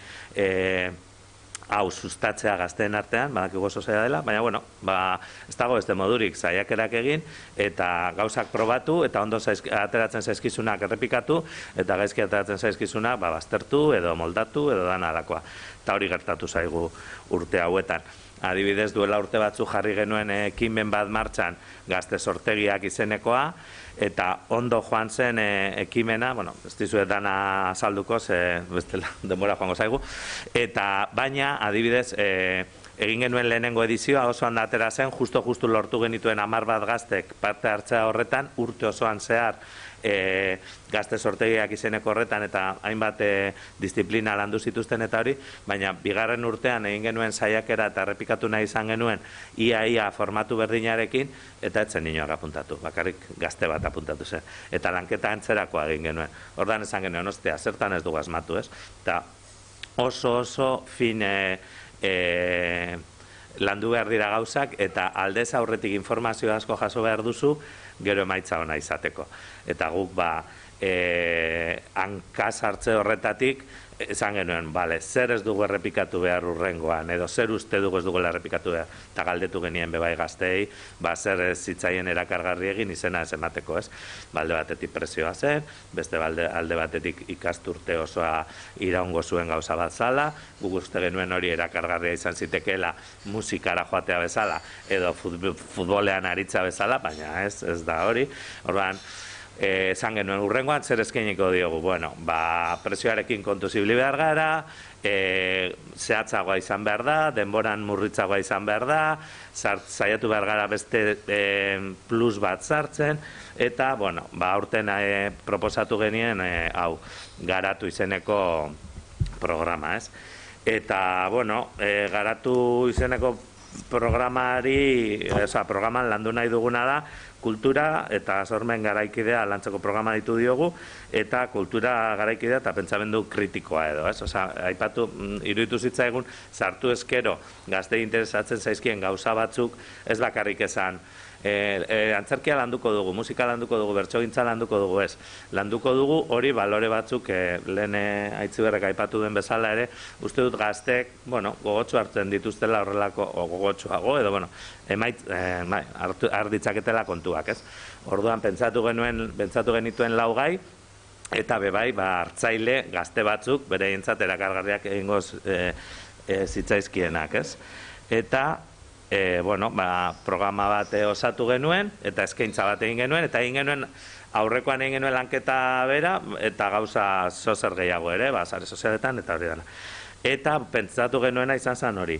hau sustatzea gazteen artean, badakigu oso zaila dela, baina, ez dago beste modurik saiakerak egin, eta gauzak probatu, eta ondo ateratzen zaizkizunak errepikatu, eta gaizki ateratzen zaizkizunak baztertu, edo moldatu, edo dana alakoa. Eta hori gertatu zaigu urte hauetan. Adibidez, duela urte batzu jarri genuen ekimen bat martxan gazte sortegiak izenekoa, eta ondo joan zen ekimena, ez dizuet dana azalduko, bestela denbora joango zaigu, eta baina, adibidez, egin genuen lehenengo edizioa oso handa atera zen, justu lortu genituen 10 bat gaztek parte hartzea horretan, urte osoan zehar gazte sortegiak izeneko horretan eta hainbat disiplina landu zituzten eta hori, baina bigarren urtean egin genuen saiakera eta errepikatu nahi izan genuen ia formatu berdinarekin eta etzen inoak apuntatu, bakarrik gazte bat apuntatu zen. Eta lanketa antzerakoa egin genuen. Ordan esan genuen, ostia, zertan ez dugu asmatu, ez? Eta oso fin landu behar dira gauzak eta aldez aurretik informazio asko jaso behar duzu gero emaitza ona izateko. Eta guk hankaz hartze horretatik esan genuen, zer ez dugu errepikatu behar urrengoan, edo zer uste dugu ez duguela errepikatu behar, eta galdetu genien bebai gazteei, zer ez zitzaien erakargarri egin izena ez emateko, ez? Alde batetik presioa zen, beste alde batetik ikasturte osoa iraungo zuen gauza bat zala, guk uste genuen hori erakargarria izan zitekeela musikara joatea bezala, edo futbolean aritza bezala, baina ez da hori. Orduan, esan genuen urrengoan zer eskainiko diogu, presioarekin kontu zibili behar gara, zehatzagoa izan behar da, denboran murritzagoa izan behar da, saiatu behar gara beste plus bat sartzen, eta, aurten proposatu genien, garatu izeneko programa, ez? Eta, garatu izeneko programan landu nahi duguna da, kultura eta sormen garaikidea lantzeko programa ditu diogu, eta kultura garaikidea eta pentsamendu kritikoa edo, ez? Aipatu, iruditu zitzaigun, sartu ezkero gazte interesatzen zaizkien gauza batzuk, ez bakarrik esan, antzerkia landuko dugu, musika landuko dugu, bertsogintza landuko dugu, ez. Landuko dugu hori balore batzuk, lehen Aitziberrek aipatu den bezala ere, uste dut gazteek, gogotsu hartzen dituztela horrelako, gogotsuago, edo, arditzaketela kontuak, ez. Orduan, pentsatu genituen laugai, eta bebai, hartzaile gazte batzuk, bere entzat erakargarriak egingoz zitzaizkienak, ez. Eta, programa bat osatu genuen, eta eskaintza bat egin genuen, eta egin genuen aurrekoan egin genuen lanketa bera, eta gauza zozer gehiago ere, sare sozialetan, eta hori dana. Eta pentsatu genuena izan zen hori,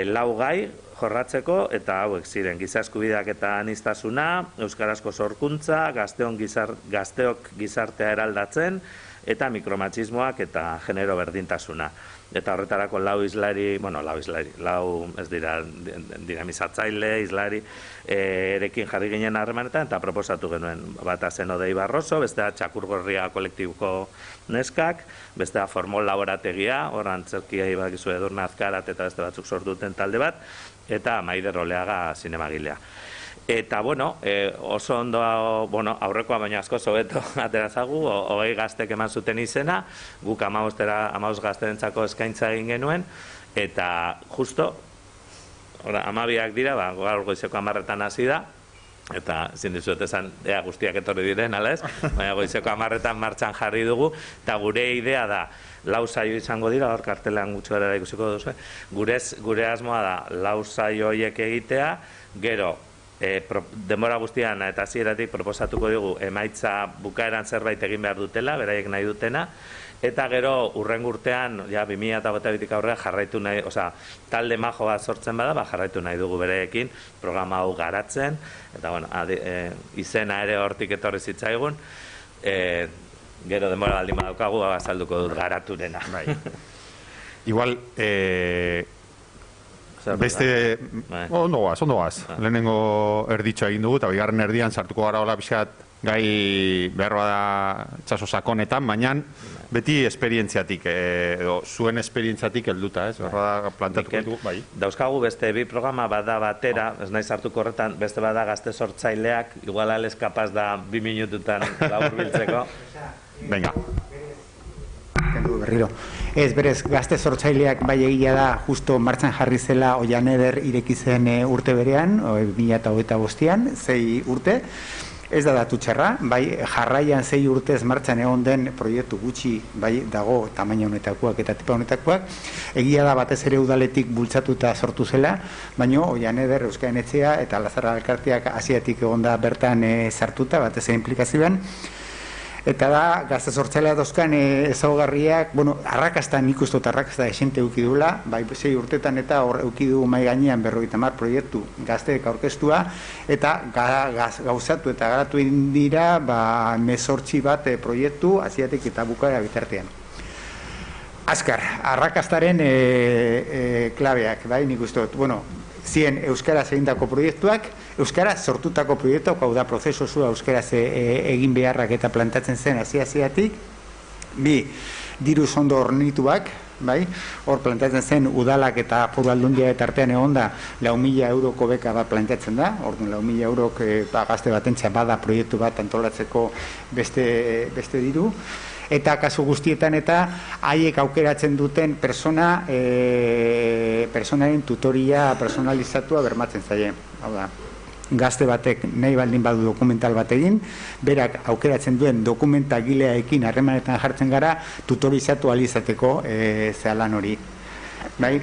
lau gai jorratzeko, eta hauek ziren giza eskubideak eta aniztasuna, euskarazko sorkuntza, gazteok gizartea eraldatzen, eta mikromatxismoak eta genero berdintasuna. Eta horretarako lau ez dira dinamizatzaile, islari, erekin jarri ginen harremanetan, eta proposatu genuen bata zen Odei Barroso, bestea Txakurgorria kolektibuko neskak, bestea Formol laborategia, hor antzerkia ibakizu Edurne Azkarat eta beste batzuk sortu duten talde bat, eta Maider Oleaga zinemagilea. Eta, oso ondo, aurrekoa baina asko hobeto aterazagu, 20 gaztek eman zuten izena, guk 15 gaztenentzako eskaintza egin genuen, eta justo, 12ak dira, gaur goizeko 10etan hasi da, eta zin dizuet esan, guztiak etorri diren, ala ez? Baina goizeko 10etan martxan jarri dugu, eta gure idea da, 4 saio izango dira, hor kartelean gutxi gara ikusiko duzu, gure asmoa da 4 saio horiek egitea, gero, denbora guztian eta hasieratik proposatuko dugu emaitza bukaeran zerbait egin behar dutela, beraiek nahi dutena, eta gero urrengo urtean, 2022tik aurrera jarraitu nahi, talde majo bat sortzen bada, jarraitu nahi dugu beraiekin programa hau garatzen, eta izena ere hortik etorri zitzaigun, gero denbora baldin badaukagu azalduko dut garaturena. Igual, beste, ondo goaz. Lehenengo erditxo egin dugu, eta bigarren erdian sartuko gara hola pixkat gai behar bada txaso sakonetan, baina beti esperientziatik, edo zuen esperientziatik helduta, ez? Behar plantatuko dugu, bai. Dauzkagu beste bi programa bada batera, ez naiz hartuko horretan, beste bada gazte sortzaileak, igual ales kapaz da 2 minututan laburbiltzeko. Venga. Berriro. Ez, berez, gazte sortzaileak bai egia da, justo martxan jarri zela Oian Eder ireki zen urte berean, 2025an, 6 urte. Ez da datu txarra, bai jarraian 6 urtez martxan egon den proiektu gutxi bai dago tamaina honetakoak eta tipa honetakoak. Egia da batez ere udaletik bultzatuta sortu zela, baina Oian Eder Euskaren Etxea eta Lazara Elkarteak hasieratik egon da bertan sartuta, batez ere implikazioan. Eta da, gazte sortzailea dauzkan ezaugarriak, arrakasta nik uste dut arrakasta esente eukidula, bai 6 urtetan eta hor eukidu mai gainean 50 proiektu gazteek aurkeztua, eta gauzatu eta garatu dira 18 bat proiektu hasieratik eta bukaera bitartean. Azkar, arrakastaren klabeak, bai, nik uste dut, zien euskaraz egindako proiektuak, euskaraz sortutako proiektuak, hau da prozesu zua euskaraz egin beharrak eta plantatzen zen hasieratik. 2, diruz ondo hornituak, bai, hor plantatzen zen udalak eta foru aldundia eta artean egon da 4.000 euroko beka bat plantatzen da, orduan 4.000 eurok gazte batentza bada proiektu bat antolatzeko beste diru. Eta kasu guztietan eta haiek aukeratzen duten personaren tutoria personalizatua bermatzen zaie. Hau da, gazte batek nahi baldin badu dokumental bat egin, berak aukeratzen duen dokumentagileaekin harremanetan jartzen gara tutorizatu alizateko zehalan hori. Bai?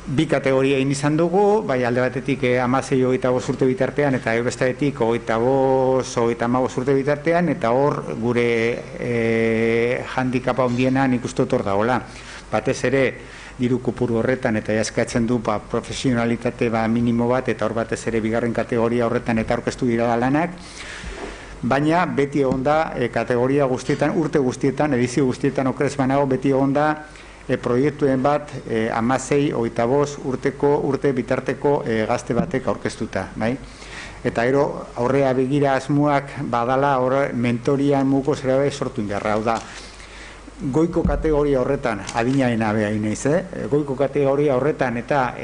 2 kategoria egin izan dugu, bai alde batetik 16-25 urte bitartean eta bestetik 25-35 urte bitartean, eta hor gure handikapa handiena nik uste dut hor dagoela. Batez ere diru kopuru horretan eta eskatzen du profesionalitate minimo bat, eta hor batez ere 2. kategoria horretan eta aurkeztu dira lanak. Baina beti egon da kategoria guztietan, urte guztietan, edizio guztietan okerez banago, beti egon da proiektuen bat 16-25 urte bitarteko gazte batek aurkeztuta, bai? Eta gero aurrea begira asmoak badala mentorian muko zera bai sortu indarra, hau da, goiko kategoria horretan, adinaren abea inaiz, goiko kategoria horretan eta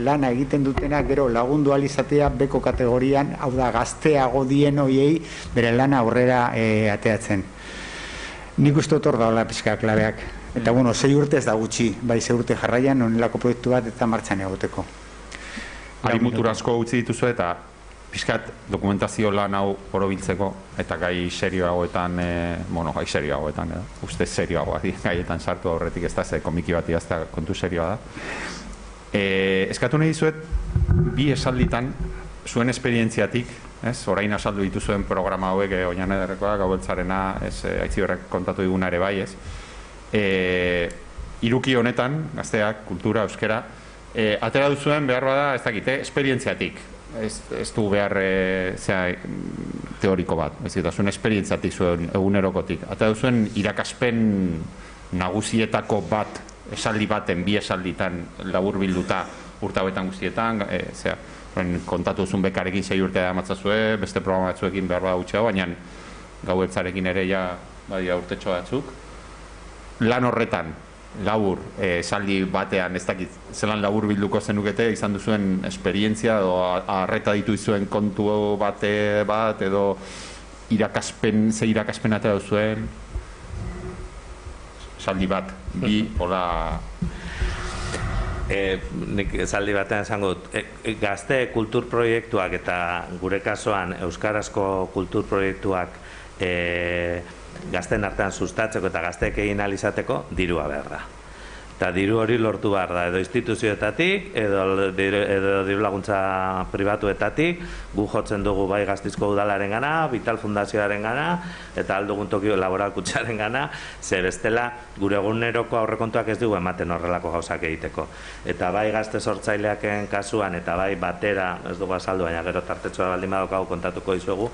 lana egiten dutenak gero lagundu alizatea beko kategorian, hau da, gazteago dien hoiei bere lana aurrera ateatzen. Nik uste otor da hola pixka klabeak. Eta 6 urte ez da gutxi, bai 6 urte jarraian onelako proiektu bat eta martxan egoteko. Ari mutur asko utzi dituzu eta pixkat dokumentazio lan hau orobiltzeko eta gai serioagoetan, gai serioagoetan, uste serioagoa gaietan sartu aurretik ez da, ze komiki bat idaztea kontu serioa da. Eskatu nahi dizuet, 2 esalditan zuen esperientziatik, orain asaldu dituzuen programa hauek Oian Ederrekoa, Gaubeltzarena, Aitziberrek kontatu diguna ere bai, iruki honetan, gazteak, kultura, euskera, atera duzuen behar bada, ez dakite, esperientziatik. Ez du behar teoriko bat, ez da zuen esperientziatik zuen egunerokotik. Atera duzuen irakaspen nagusietako bat, esaldi baten, 2 esalditan labur bilduta urte hauetan guztietan, kontatu duzun bekarekin 6 urtea damatzazue, beste programa batzuekin behar bada gutxeago, baina Gaubeltzarekin ere ja urtetxo batzuk. Lan horretan, labur, esaldi batean, ez dakit, zelan labur bilduko zenukete, izan duzuen esperientzia, edo arreta ditu izuen kontu bat, edo ze irakaspen atera duzuen, esaldi bat, bi, hola... Nik esaldi batean esango dut, gazte kultur proiektuak eta gure kasuan euskarazko kultur proiektuak gazten artean sustatzeko eta gazteek egin ahal izateko dirua behar da. Eta diru hori lortu behar da, edo instituzioetatik, edo diru laguntza pribatuetatik, gu jotzen dugu bai Gasteizko udalaren gana, Vital Fundazioaren gana, eta aldugun Tokio Laboralkutxaren gana, ze bestela gure eguneroko aurrekontuak ez dugu ematen horrelako gauzak egiteko. Eta bai gazte sortzaileaken kasuan, eta bai batera, ez dugu azaldu, baina gero tartetxoa baldin badaukagu kontatuko dizuegu,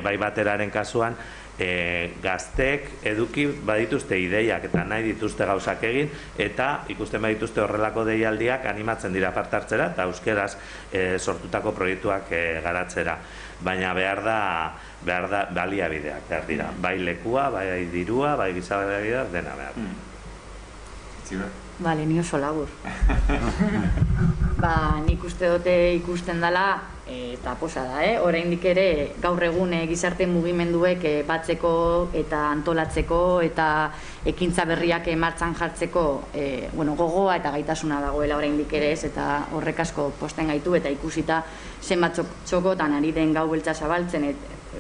bai bateraren kasuan, gazteek eduki badituzte ideiak eta nahi dituzte gauzak egin, eta ikusten badituzte horrelako deialdiak animatzen dira parte hartzera eta euskeraz sortutako proiektuak garatzera. Baina behar da baliabideak, behar dira. Bai lekua, bai dirua, bai gizabaliabideak, dena behar. Bale, ni oso labur. Nik uste dute ikusten dela, eta posa da, oraindik ere gaur egun gizarte mugimenduek batzeko eta antolatzeko eta ekintza berriak martxan jartzeko gogoa eta gaitasuna dagoela oraindik ere ez, eta horrek asko posten gaitu eta ikusita zenbat txokotan ari den gau beltza zabaltzen,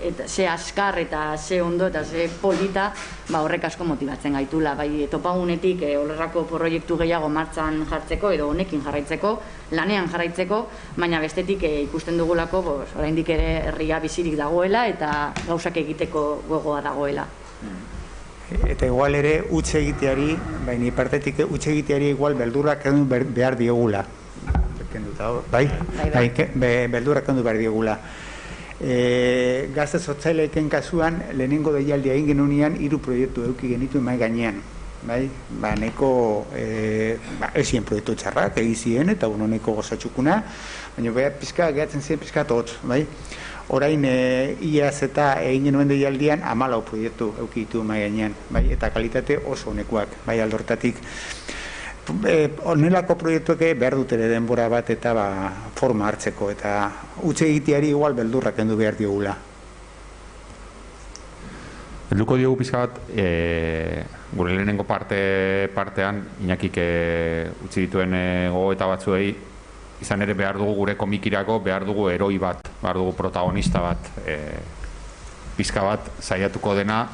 eta ze askar eta ze ondo eta ze polita, horrek asko motibatzen gaitula, bai topagunetik horrelako proiektu gehiago martxan jartzeko edo honekin jarraitzeko, lanean jarraitzeko, baina bestetik ikusten dugulako oraindik ere herria bizirik dagoela eta gauzak egiteko gogoa dagoela. Eta igual ere utxe egiteari, baina partetik utxe egiteari igual beldurrak kendu behar diogula. Bai? Beldurrak kendu behar diogula. Gazte sortzaileeken kasuan, lehenengo deialdia egin genunean 3 proiektu eduki genitu mahai gainean. Neko ezien proiektu txarrak egizien eta neko gozatxukuna, baina pizka gehatzen ziren pizka hotz. Orain iaz eta egin genuen deialdian 14 proiektu eukitu mahai gainean, eta kalitate oso honekoak, aldortatik. Honelako proiektuek behar dut ere denbora bat eta forma hartzeko, eta utxe egiteari igual beldurrak kendu behar diogula. Helduko diogu pizka bat, gure lehenengo partean, Iñakik utzi dituen gogoeta batzuei, izan ere behar dugu gure komikirako, behar dugu heroi bat, behar dugu protagonista bat, pizka bat saiatuko dena,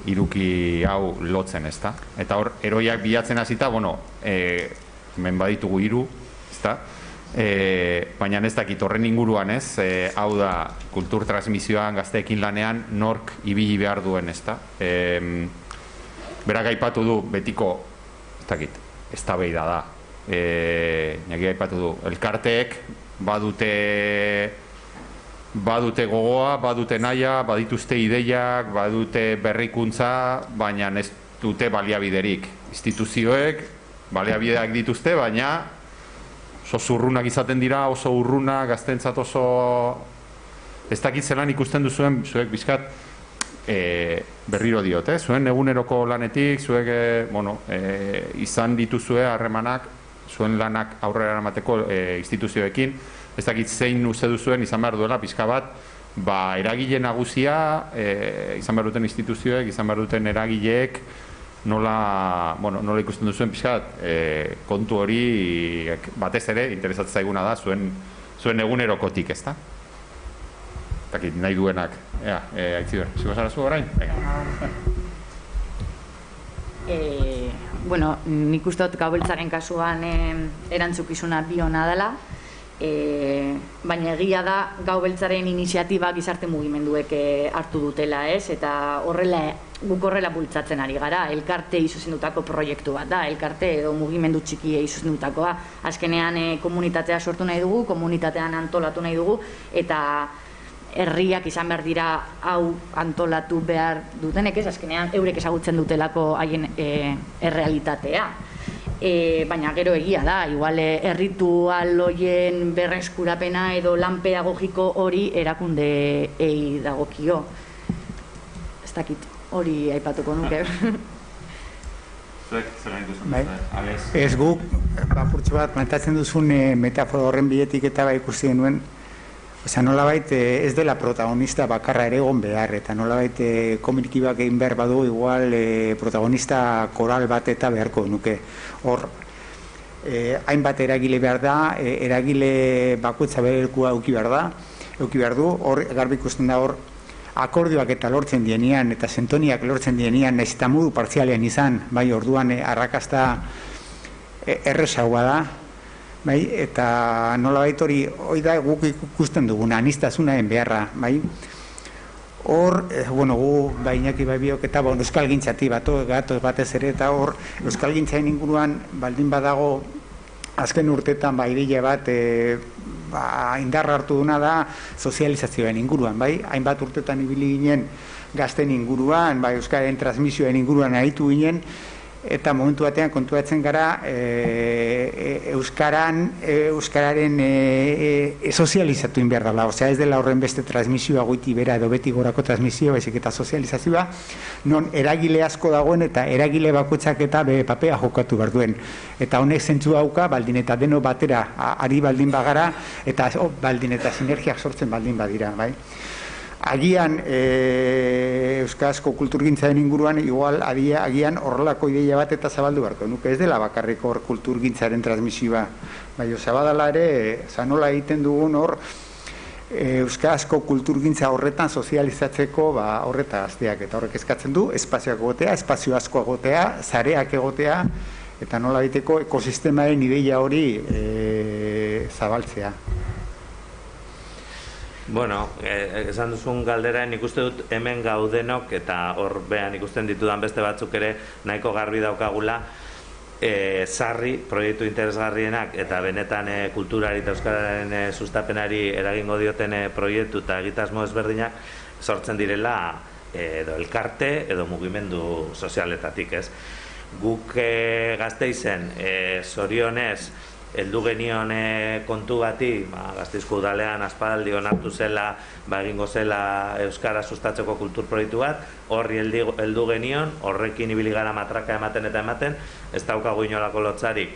iruki hau lotzen, ezta? Eta hor, heroiak bilatzen hasita, hemen baditugu 3, ezta? Baina ez dakit horren inguruan, ez? Hau da, kultur transmisioan, gazteekin lanean, nork ibili behar duen, ezta? Berak aipatu du, betiko, ez dakit, eztabaida da. Naki aipatu du, elkarteek badute gogoa, badute nahia, badituzte ideiak, badute berrikuntza, baina ez dute baliabiderik. Instituzioek baliabideak dituzte, baina oso zurrunak izaten dira, oso urruna, gaztentzat oso... Ez dakit zelan ikusten duzuen, zuek bizkat berriro diot, zuen eguneroko lanetik, zuek izan dituzue harremanak, zuen lanak aurrera eramateko instituzioekin, ez dakit zein uste duzuen izan behar duela pizka bat, eragile nagusia, izan behar duten instituzioek, izan behar duten eragileek, nola ikusten duzuen pizka bat, kontu hori batez ere interesatzen zaiguna da zuen egunerokotik, ez da? Ez dakit nahi duenak, Aitziber, ziko zara zu orain? Nik uste dut gaubeltzaren kasuan erantzukizuna bi ona dela, baina egia da gaubeltzaren iniziatiba gizarte mugimenduek hartu dutela, ez? Eta guk horrela bultzatzen ari gara, elkarte izuzendutako proiektu bat da, elkarte edo mugimendu txiki izuzendutakoa. Azkenean komunitatea sortu nahi dugu, komunitatean antolatu nahi dugu, eta herriak izan behar dira hau antolatu behar dutenek, ez? Azkenean eurek ezagutzen dutelako haien errealitatea. Baina gero egia da, igual erritual horien berreskurapena edo lan pedagogiko hori erakundeei dagokio. Ez dakit, hori aipatuko nuke. zuek zela ikusten duzue? Ez guk, apurtxo bat, plantatzen duzun metafora horren bidetik eta ikusi genuen, nolabait ez dela protagonista bakarra ere egon behar, eta nolabait komunikibak egin behar badu igual protagonista koral bat eta beharko nuke. Hor, hainbat eragile behar da, eragile bakoitza beharkua euki behar du, hor garbi ikusten da hor, akordioak eta lortzen dienean, eta sintoniak lortzen dienean, nahiz eta modu partzialean izan, bai, orduan arrakasta errezagoa da, bai, eta nolabait hori da guk ikusten dugun, aniztasunaren beharra, bai. Hor, gu, bai, Iñaki bai biok eta euskal gintzati gatoz batez ere, eta hor, euskal gintzaren inguruan baldin badago azken urtetan bai bile bat indarra hartu duna da sozializazioen inguruan, bai, hainbat urtetan ibili ginen gazten inguruan, bai, euskararen transmisioen inguruan aritu ginen, eta momentu batean kontuatzen gara euskararen sozializatu behar dela, osea ez dela horren beste transmisioa goiti bera edo beti gorako transmisioa, baizik eta sozializazioa, non eragile asko dagoen eta eragile bakoitzak eta papea jokatu behar duen. Eta honek zentzu dauka, baldin eta deno batera ari baldin bagara, eta baldin eta sinergiak sortzen baldin badira, bai. Agian euskarazko kulturgintzaren inguruan igual agian horrelako ideia bat eta zabaldu beharko nuke, ez dela bakarrik hor kulturgintzaren transmisioa, bai, zabadala ere nola egiten dugun hor euskarazko kulturgintza horretan sozializatzeko horreta gazteak, eta horrek eskatzen du espazioak egotea, espazio asko egotea, zareak egotea, eta nola egiteko ekosistemaren ideia hori zabaltzea. Bueno, esan duzun galdera, nik uste dut hemen gaudenok, eta hor behan ikusten ditudan beste batzuk ere nahiko garbi daukagula, sarri, proiektu interesgarrienak eta benetan kulturari eta euskararen sustapenari eragingo dioten proiektu eta egitasmo ezberdinak sortzen direla edo elkarte edo mugimendu sozialetatik, ez? Guk Gasteizen zorionez heldu genion kontu bati, Gasteizko udalean aspaldi onartu zela, egingo zela euskara sustatzeko kultur proiektu bat, horri heldu genion, horrekin ibili gara matraka ematen eta ematen, ez daukagu inolako lotzarik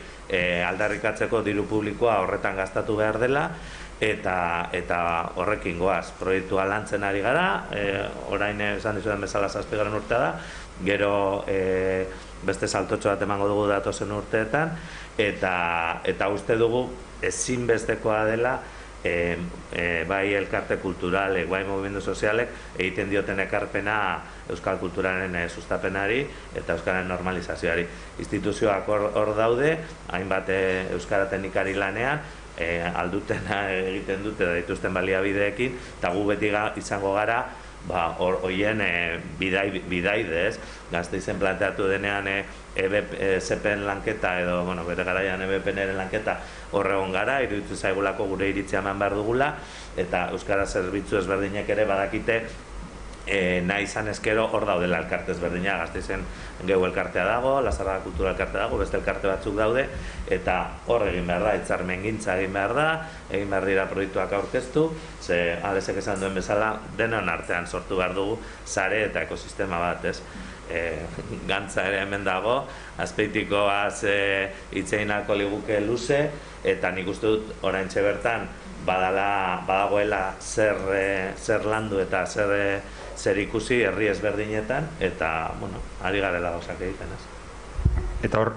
aldarrikatzeko diru publikoa horretan gastatu behar dela, eta horrekin goaz, proiektua lantzen ari gara, orain esan dizudan bezala 7. urtea da, gero beste saltotxo bat emango dugu datozen urteetan, eta uste dugu ezinbestekoa dela bai elkarte kulturalek, bai mugimendu sozialek egiten dioten ekarpena euskal kulturaren sustapenari eta euskararen normalizazioari. Instituzioak hor daude, hainbat euskara teknikari lanean, aldutena egiten dute da dituzten baliabideekin, eta gu beti izango gara horien bidaide, ez? Gasteizen planteatu denean EBP-en lanketa edo, bere garaian EBP-eren lanketa horregon gara, iruditu zaigulako gure iritzia eman behar dugula, eta euskara zerbitzu ezberdinek ere badakite nahi izan ezkero hor daudela elkarte ezberdina. Gasteizen Geu elkartea dago, Lazarraga Kultura elkartea dago, beste elkarte batzuk daude, eta hor egin behar da, hitzarmengintza egin behar da, egin behar dira proiektuak aurkeztu, ze Alesek esan duen bezala denon artean sortu behar dugu sare eta ekosistema bat, ez? Gantza ere hemen dago, Azpeitikoaz hitzeinako liguke luze, eta nik uste dut oraintxe bertan badagoela zer landu eta zer ikusi herri ezberdinetan, eta, ari garela gauzak egiten, ez. Eta hor,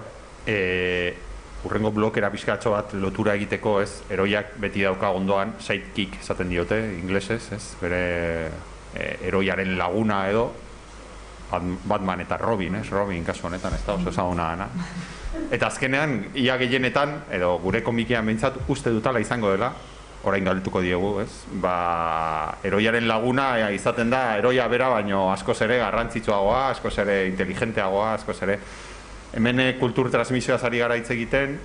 urrengo blokera pixkatxo bat lotura egiteko, ez, heroiak beti dauka ondoan, sidekick esaten diote, inglesez, ez, bere heroiaren laguna edo, Batman eta Robin, ez, Robin kasu honetan, ez da oso ezaguna dana. Eta azkenean, ia gehienetan, edo gure komikian behintzat, uste dutala izango dela, orain galdetuko diegu, ez? Heroiaren laguna izaten da, heroia bera, baino askoz ere garrantzitsuagoa, askoz ere inteligenteagoa, askoz ere. Hemen kultur transmisioaz ari gara hitz egiten,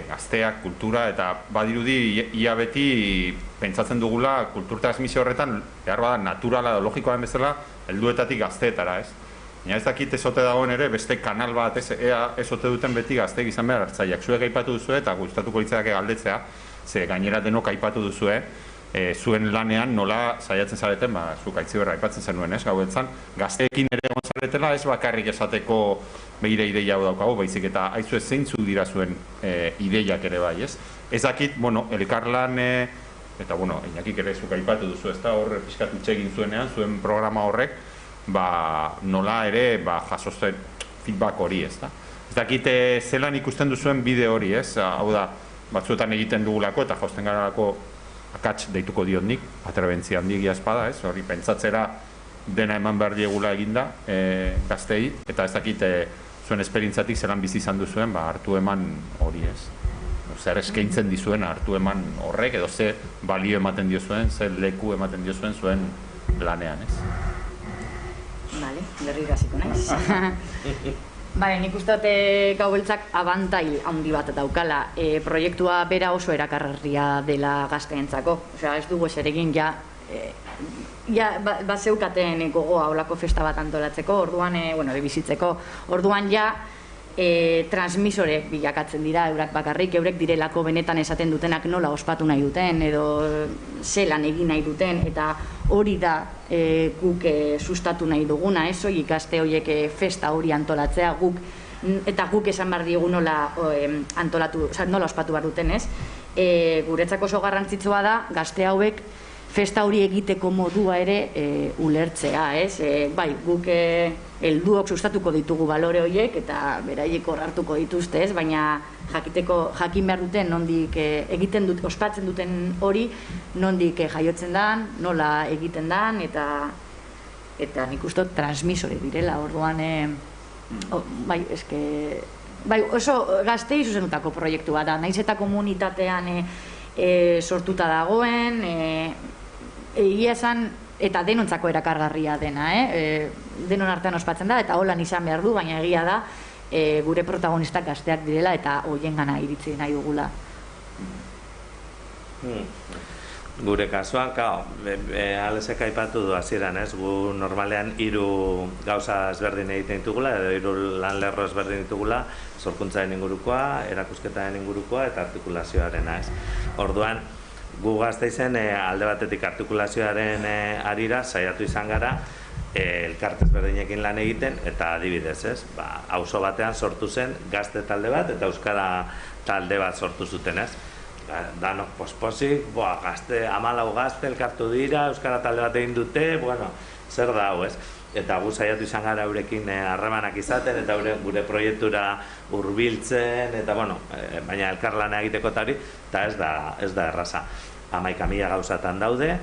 gazteak, kultura, eta badirudi ia beti pentsatzen dugula kultur transmisio horretan, behar bada naturala edo logikoaren bezala, helduetatik gazteetara, ez? Baina ez dakit ezote dagoen ere, beste kanal bat, ezote duten beti gazteek izan behar hartzaileak. Zuek aipatu duzue, eta gustatuko litzake galdetzea, ze gainera denok aipatu duzue, zuen lanean nola saiatzen zareten, zuk Aitziberra aipatzen zenuen, ez? Gauetan, gazteekin ere egon zaretela ez bakarrik esateko behire ideia hau daukago, baizik eta aizu zeintzuk dira zuen ideiak ere bai, ez? Ez dakit, elkarlan, eta Iñakik ere zuk aipatu duzu, ez da, hor pixkat hitz egin zuenean, zuen programa horrek, nola ere jasotzen feedback hori, ez da? Ez dakit zelan ikusten duzuen bide hori, ez? Hau da, batzuetan egiten dugulako eta jausten garalako akats deituko diot nik, atrebentzia handigia espada, ez? Hori pentsatzera dena eman behar diegula eginda gaztei, eta ez dakit zuen esperientzatik zelan bizi izan duzuen, hartu eman hori, ez? Zer eskaintzen dizuen hartu eman horrek, edo ze balio ematen diozuen, ze leku ematen diozuen zuen lanean, ez? Bale, berriro hasiko naiz. Bale, nik uste dut Gau Beltzak abantail handi bat daukala. Proiektua bera oso erakargarria dela gazteentzako. Osea, ez dugu eseregin zeukaten gogoa olako festa bat antolatzeko, orduan, bizitzeko, orduan transmisore bilakatzen dira eurak bakarrik, eurek direlako benetan esaten dutenak nola ospatu nahi duten, edo zelan egin nahi duten, eta hori da guk sustatu nahi duguna, ez hori ikaste horiek festa hori antolatzea, eta guk esan behar diegu nola ospatu behar duten, ez? Guretzako oso garrantzitsua da, gazte hauek festa hori egiteko modua ere ulertzea, ez? Bai, guk helduok sustatuko ditugu balore horiek eta beraiek hor hartuko dituzte, ez? Baina jakin behar duten nondik egiten dut, ospatzen duten hori nondik jaiotzen dan, nola egiten dan, eta nik uste transmisore direla, orduan bai, oso gaztei zuzendutako proiektua da, naiz eta komunitatean sortuta dagoen, egia esan, eta denontzako erakargarria dena, denon artean ospatzen da, eta holan izan behar du, baina egia da, gure protagonistak gazteak direla, eta hoien gana iritsi nahi dugula. Gure kasuan, Alesek aipatu du hasieran, ez? Gu normalean 3 gauza ezberdin egiten ditugula, edo 3 lan lerro ezberdin ditugula, sorkuntzaren ingurukoa, erakusketaren ingurukoa eta artikulazioarena, ez? Orduan, gu Gasteizen alde batetik artikulazioaren arira saiatu izan gara elkarte ezberdinekin lan egiten, eta adibidez, ez? Auzo batean sortu zen gazte talde bat eta euskara talde bat sortu zuten, ez? Danok pospozik, 14 gazte elkartu dira, euskara talde bat egin dute, zer da hau, ez? Eta gu saiatu izan gara eurekin harremanak izaten, eta gure proiektura hurbiltzen, eta baina elkarlana egiteko eta hori, eta ez da erraza. 11.000 gauzatan daude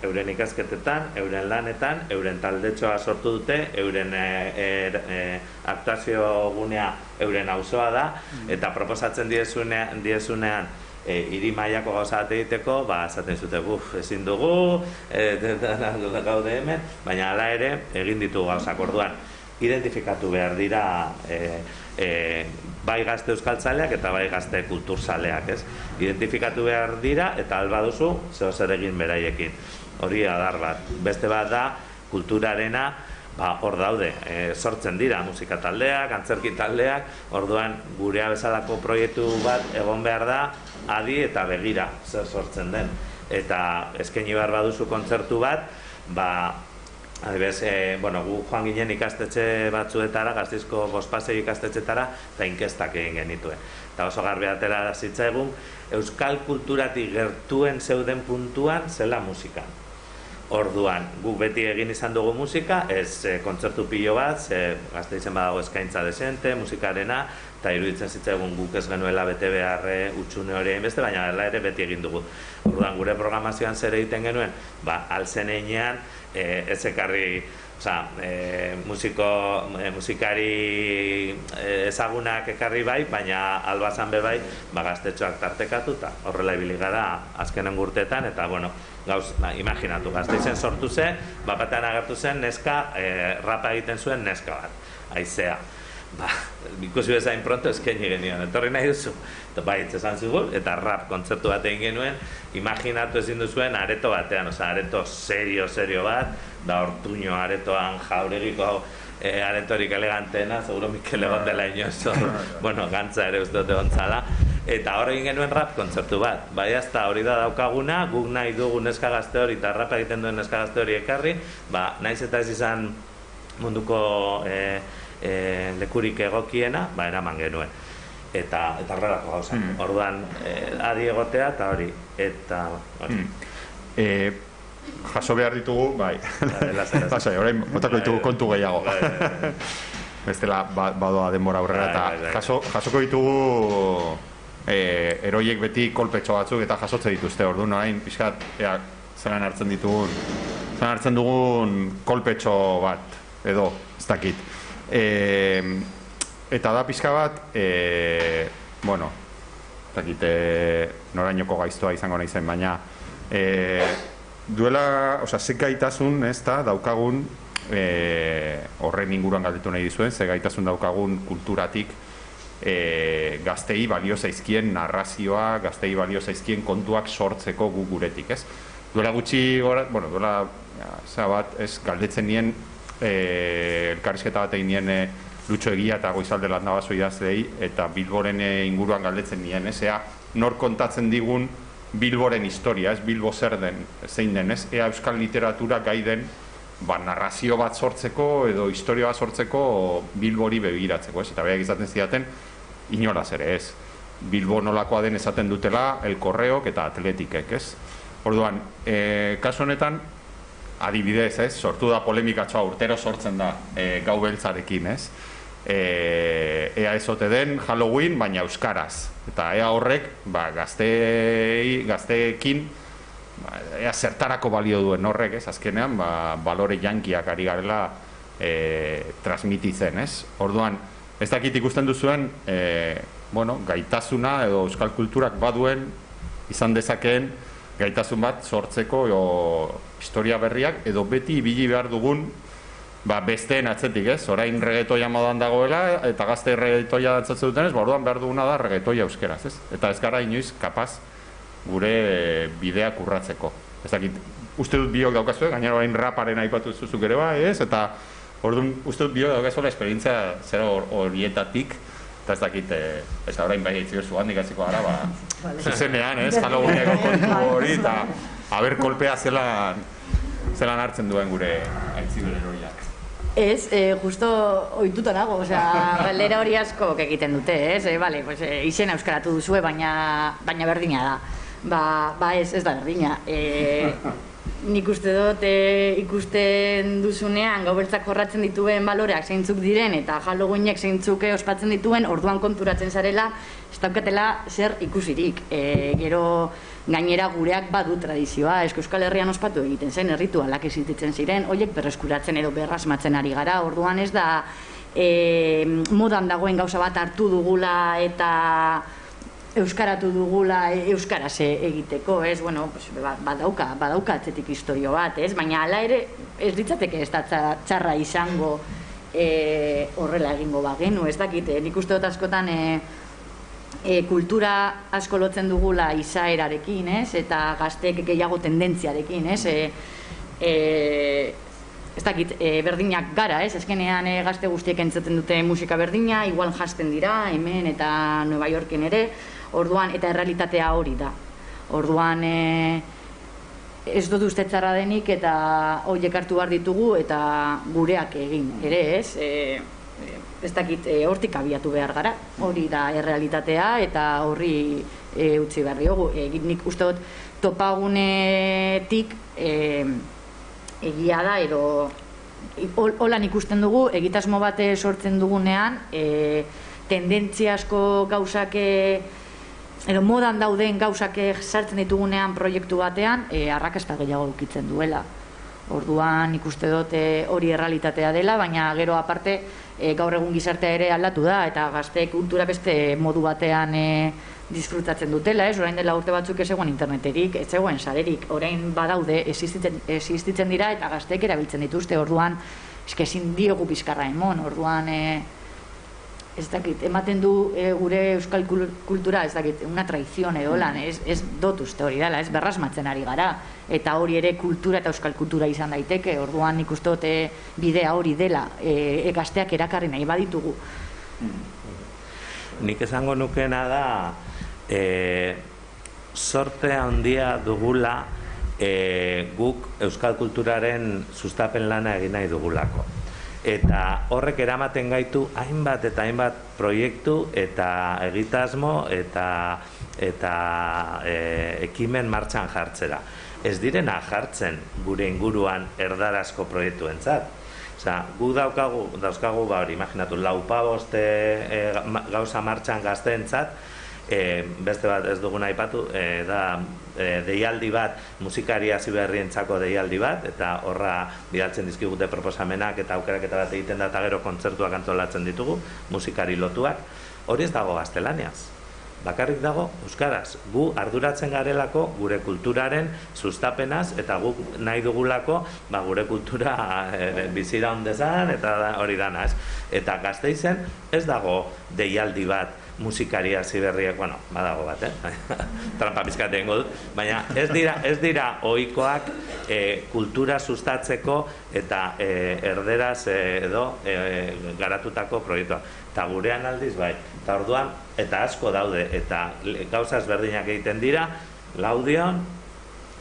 euren ikasketetan, euren lanetan, euren taldetxoa sortu dute, euren aktuazio gunea euren auzoa da, eta proposatzen diezunean hiri mailako gauza bat egiteko, esaten zute, ezin dugu, gaude hemen, baina hala ere egin ditugu gauzak. Orduan, identifikatu behar dira bai gazte euskaltzaleak eta bai gazte kulturzaleak, ez? Identifikatu behar dira eta alba duzu zer egin beraiekin. Hori adar bat. Beste bat da, kulturarena, hor daude, sortzen dira musika taldeak, antzerki taldeak, orduan gurea bezalako proiektu bat egon behar da, adi eta begira zer sortzen den. Eta eskaini behar baduzu kontzertu bat, adibidez, gu joan ginen ikastetxe batzuetara, Gasteizko bospasei ikastetxetara, eta inkestak egin genituen. Eta oso garbi atera zitzaigun, euskal kulturatik gertuen zeuden puntuan zela musikan. Orduan, guk beti egin izan dugu musika, ez kontzertu pilo bat, Gasteizen badago eskaintza desente, musikarena, eta iruditzen zitzaigun guk ez genuela bete behar utxune hori beste, baina ere beti egin dugu. Orduan, gure programazioan zer egiten genuen, alzen einean, ez ekarri, musikari ezagunak ekarri bai, baina albazan be bai, gaztetxoak tartekatu, eta horrela ibili gara azkenen urteetan, eta imaginatu, Gasteizen sortu zen, batean agertu zen neska, rapa egiten zuen neska bat, aizea. Ikusi bezain pronto eskaini genioan, etorri nahi duzu, eta baitz esan zigur, eta rap kontzertu bat egin genuen, imaginatu ezin duzuen areto batean, areto serio bat, da Ortuño aretoan jauregiko aretorik elegantena, seguro Mikel egon dela inoz, gantza ere uste dute gontzala, eta hor egin genuen rap kontzertu bat, bai azta hori da daukaguna, guk nahi dugu neska gazte hori eta rap egiten duen neska gazte hori ekarri, nahiz eta ez izan munduko lekurik egokiena, eraman genuen. Eta horrelako gauzak. Orduan, adi egotea eta hori. Eta jaso behar ditugu, bai. Orain, botako ditugu kontu gehiago. Bestela, badoa denbora aurrera, eta jasoko ditugu eroiek beti kolpetxo batzuk eta jasotze dituzte, orduan orain pixkat zelan hartzen dugun kolpetxo bat edo, ez dakit. Eta da pixka bat, bueno, ez dakit norainoko gaiztoa izango nahi zen, baina duela, ze gaitasun ez da daukagun horren inguruan galdetu nahi dizuen, ze gaitasun daukagun kulturatik gaztei balio zaizkien narrazioa, gaztei balio zaizkien kontuak sortzeko guretik, ez? Duela gutxi, duela bat, galdetzen nien elkarrizketa bat egin nien Lutxo Egia eta Goizalde Landabaso idazleei, eta Bilboren inguruan galdetzen nien, ez? Ea nor kontatzen digun Bilboren historia, ez? Bilbo zer den, zein den, ez? Ea euskal literatura gai den narrazio bat sortzeko edo historia bat sortzeko Bilbori begiratzeko, ez? Eta behiak izaten zidaten, inolaz ere, ez? Bilbo nolakoa den esaten dutela El Correok eta Atletikek, ez? Orduan, kasu honetan, adibidez, ez? Sortu da polemikatxoa urtero sortzen da Gau Beltzarekin, ez? Ea ezote den Halloween, baina euskaraz. Eta ea horrek, gazteekin, ea zertarako balio duen horrek, ez? Azkenean, balore jankiak ari garela transmititzen, ez? Orduan, ez dakit ikusten duzuen, gaitasuna edo euskal kulturak baduen izan dezakeen gaitasun bat sortzeko historia berriak, edo beti ibili behar dugun besteen atzetik, ez? Orain reggaetoia modan dagoela, eta gazte reggaetoia dantzatzen dutenez, orduan behar duguna da reggaetoia euskeraz, ez? Eta ez gara inoiz kapaz gure bideak urratzeko. Ez dakit, uste dut biok daukazue, gainera orain raparen aipatu zuzuk ere bai, ez? Eta orduan, uste dut biok daukazuela esperientzia zera horietatik, eta ez dakit, ez da orain bai eitzik zu handik atziko gara, zuzenean, ez? Halloweeneko kontu hori, eta haber kolpea zelan hartzen duen gure aitziberen horiak. Ez, justo ohituta nago, galdera hori asko egiten dute, ez? Izena euskaratu duzue, baina berdina da. Ez da berdina. Nik uste dut ikusten duzunean Gau Beltzak jorratzen dituen baloreak zeintzuk diren eta Halloweenek zeintzuk ospatzen dituen, orduan konturatzen zarela ez daukatela zer ikusirik. Gero gainera gureak badu tradizioa, Euskal Herrian ospatu egiten zen, erritualak existitzen ziren, horiek berreskuratzen edo berrasmatzen ari gara, orduan ez da modan dagoen gauza bat hartu dugula eta euskaratu dugula euskaraz egiteko, ez? Badauka atzetik historio bat, ez? Baina hala ere ez ditzateke ez da txarra izango horrela egingo bagenu, ez dakit, nik uste dut askotan kultura asko lotzen dugula izaerarekin, ez? Eta gazteek gehiago tendentziarekin, ez? Ez dakit, berdinak gara, ez? Azkenean gazte guztiek entzuten dute musika berdina, igual jasten dira, hemen eta Nueva Yorken ere, orduan, eta errealitatea hori da. Orduan, ez dut uste txarra denik eta horiek hartu behar ditugu eta gureak egin, ere, ez? Ez dakit, hortik abiatu behar gara, hori da errealitatea eta horri utzi behar diogu. Nik uste dut topagunetik egia da, edo holan ikusten dugu, egitasmo bat sortzen dugunean, tendentziasko gauzak edo modan dauden gauzak sartzen ditugunean proiektu batean, arrakasta gehiago edukitzen duela. Orduan ikuste dut hori errealitatea dela, baina gero aparte gaur egun gizartea ere aldatu da, eta gazteek kultura beste modu batean disfrutatzen dutela, ez? Orain dela urte batzuk ez egoen interneterik, ez egoen sarerik, orain badaude, existitzen dira eta gazteek erabiltzen dituzte, orduan ezin diogu bizkarra emon, orduan ez dakit, ematen du gure euskal kultura, ez dakit, una traizion edo lan, ez dut uste hori dela, ez berrasmatzen ari gara, eta hori ere kultura eta euskal kultura izan daiteke, orduan nik uste dut bidea hori dela, gazteak erakarri nahi baditugu. Nik esango nukena da, sorte handia dugula guk euskal kulturaren sustapen lana egin nahi dugulako. eta horrek eramaten gaitu hainbat eta hainbat proiektu eta egitasmo eta ekimen martxan jartzera. Ez direna jartzen gure inguruan erdarazko proiektuentzat. Osea, gu dauzkagu hori, imaginatu, 4-5 gauza martxan gazteentzat, beste bat ez duguna aipatu, da deialdi bat, musikari hasi berrientzako deialdi bat, eta horra bidaltzen dizkigute proposamenak eta aukeraketa bat egiten da, eta gero kontzertuak antolatzen ditugu, musikari lotuak. Hori ez dago gaztelaniaz. Bakarrik dago euskaraz. Gu arduratzen garelako gure kulturaren sustapenaz eta guk nahi dugulako gure kultura biziraun dezan eta hori dana, ez? Eta Gasteizen ez dago deialdi bat musikari hasi berriak, bueno, badago bat, trampa pizkat egingo dut, baina ez dira ohikoak kultura sustatzeko eta erderaz edo garatutako proiektuak. Eta gurean aldiz bai, eta orduan, eta asko daude, eta gauza ezberdinak egiten dira, Laudion,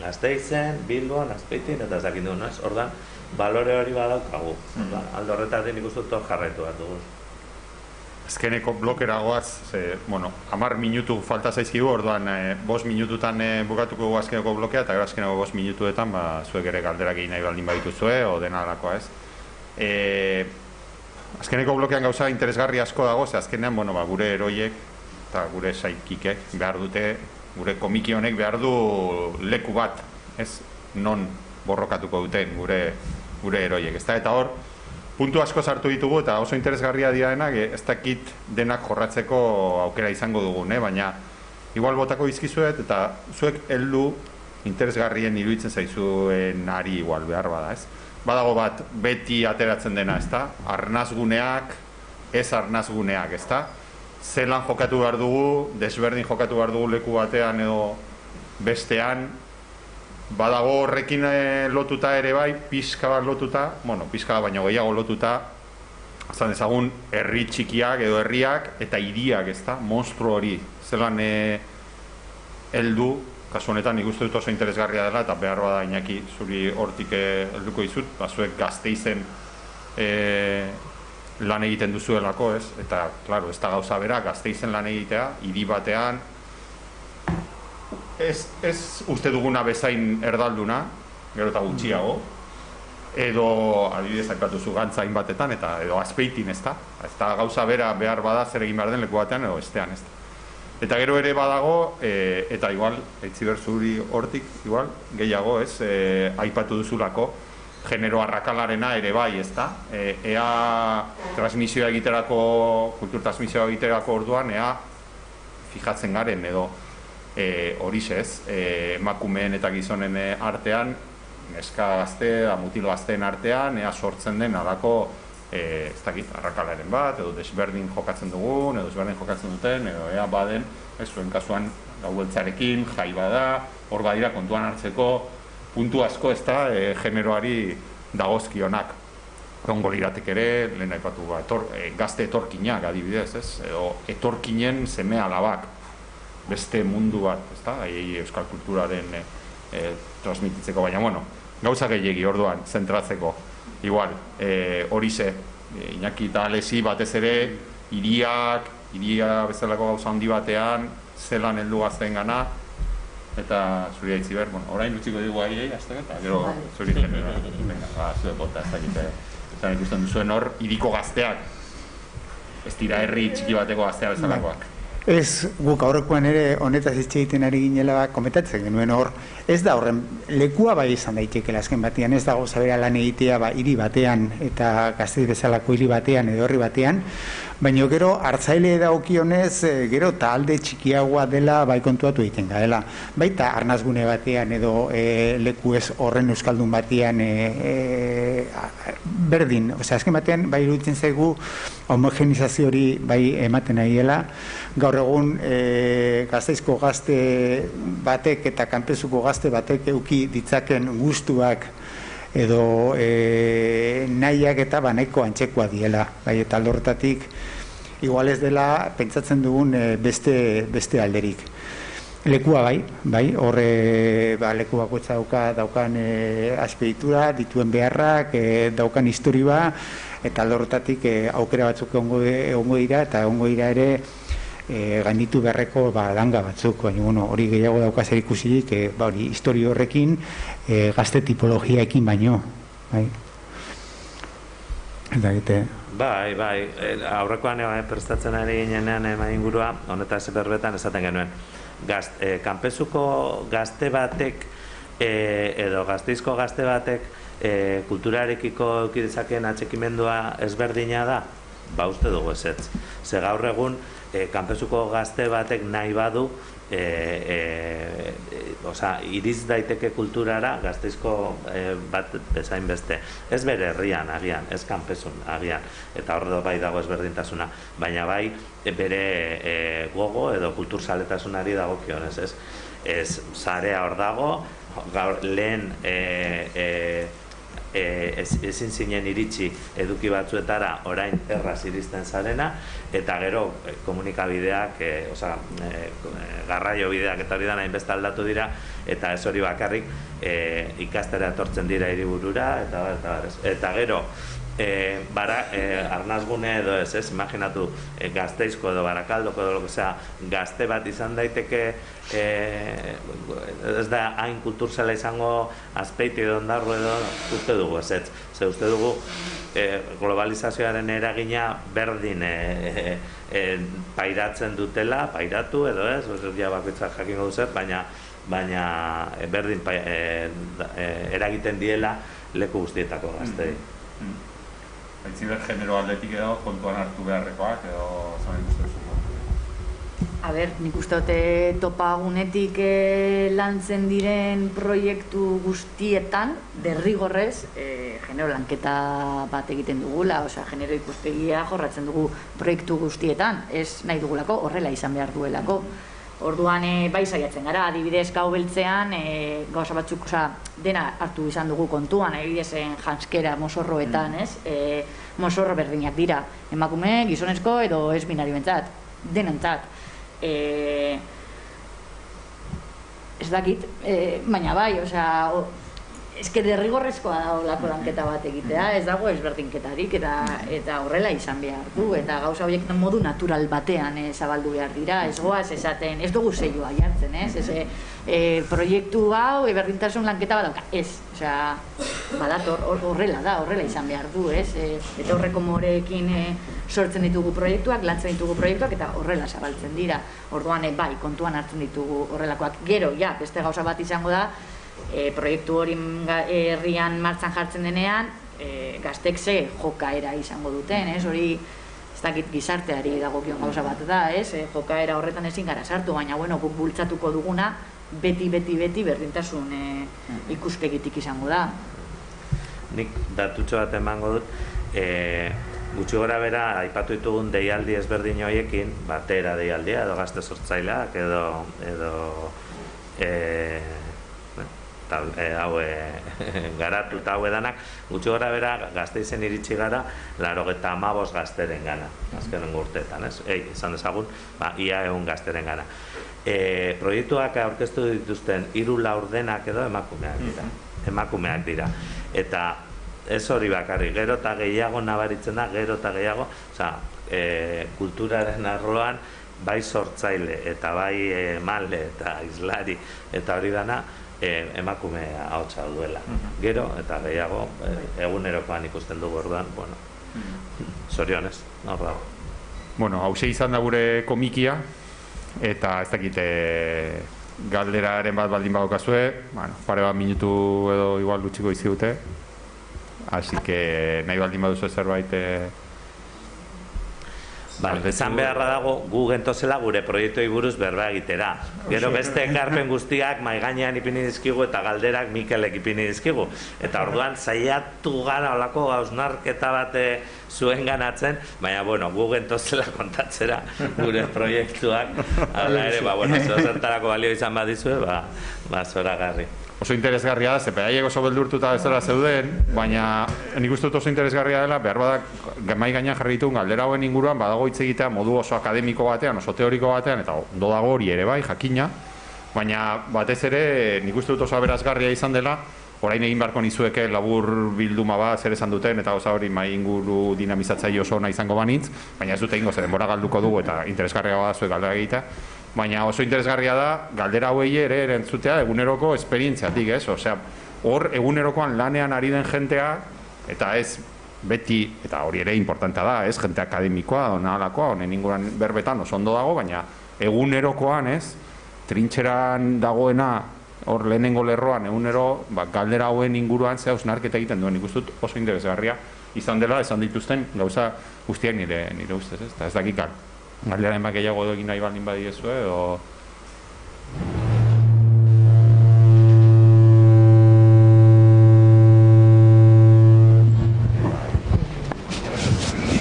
Gasteizen, Bilbon, Azpeitin, eta ezakin duen, ez? Orduan, balore hori badaukagu. Aldo horretatik nik uste dut jarraitu bat dugu. Azkeneko blokera goaz, 10 minutu falta zaizkigu, orduan 5 minututan bukatuko dugu azkeneko blokea, eta gero azkeneko 5 minutuetan, zuek ere galderak egin nahi baldin badituzue, o dena alakoa, ez? Azkeneko blokean gauza interesgarri asko dago, ze azkenean, gure eroiek eta gure saikikek behar dute, gure komiki honek behar du leku bat, ez? Non borrokatuko duten gure eroiek, ez da? Eta hor, puntu asko sartu ditugu eta oso interesgarria diraenak, ez dakit denak jorratzeko aukera izango dugun, baina igual botako izkizuet eta zuek heldu interesgarrien iruditzen zaizuen ari igual behar bada, ez? Badago bat beti ateratzen dena, ez da? Arnazguneak, ez arnazguneak, ez da? Zelan jokatu behar dugu, desberdin jokatu behar dugu leku batean edo bestean, badago horrekin lotuta ere bai, pixka bat lotuta, pixka bat baino gehiago lotuta, zan ezagun herri txikiak edo herriak eta hiriak, ez da? Monstru hori, zelan heldu, kasu honetan nik uste dut oso interesgarria dela, eta behar bada Iñaki zuri hortik helduko dizut, zuek Gasteizen lan egiten duzuelako, ez? Eta, klaro, ez da gauza bera, Gasteizen lan egitea, hiri batean, ez uste duguna bezain erdalduna, gero eta gutxiago, edo, adibidez, aipatuzu Gantza hainbatetan, eta edo Azpeitin, ez da? Ez da gauza bera behar bada zer egin behar den leku batean, edo bestean, ez da? Eta gero ere badago, eta igual, Eitziber zuri hortik, igual, gehiago, ez, aipatu duzulako, genero arrakalarena ere bai, ez da? Ea transmisioa egiterako, kultur transmisioa egiterako orduan, ea fijatzen garen, edo horixe ez, emakumeen eta gizonen artean, neska gazte, mutilo gazteen artean, ea sortzen den alako, ez dakit, arrakalaren bat, edo desberdin jokatzen dugun, edo desberdin jokatzen duten, edo ea baden, zuen kasuan gaueltzarekin, jai bada, hor badira kontuan hartzeko puntu asko, ez da, generoari dagozkionak. Ongo liratek ere, lehen aipatu gazte etorkinak adibidez, ez? Edo etorkinen seme alabak, beste mundu bat, ez da, euskal kulturaren transmititzeko, baina, gauza gehiegi orduan, zentratzeko. Igual, horixe, Iñaki eta Alesi batez ere, hiria bezalako gauza handi batean, zelan heldu gazteen gana, eta zuri Eitziber, orain utziko dugu aiei, eta gero zuri genera, zure bota, ez dakite, eta ikusten duzuen hor, hiriko gazteak, ez dira herri txiki bateko gaztea bezalakoak. Ez, guk aurrekoan ere honetaz hitz egiten ari ginela komentatzen genuen hor, ez da horren lekua bai izan daitekela azken batean, ez dago zabera lan egitea hiri batean eta Gasteiz bezalako hiri batean edo herri batean, baina gero hartzaile dagokionez gero talde txikiagoa dela bai kontuatu egiten garela. Baita arnazgune batean edo leku ez horren euskaldun batean berdin, azken batean bai iruditzen zaigu homogenizazio hori bai ematen nahiela. Gaur egun Gasteizko gazte batek eta kanpezuko gazte batek euki ditzaken gustuak edo nahiak eta nahiko antzekoa diela. Bai, eta alde horretatik igual ez dela pentsatzen dugun beste alderik. Lekua bai, horre leku bakoitza daukan azpiegitura, dituen beharrak, daukan historia, eta aldorretatik aukera batzuk egongo dira, eta egongo dira ere gainditu beharreko langa batzuk, baina hori gehiago daukaz ikusirik, hori historio horrekin, gazte tipologiaekin baino. Eta egite... Bai, aurrekoan prestatzen ari ginenean ingurua, honetaz berbetan esaten genuen. Kanpezuko gazte batek, edo gazteizko gazte batek, kulturarekiko eukidezakeen atxekimendua ezberdina da? Ba, uste dugu ezetz. Ze gaur egun, kanpezuko gazte batek nahi badu, iriz daiteke kulturara gazteizko bat bezain beste. Ez bere herrian agian, ez kanpezun agian, eta horre bai dago ezberdintasuna, baina bai bere gogo edo kulturzaletasunari dagokionez, ez? Ez sarea hor dago, lehen ezin zinen iritsi eduki batzuetara orain erraz iristen zarena, eta gero komunikabideak, garraio bideak eta hori da nahin beste aldatu dira, eta ez hori bakarrik ikastera etortzen dira hiriburura, eta gero arnazgune edo ez, imaginatu Gazteizko edo Barakaldoko edo gazte bat izan daiteke, ez da hain kulturzela izango Azpeiti edo Ondarru edo uste dugu ez, ze uste dugu globalizazioaren eragina berdin pairatzen dutela, pairatu edo ez, bakoitzak jakingo duzet, baina berdin eragiten diela leku guztietako gaztei. Aitziber genero aldetik edo kontuan hartu beharrekoak edo zain duzuzuko? A ber, nik uste dute topagunetik lantzen diren proiektu guztietan derrigorrez genero lanketa bat egiten dugula, genero ikuspegia jorratzen dugu proiektu guztietan, ez nahi dugulako, horrela izan behar duelako. Orduan bai saiatzen gara, adibidez gau beltzean, gauza batzuk dena hartu izan dugu kontuan, adibidez janskera mosorroetan, mosorro berdinak dira, emakume, gizonezko edo ez binari bentzat, denentzat. Ez dakit, baina bai, eske derrigorrezkoa da olako lanketa bat egitea, ez dago ezberdinketarik eta horrela izan behar du, eta gauza horiek modu natural batean zabaldu behar dira, ez goaz esaten, ez dugu zeioa jartzen, proiektu hau berdintasun lanketa bat dauka, ez, badator, horrela da, horrela izan behar du, eta horreko moreekin sortzen ditugu proiektuak, lantzen ditugu proiektuak, eta horrela zabaltzen dira, orduan bai, kontuan hartzen ditugu horrelakoak, gero, beste gauza bat izango da, proiektu hori herrian martxan jartzen denean, gaztek ze jokaera izango duten, hori ez dakit gizarteari dagokion gauza bat da, jokaera horretan ezin gara sartu, baina guk bultzatuko duguna beti berdintasun ikuspegitik izango da. Nik datutxo bat emango dut, gutxi gora bera aipatu ditugun deialdi ezberdin horiekin, batera deialdia edo gazte sortzaileak edo garatu eta hau edanak, gutxi gora bera Gasteizen iritsi gara 95 gazteren gana, azkenengo urteetan, izan dezagun, ia 100 gazteren gana. Proiektuak aurkeztu dituzten 3 laurdenak edo emakumeak dira, eta ez hori bakarrik, gero eta gehiago nabaritzen da, gero eta gehiago, kulturaren arloan bai sortzaile eta bai male eta izlari eta hori dana emakume ahotsa duela. Gero eta gehiago egunerokoan ikusten dugu orduan, zorionez, hor dago. Bueno, hause izan da gure komikia, eta ez dakit galderaren bat baldin badokazue, pare bat minutu edo igual dutxiko izigute, así que nahi baldin baduzu zerbait... Esan beharra dago gu gentozela gure proiektoi buruz berba egitera. Gero beste ekarpen guztiak mai gainean ipini dizkigu eta galderak Mikelek ipini dizkigu. Eta orduan saiatu gara olako hausnarketa bat zuen ganatzen, baina gu gentozela kontatzera gure proiektuak. Hala ere, zertarako balio izan badizue, zoragarri. Oso interesgarria da, beraiek oso beldurtuta bezala zeuden, baina nik uste dut oso interesgarria dela, behar badak mai gainean jarri ditugun galdera hauen inguruan, badago hitz egitea modu oso akademiko batean, oso teoriko batean, eta ondo dago hori ere bai, jakina, Baina batez ere, nik uste dut oso aberasgarria izan dela, orain egin beharko nizueke labur bilduma bat zer esan duten, eta oso hori mai inguru dinamizatzaile oso ona izango banintz, baina ez dut egingo, zer denbora galduko dugu eta interesgarria bat zuek galdera egitea. Baina oso interesgarria da, galdera hauei ere erantzutea eguneroko esperientziatik, ez? Osea, hor egunerokoan lanean ari den jentea, eta ez beti, eta hori ere importantea da, ez? Jente akademikoa, onalakoa, honen inguruan berbetan oso ondo dago, baina egunerokoan, ez? Trintxeran dagoena, hor lehenengo lerroan, egunero, galdera hauen inguruan ze hausnarketa egiten duen, ikustut oso interesgarria izan dela, esan dituzten gauza guztiak nire ustez, ez? Eta ez dakikar, galderaren bat gehiago egin nahi baldin badiezue, edo...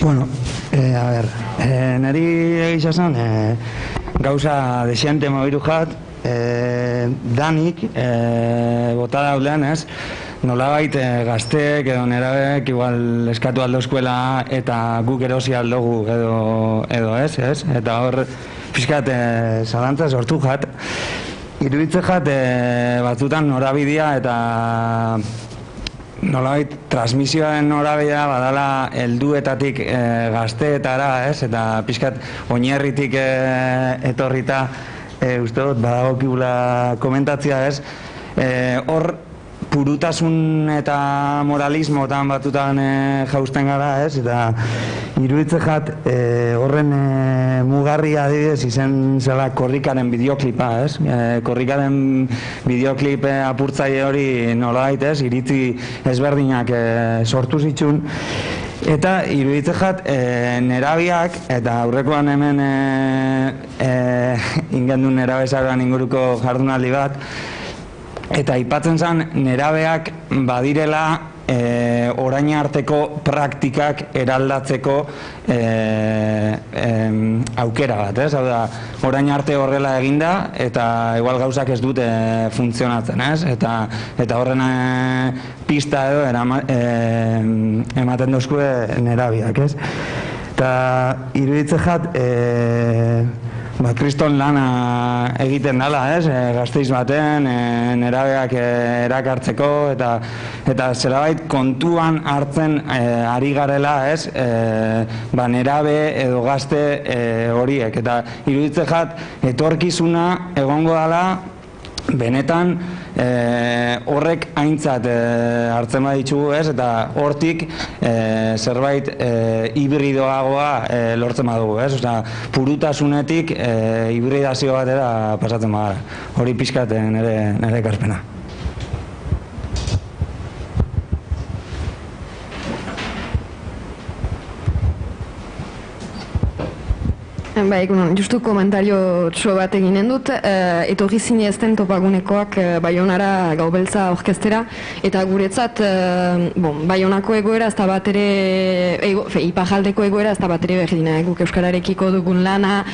Bueno, a ver, niri egisa zen, gauza desiente mobiru jat, danik, bota daudean, ez? Nolabait gazteek edo nerabek igual eskatu aldozkuela eta guk erosi aldogu edo ez? Eta hor, pixkat, zalantza sortu jat. Iruditze jat, batzutan norabidea eta nolabait transmisioaren norabidea badala helduetatik gazteetara, ez? Eta pixkat oinarritik etorrita uste dut, badagokigula komentatzia, ez? Hor, purutasun eta moralismotan batutan jausten gara, ez? Eta iruditze jat, horren mugarria adibidez izen zela Korrikaren bideoklipa, ez? Korrikaren bideoklip apurtzaile hori nolabait, ez? Iritzi ezberdinak sortu zitsun. Eta iruditze jat, nerabiak, eta aurrekoan hemen ingendun nerabezaroan inguruko jardunaldi bat, eta aipatzen zen nerabeak badirela orain arteko praktikak eraldatzeko aukera bat, ez? Hau da, orain arte horrela eginda eta igual gauzak ez dute funtzionatzen, ez? Eta horren pista edo ematen dozkue nerabiak, ez? Eta iruditze jat, kriston lana egiten dela, ez? Gazteiz baten, nerabeak erakartzeko, eta zerabait kontuan hartzen ari garela, ez? Nerabe edo gazte horiek. Eta iruditze jat, etorkizuna egongo dela, benetan horrek aintzat hartzen baditugu, ez? Eta hortik zerbait hibridoagoa lortzen badugu, ez? Osea, purutasunetik hibridazio batera pasatzen bagara. Hori pixkat nire ekarpena. Bai, justu komentario txo bat eginen dut, etorri zinezten topagunekoak Baionara gaubeltza orkestera, eta guretzat Baionako egoera ez da bat ere, ipajaldeko egoera ez da bat ere berdina, guk euskararekiko dugun lana,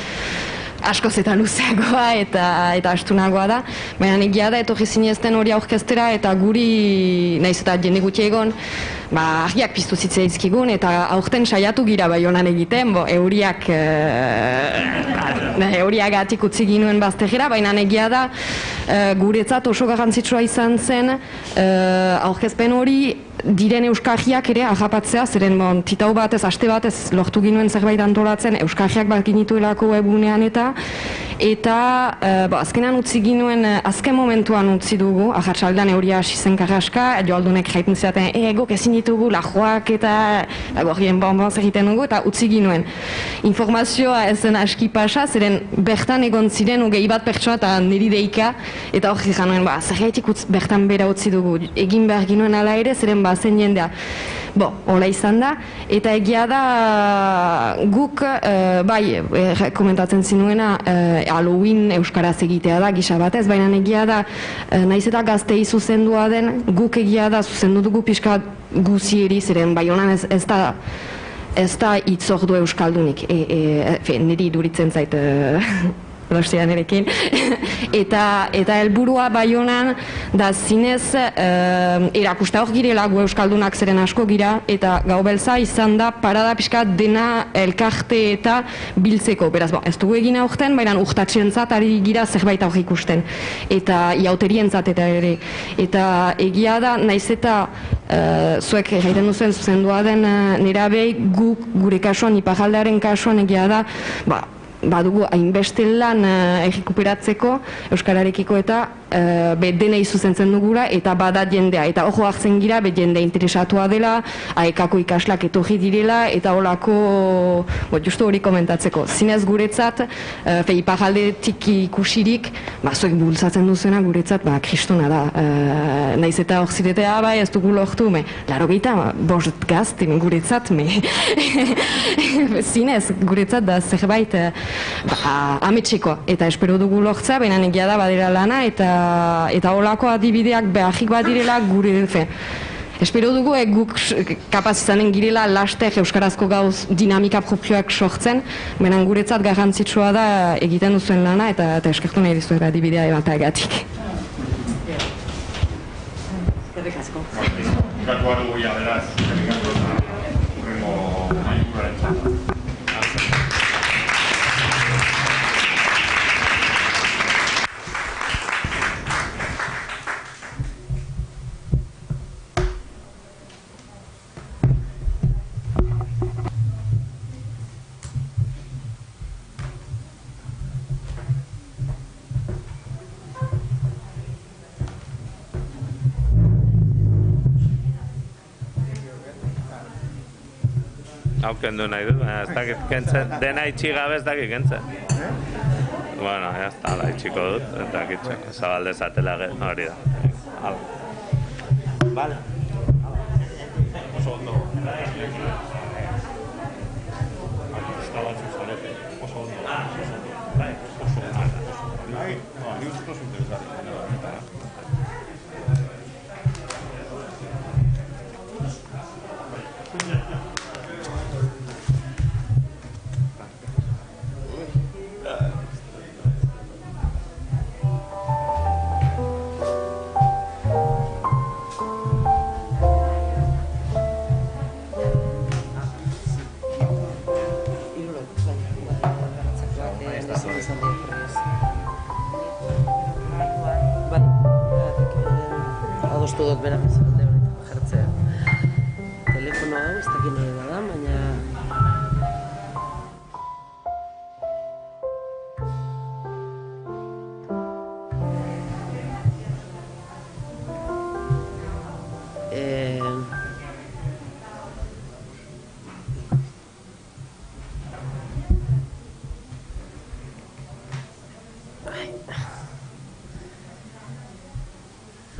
askoz eta luzeagoa eta astunagoa da, baina egia da etorri zinezten hori orkestera eta guri, nahiz eta jende gutxi egon, argiak piztu zitzea izkigun eta aurten saiatu gira Baionan egiten, euriagatik utzi ginuen baztegera, baina egia da guretzat oso garrantzitsua izan zen aurkezpen hori diren euskarriak ere ahapatzea, zeren titau batez, aste batez lortu ginuen zerbait antolatzen euskarriak bat ginituelako webunean eta azkenan utzi ginuen, azken momentuan utzi dugu, ahatsaldan euria hasi zen karraska, joaldunek jaiten ziaten, guk ezin ditugu lajoak eta gorrien bonbonz egiten dugu, eta utzi ginuen. Informazioa ez zen aski pasa, zeren bertan egon ziren ugei bat pertsona eta niri deika, eta hor ziren nuen, zergaitik bertan bera utzi dugu, egin behar ginuen ala ere, zeren zen jendea. Hola izan da, eta egia da guk, komentatzen zinuena, Halloween euskaraz egitea da, gisa batez, baina egia da, naiz eta gaztei zuzendua den, guk egia da zuzendu dugu pixka guzieri, ziren Baionan ez da itzordu euskaldunik, niri iduritzen zait Donostian erekin, eta helburua Baionan da zinez erakusta hor girela gu euskaldunak zeren asko gira, eta Gau Beltza izan da parada pixka dena elkarte eta biltzeko. Beraz, ez dugu egin aurten, baina urtatxentzat ari gira zerbait hor ikusten, eta iauterientzat eta ere. Eta egia da, naiz eta zuek egiten duzen zuzendua den nerabei guk gure kasuan, iparraldearen kasuan egia da, badugu hainbeste lan errekuperatzeko Euskararekiko eta denei zuzentzen dugula eta bada jendea. Eta hor hartzen gira, jende interesatua dela, aekako ikaslak etorri direla eta holako, justu hori komentatzeko. Zinez guretzat, iparraldetik ikusirik, zuek bultzatzen duzena guretzat, kristona da. Naiz eta hor ziretea, ez dugu lortu, laro gehieta, bost gazte guretzat, zinez guretzat da zerbait ametxeko, eta espero dugu lortza, baina egia da badera lana, eta holako adibideak behagik bat direla gure fe. Espero dugu guk kapaz izanen girela laster euskarazko gauz dinamika propioak sortzen, baina guretzat garrantzitsua da egiten duzuen lana, eta eskertu nahi dizuet adibidea ematagatik. Eskerrik asko. Gatua dugu ja, beraz. Urrengo maikuraren txanda. Hau kendu nahi dut, baina ez dakit kentzen, dena itxi gabe ez dakit kentzen. Bueno, ez da, itxiko dut, ez dakit zabaldezatela hori da. Vale. Oso ondo. Está batzuk zarete, oso ondo. Bai, oso ondo. Bai, ni uste oso interesgarri. Adostu dut berak alde honetan jartzea. Telefono hau ez dakit nire da, baina...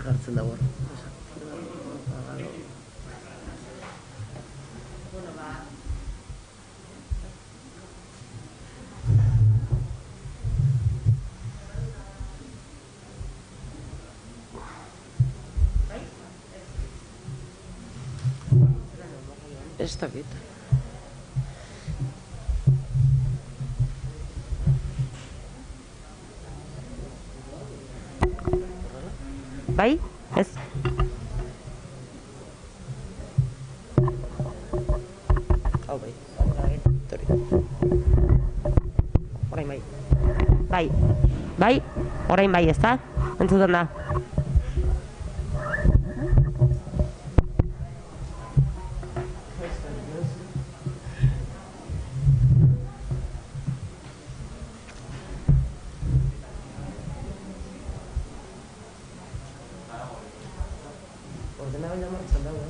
Gartzen dago. Ez dakit. Bai? Ez? Hau bai. Tori. Orain bai. Bai. Bai? Orain bai, ez da? Entzuten da. Ordenagailua martxan dago,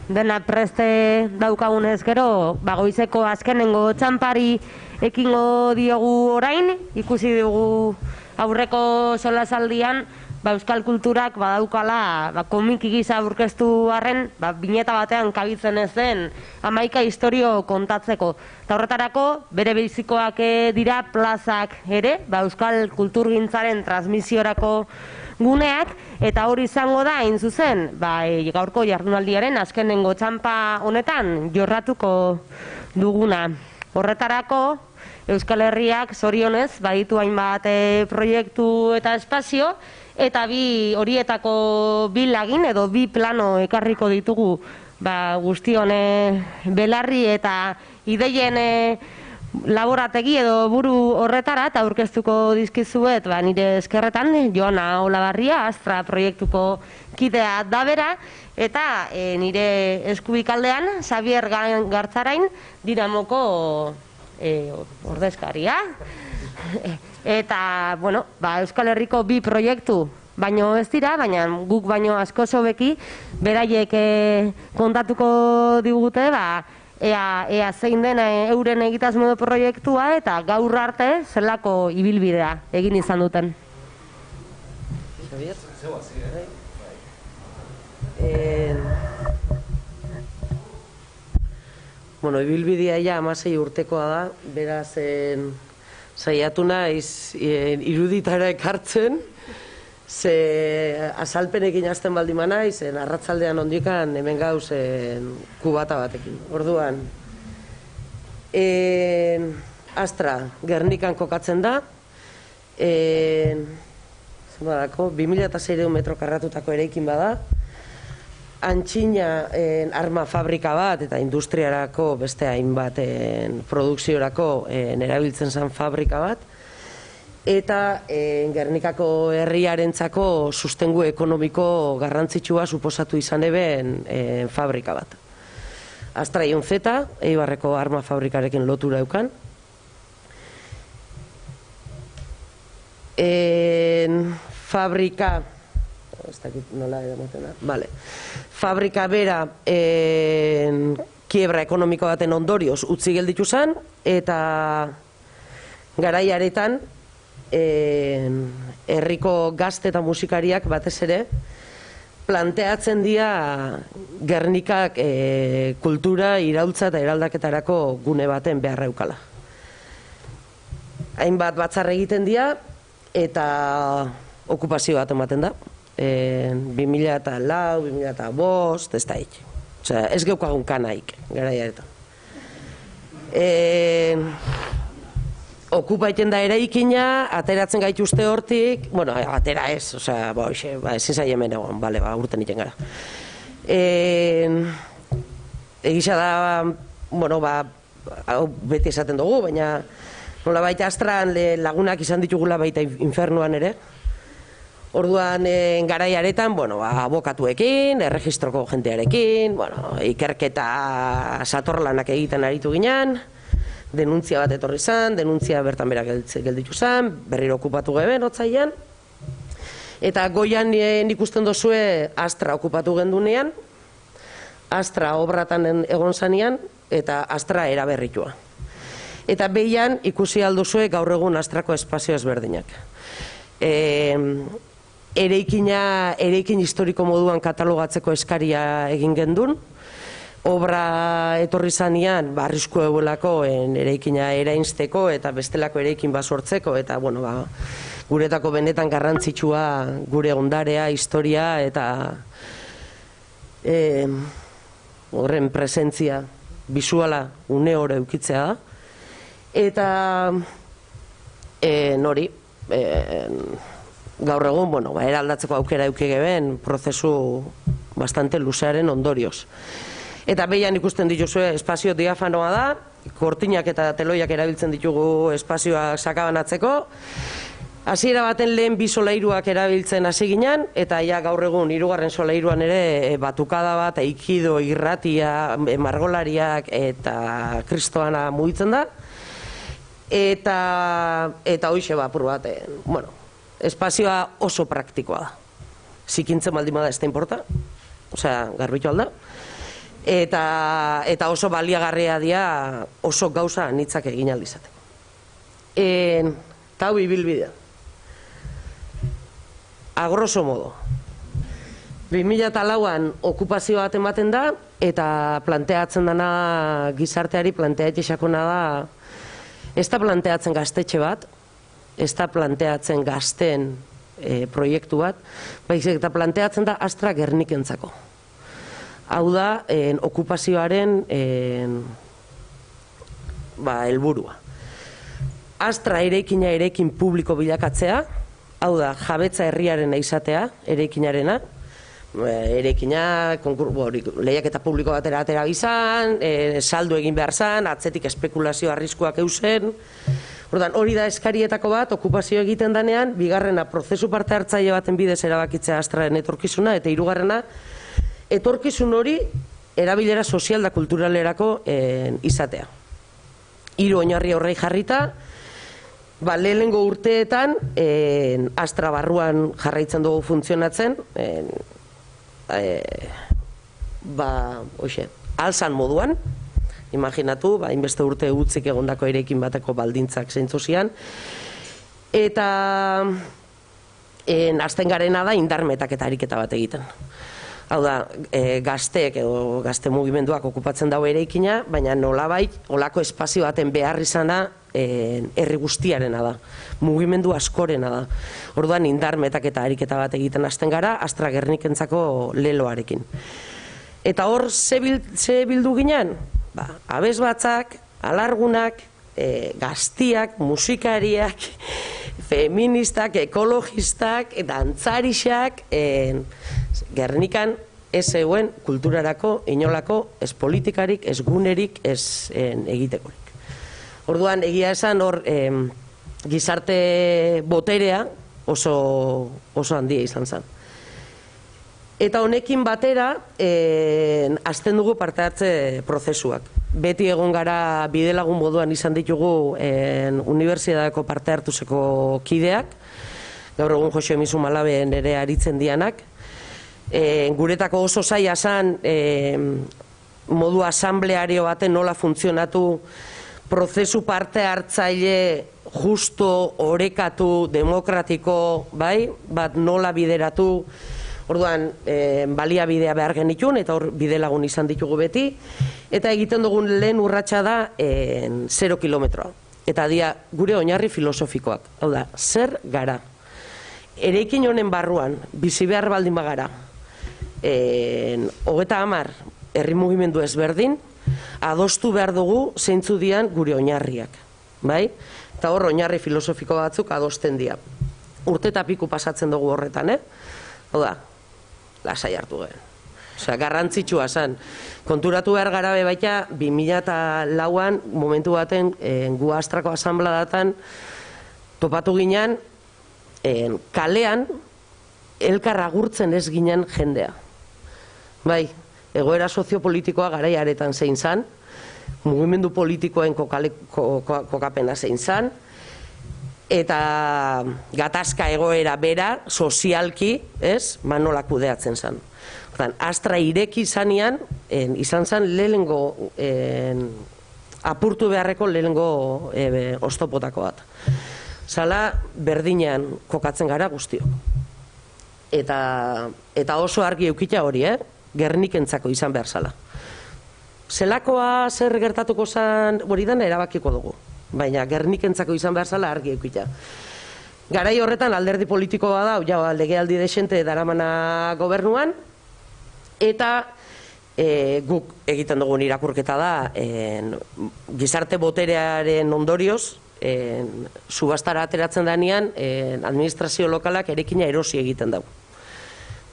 dena preste daukagunez gero, goizeko azkenengo txanpari ekingo diogu orain, ikusi dugu aurreko solasaldian, euskal kulturak badaukala komiki gisa aurkeztu arren, bineta batean kabitzen ez den 11 istorio kontatzeko. Eta horretarako, bere bizikoak dira plazak ere, euskal kulturgintzaren transmisiorako guneak, eta hori izango da, hain zuzen, gaurko jardunaldiaren azkenengo txanpa honetan jorratuko duguna. Horretarako, Euskal Herriak zorionez baditu hainbat proiektu eta espazio, eta horietako bi lagin edo bi plano ekarriko ditugu guztion belarri eta ideien laborategi edo buru horretara, eta aurkeztuko dizkizuet nire eskerretan Joana Olabarria, Astra proiektuko kidea da bera, eta nire eskubikaldean Xabier Gartzarain Dinamoko ordezkaria. Eta, Euskal Herriko bi proiektu baino ez dira, baina guk baino asko sobeki beraiek kontatuko digute, ea zein den euren egitasmo proiektua eta gaur arte zelako ibilbidea egin izan duten. Ibilbidea ja 16 urtekoa da, beraz saiatu naiz iruditara ekartzen, ze azalpenekin hasten baldin naiz, arratsaldean ondikan hemen gauz kubata batekin. Orduan, Astra Gernikan kokatzen da, 2600 metro karratutako eraikin bada, Antxina arma fabrika bat eta industriarako beste hainbat produkziorako erabiltzen zen fabrika bat, eta Gernikako herriarentzako sustengu ekonomiko garrantzitsua suposatu izan eben fabrika bat. Astra Ion Z, Eibarreko arma fabrikarekin lotura eukan. Fabrika fabrika bera kiebra ekonomiko baten ondorioz utzi gelditu zen, eta garaiaretan herriko gazte eta musikariak batez ere planteatzen dira Gernikak kultura iraultza eta eraldaketarako gune baten beharra eukala. Hainbat batzar egiten dira eta okupazio bat ematen da. 2004, 2005, ez da hik. Ez geukagun kanaik, garaiaretan. Okupaiten da eraikina, ateratzen gaituzte hortik, atera ez, ezin zai hemen egon, urten iten gara. Egisa da, beti esaten dugu, baina nola baita Astran lagunak izan ditugula baita infernuan ere. Orduan garaiaretan, abokatuekin, erregistroko jentearekin, ikerketa satorlanak egiten aritu ginen, denuntzia bat etorri zen, denuntzia bertan bera gelditu zen, berriro okupatu geben, otzaian. Eta goian ikusten dozue Astra okupatu gendunean, Astra obratan egon zanean, eta Astra eraberritua. Eta behian ikusi alduzue gaur egun Astrako espazio ezberdinak. Eraikin historiko moduan katalogatzeko eskaria egin gendun, obra etorri zanean arrisku eguelako eraikina erainzteko eta bestelako eraikin sortzeko, eta guretako benetan garrantzitsua gure ondarea, historia eta horren presentzia bisuala une hori eukitzea da. Eta nori gaur egun, eraldatzeko aukera eukigeben prozesu bastante luzearen ondorioz. Eta behian ikusten dituzue espazio diafanoa da, kortinak eta teloiak erabiltzen ditugu espazioa sakabanatzeko. Hasiera baten lehen bi solairuak erabiltzen hasi ginen, eta gaur egun 3. solairuan ere batukada bat, aikido, irratia, margolariak eta kristoana mugitzen da. Eta hoixe apur bat, espazioa oso praktikoa da. Zikintzen baldin bada ez da inporta, osea, garbitu alda. Eta oso baliagarria dira oso gauza anitzak egin aldizate. Eta hau ibilbidea. A grosso modo. 2004an okupazio bat ematen da, eta planteatzen dana gizarteari planteatxesakona da, ez da planteatzen gaztetxe bat, ez da planteatzen gazten proiektu bat, baizik eta planteatzen da Astra Gernikentzako. Hau da, okupazioaren helburua. Astra eraikin publiko bilakatzea, hau da, jabetza herriaren izatea, eraikinarena, eraikina, lehiaketa publiko batera atera izan, saldu egin behar zan, atzetik espekulazio arriskuak eusen. Hori da eskarietako bat, okupazio egiten danean, bigarrena prozesu parte hartzaile baten bidez erabakitzea Astraren etorkizuna, eta hirugarrena, etorkizun hori erabilera sozial da kulturalerako izatea. 3 oinarri horrei jarrita, lehenengo urteetan Astra barruan jarraitzen dugu funtzionatzen, alzan moduan, imaginatu, hainbeste urte utzik egondako eraikin bateko baldintzak zeintzu zian, eta hasten garena da indarmetak eta ariketa bat egiten. Hau da, gazteek edo gazte mugimenduak okupatzen dago eraikina, baina nolabait, olako espazio baten behar izana herri guztiarena da, mugimendu askorena da. Orduan indarmetak eta ariketa bat egiten hasten gara, Astra Gernikentzako leloarekin. Eta hor, ze bildu ginen? Abesbatzak, alargunak, gaztiak, musikariak, feministak, ekologistak, dantzarixak, Gernikan ez zegoen kulturarako, inolako, ez politikarik, ez gunerik, ez egitekorik. Orduan, egia esan hor gizarte boterea oso handia izan zen. Eta honekin batera, hasten dugu parte hartze prozesuak. Beti egon gara bidelagun moduan izan ditugu unibertsitateko parte hartuzeko kideak, gaur egun Jose Misu Malaben ere aritzen dianak. Guretako oso zaila zen modu asambleario baten nola funtzionatu, prozesu parte hartzaile justo, orekatu, demokratiko, bat nola bideratu. Orduan, baliabidea behar genitun, eta hor bidelagun izan ditugu beti, eta egiten dugun lehen urratsa da 0 kilometroa. Eta dia gure oinarri filosofikoak. Hau da, zer gara? Eraikin honen barruan, bizi behar baldin bagara, 30 herri mugimendu ezberdin, adostu behar dugu zeintzu dian gure oinarriak. Eta hor oinarri filosofiko batzuk adosten dira. Urte eta piku pasatzen dugu horretan, hau da, lasai hartu gehen. Osea, garrantzitsua zen. Konturatu behar gara baita 2004an momentu baten gu Astrako asanbladatan topatu ginen kalean elkar agurtzen ez ginen jendea. Egoera soziopolitikoa garaiaretan zein zan, mugimendu politikoen kokapena zein zan, eta gatazka egoera bera, sozialki, nola kudeatzen zan. Astra ireki zanean, izan zan lehenengo, apurtu beharreko lehenengo oztopotako bat. Zala, berdinean kokatzen gara guztiok. Eta oso argi eukita hori, Gernikentzako izan behar zala. Zelakoa zer gertatuko zan, hori dena erabakiko dugu. Baina Gernikentzako izan behar zala argi eukita. Garai horretan alderdi politikoa da, legealdi desente daramana gobernuan, eta guk egiten dugun irakurketa da, gizarte boterearen ondorioz, subastara ateratzen danean, administrazio lokalak eraikina erosi egiten dugu.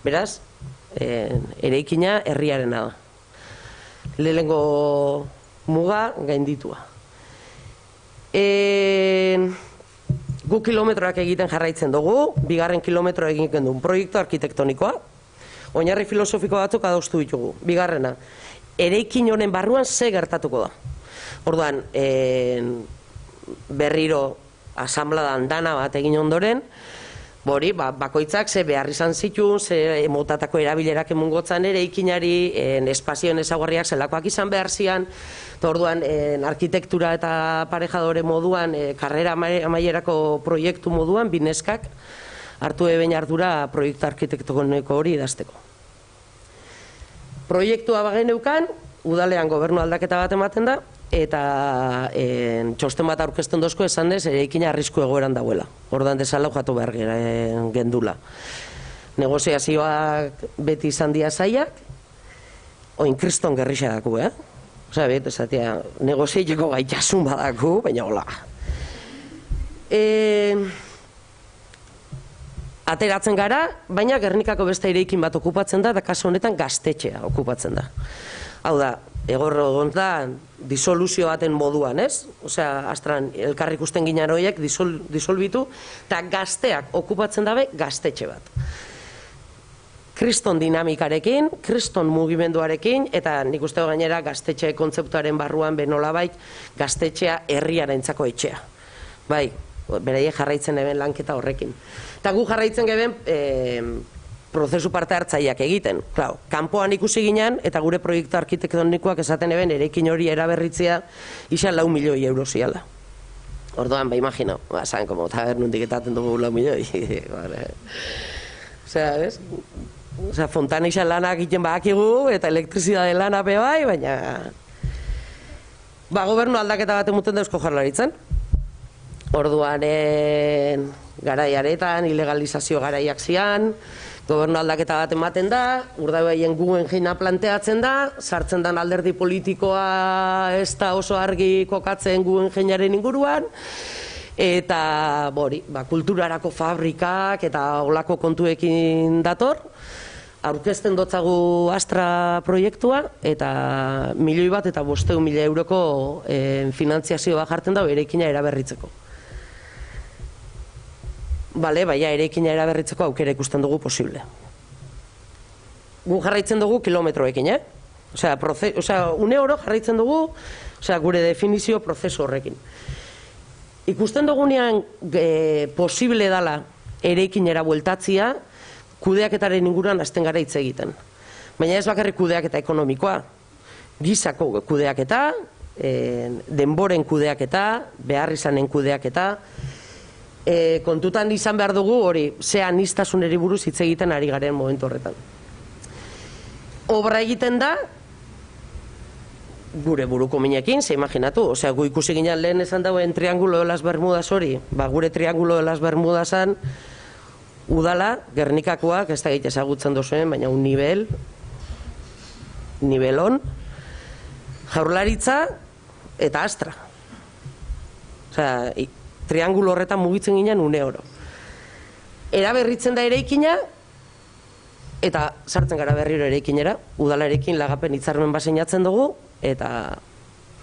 Beraz, eraikina herriarena da. Lehenengo muga gainditua. Gu kilometroak egiten jarraitzen dugu, 2. kilometroa egiten duen proiektu arkitektonikoa, oinarri filosofiko batzuk adostu ditugu. 2. eraikin honen barruan ze gertatuko da. Orduan, berriro asanbladan dana bat egin ondoren, bakoitzak ze behar izan zituen, ze motatako erabilerak emungotzan ere ikinari, espazioen ezaguarriak zelakoak izan behar zian, orduan arkitektura eta parejadore moduan, karrera amaierako proiektu moduan, bineskak hartu eben ardura proiektu arkitektoniko hori idazteko. Proiektua bageneukan, udalean gobernu aldaketa bat ematen da, eta txosten bat aurkezten dozko esan dez, eraikina arrisku egoeran dauela. Ordan desala jatu behar gendula. Negoziazioak beti izan dia zaiak, oin kriston gerrixa daku, Osa, esatia, negoziatiko gaitasun badaku, baina hola. Ateratzen gara, baina Gernikako beste eraikin bat okupatzen da, eta kasu honetan gaztetxea okupatzen da. Hau da, egorro da disoluzio baten moduan, ez? Osea, astran elkarrik usten ginen horiek disolbitu, eta gazteak okupatzen dabe gaztetxe bat. Kriston dinamikarekin, kriston mugimenduarekin, eta nik uste gainera gaztetxe kontzeptuaren barruan benolabait gaztetxea herriarentzako etxea. Bai, beraiek jarraitzen eben lanketa horrekin. Eta gu jarraitzen geben prozesu parte hartzaileak egiten. Claro, kanpoan ikusi ginen, eta gure proiektu arkitektonikoak esaten eben eraikin hori eraberritzea isa 4 milioi euro ziala. Orduan, imagino, saben, como tabernundik etaten dugu 4 milioi. Osea, ez? Osea, fontana izan lanak egiten badakigu, eta elektrizidade lana bai, baina... gobernu aldaketa bat emuten da Eusko Jaurlaritzan. Orduan, garaiaretan, ilegalizazio garaiak zian, gobernu aldaketa bat ematen da, urdabeaien Guggenheima planteatzen da, sartzen den alderdi politikoa ez da oso argi kokatzen Guggenheimaren inguruan, eta kulturarako fabrikak eta olako kontuekin dator, aurkezten dotzagu Astra proiektua, eta 1.000.000 eta 500.000 euroko finantziazioa jartzen da eraikina eraberritzeko. Baina eraikina eraberritzeko aukera ikusten dugu posible. Gu jarraitzen dugu kilometroekin, Osea, une oro jarraitzen dugu, gure definizio prozesu horrekin. Ikusten dugunean posible dala eraikinera bueltatzia, kudeaketaren inguruan hasten gara hitz egiten. Baina ez bakarrik kudeaketa ekonomikoa, gizako kudeaketa, denboren kudeaketa, behar izanen kudeaketa, kontutan izan behar dugu hori, ze aniztasuneri buruz hitz egiten ari garen momentu horretan. Obra egiten da, gure buruko minekin, ze imaginatu, osea, gu ikusi ginen lehen esan dauen Triángulo de las Bermudas hori, gure Triángulo de las Bermudasan, udala, Gernikakoak, ez da egite ezagutzen duzuen, baina un nivelon, Jaurlaritza eta Astra. Osea, triangulo horretan mugitzen ginen une oro. Eraberritzen da eraikina, eta sartzen gara berriro eraikinera, udalarekin lagapen hitzarmen baseinatzen dugu, eta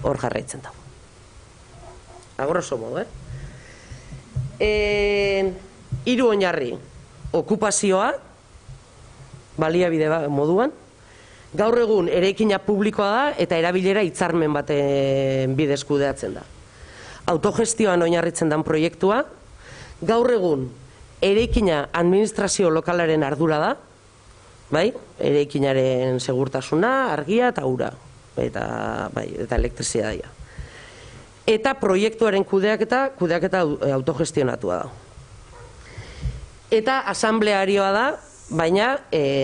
hor jarraitzen dago. A grosso modo, 3 oinarri, okupazioa, baliabide moduan, gaur egun eraikina publikoa da eta erabilera hitzarmen baten bidez kudeatzen da. Autogestioan oinarritzen den proiektua, gaur egun eraikina administrazio lokalaren ardura da, bai, eraikinaren segurtasuna, argia eta ura, eta elektrizitatea. Eta proiektuaren kudeaketa autogestionatua da. Eta asamblearioa da, baina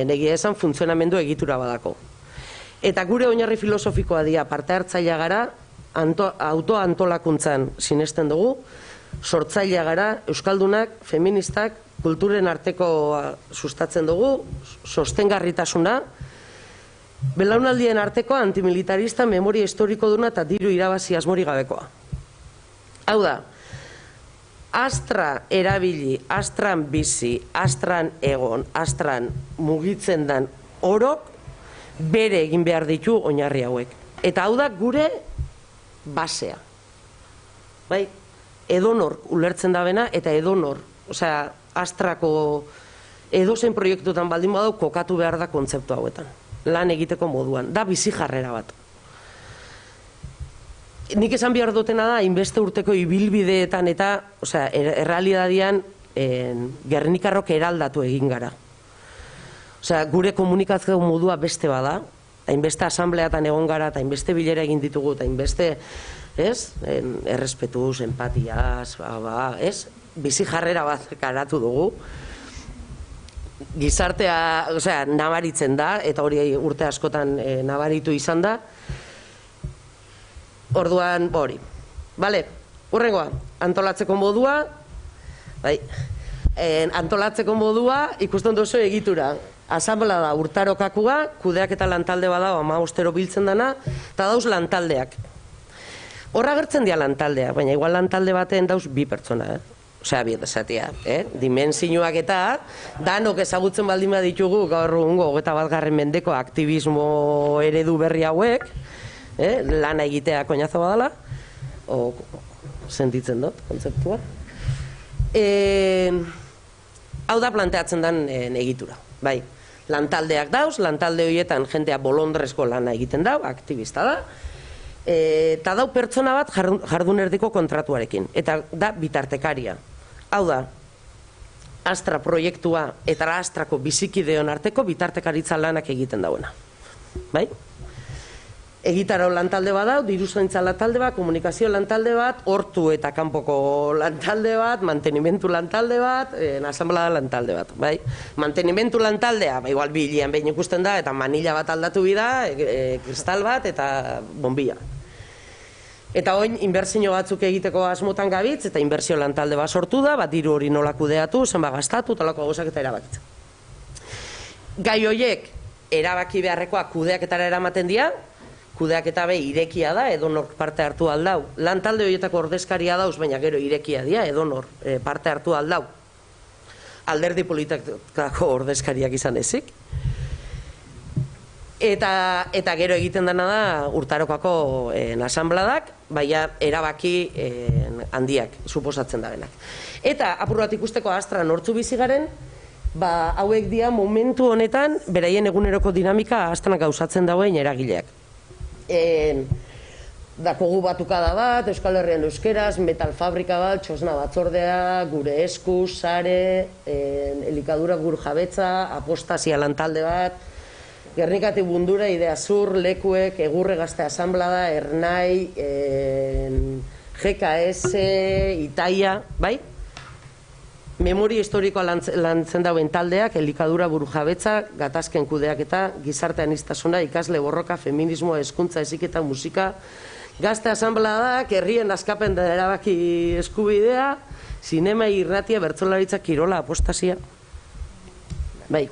negia esan funtzionamendu egitura badako. Eta gure oinarri filosofikoa dira parte hartzailea gara, autoantolakuntzan sinesten dugu, sortzailea gara, euskaldunak, feministak, kulturen arteko sustatzen dugu, sostengarritasuna, belaunaldien arteko antimilitarista, memoria historiko duna eta diru irabazi asmori gabekoa. Hau da, Astra erabili, Astran bizi, Astran egon, Astran mugitzen den orok bere egin behar ditu oinarri hauek. Eta hau da gure basea. Bai, edonor ulertzen da bena eta edonor, osea, Astrako edozen proiektutan baldin badau kokatu behar da kontzeptu hauetan. Lan egiteko moduan, da bizi jarrera bat. Nik esan behar dutena da, inbeste urteko ibilbideetan eta, osea, errealidadian Gernikarrok eraldatu egin gara. Osea, gure komunikazio modua beste bada, hainbeste asambleatan egon gara, eta hainbeste bilera egin ditugu, eta hainbeste, errespetuz, empatiaz, bizi jarrera bat garatu dugu. Gizartea, osea, nabaritzen da, eta hori urte askotan nabaritu izan da. Orduan, hori. Bale, hurrengoa, antolatzeko modua, antolatzeko modua ikusten duzu egitura. Asamblea da urtarokakua, kudeak eta lantalde bada, 15 biltzen dana, eta dauz lantaldeak. Horra gertzen dira lantaldeak, baina igual lantalde baten dauz 2 pertsona, Osea, biet esatia, dimensioak eta danok ezagutzen baldin baditugu gaur egungo 21. mendeko aktivismo eredu berri hauek, lana egitea koñazo badala, sentitzen dut, kontzeptua. Hau da planteatzen den egitura, bai. Lantaldeak dauz, lantalde horietan jentea bolondrezko lana egiten dau, aktivista da, eta dau pertsona bat jardunerdiko kontratuarekin, eta da bitartekaria. Hau da, Astra proiektua eta Astrako bizikideon arteko bitartekaritza lanak egiten dauena. Bai? Egitarau lantalde bat dau, diruzaintza lantalde bat, komunikazio lantalde bat, hortu eta kanpoko lantalde bat, mantenimentu lantalde bat, asamblea lantalde bat. Bai? Mantenimentu lantaldea, igual bilean behin ikusten da, eta manila bat aldatu bida, kristal bat eta bombilla. Eta oin, inbertsio batzuk egiteko asmotan gabitz, eta inbertsio lantalde bat sortu da, bat diru hori nola kudeatu, zenba gastatu, talako gauzak eta erabakitzen. Gai horiek, erabaki beharrekoa kudeaketara eramaten dira, kudeaketa be irekia da, edonor parte hartu aldau. Lantalde horietako ordezkaria dauz, baina gero irekia dira, edonor parte hartu aldau. Alderdi politikako ordezkariak izan ezik. Eta gero egiten dena da urtarokako asambladak, baina erabaki handiak suposatzen da benak. Eta apur bat ikusteko Astra nortzu bizi garen, hauek dira momentu honetan beraien eguneroko dinamika Astran gauzatzen dauen eragileak. Dakogu batukada bat, Euskal Herrian euskeraz, metal fabrika bat, txosna batzordea, gure esku, sare, elikadura buru jabetza, apostazia lantalde bat, Gernikati Bundura, Idea Zur, Lekuek, Egurre Gazte Asamblada, Ernai, GKS, Itaia, bai? Memoria historikoa lantzen dauen taldeak, elikadura buru jabetza, gatazken kudeak eta gizartean iztasuna, ikasle borroka, feminismoa, hezkuntza, heziketa, musika, Gazte Asamblada, herrien askapen da erabaki eskubidea, zinema, irratia, bertsolaritza, kirola, apostazia. Bai.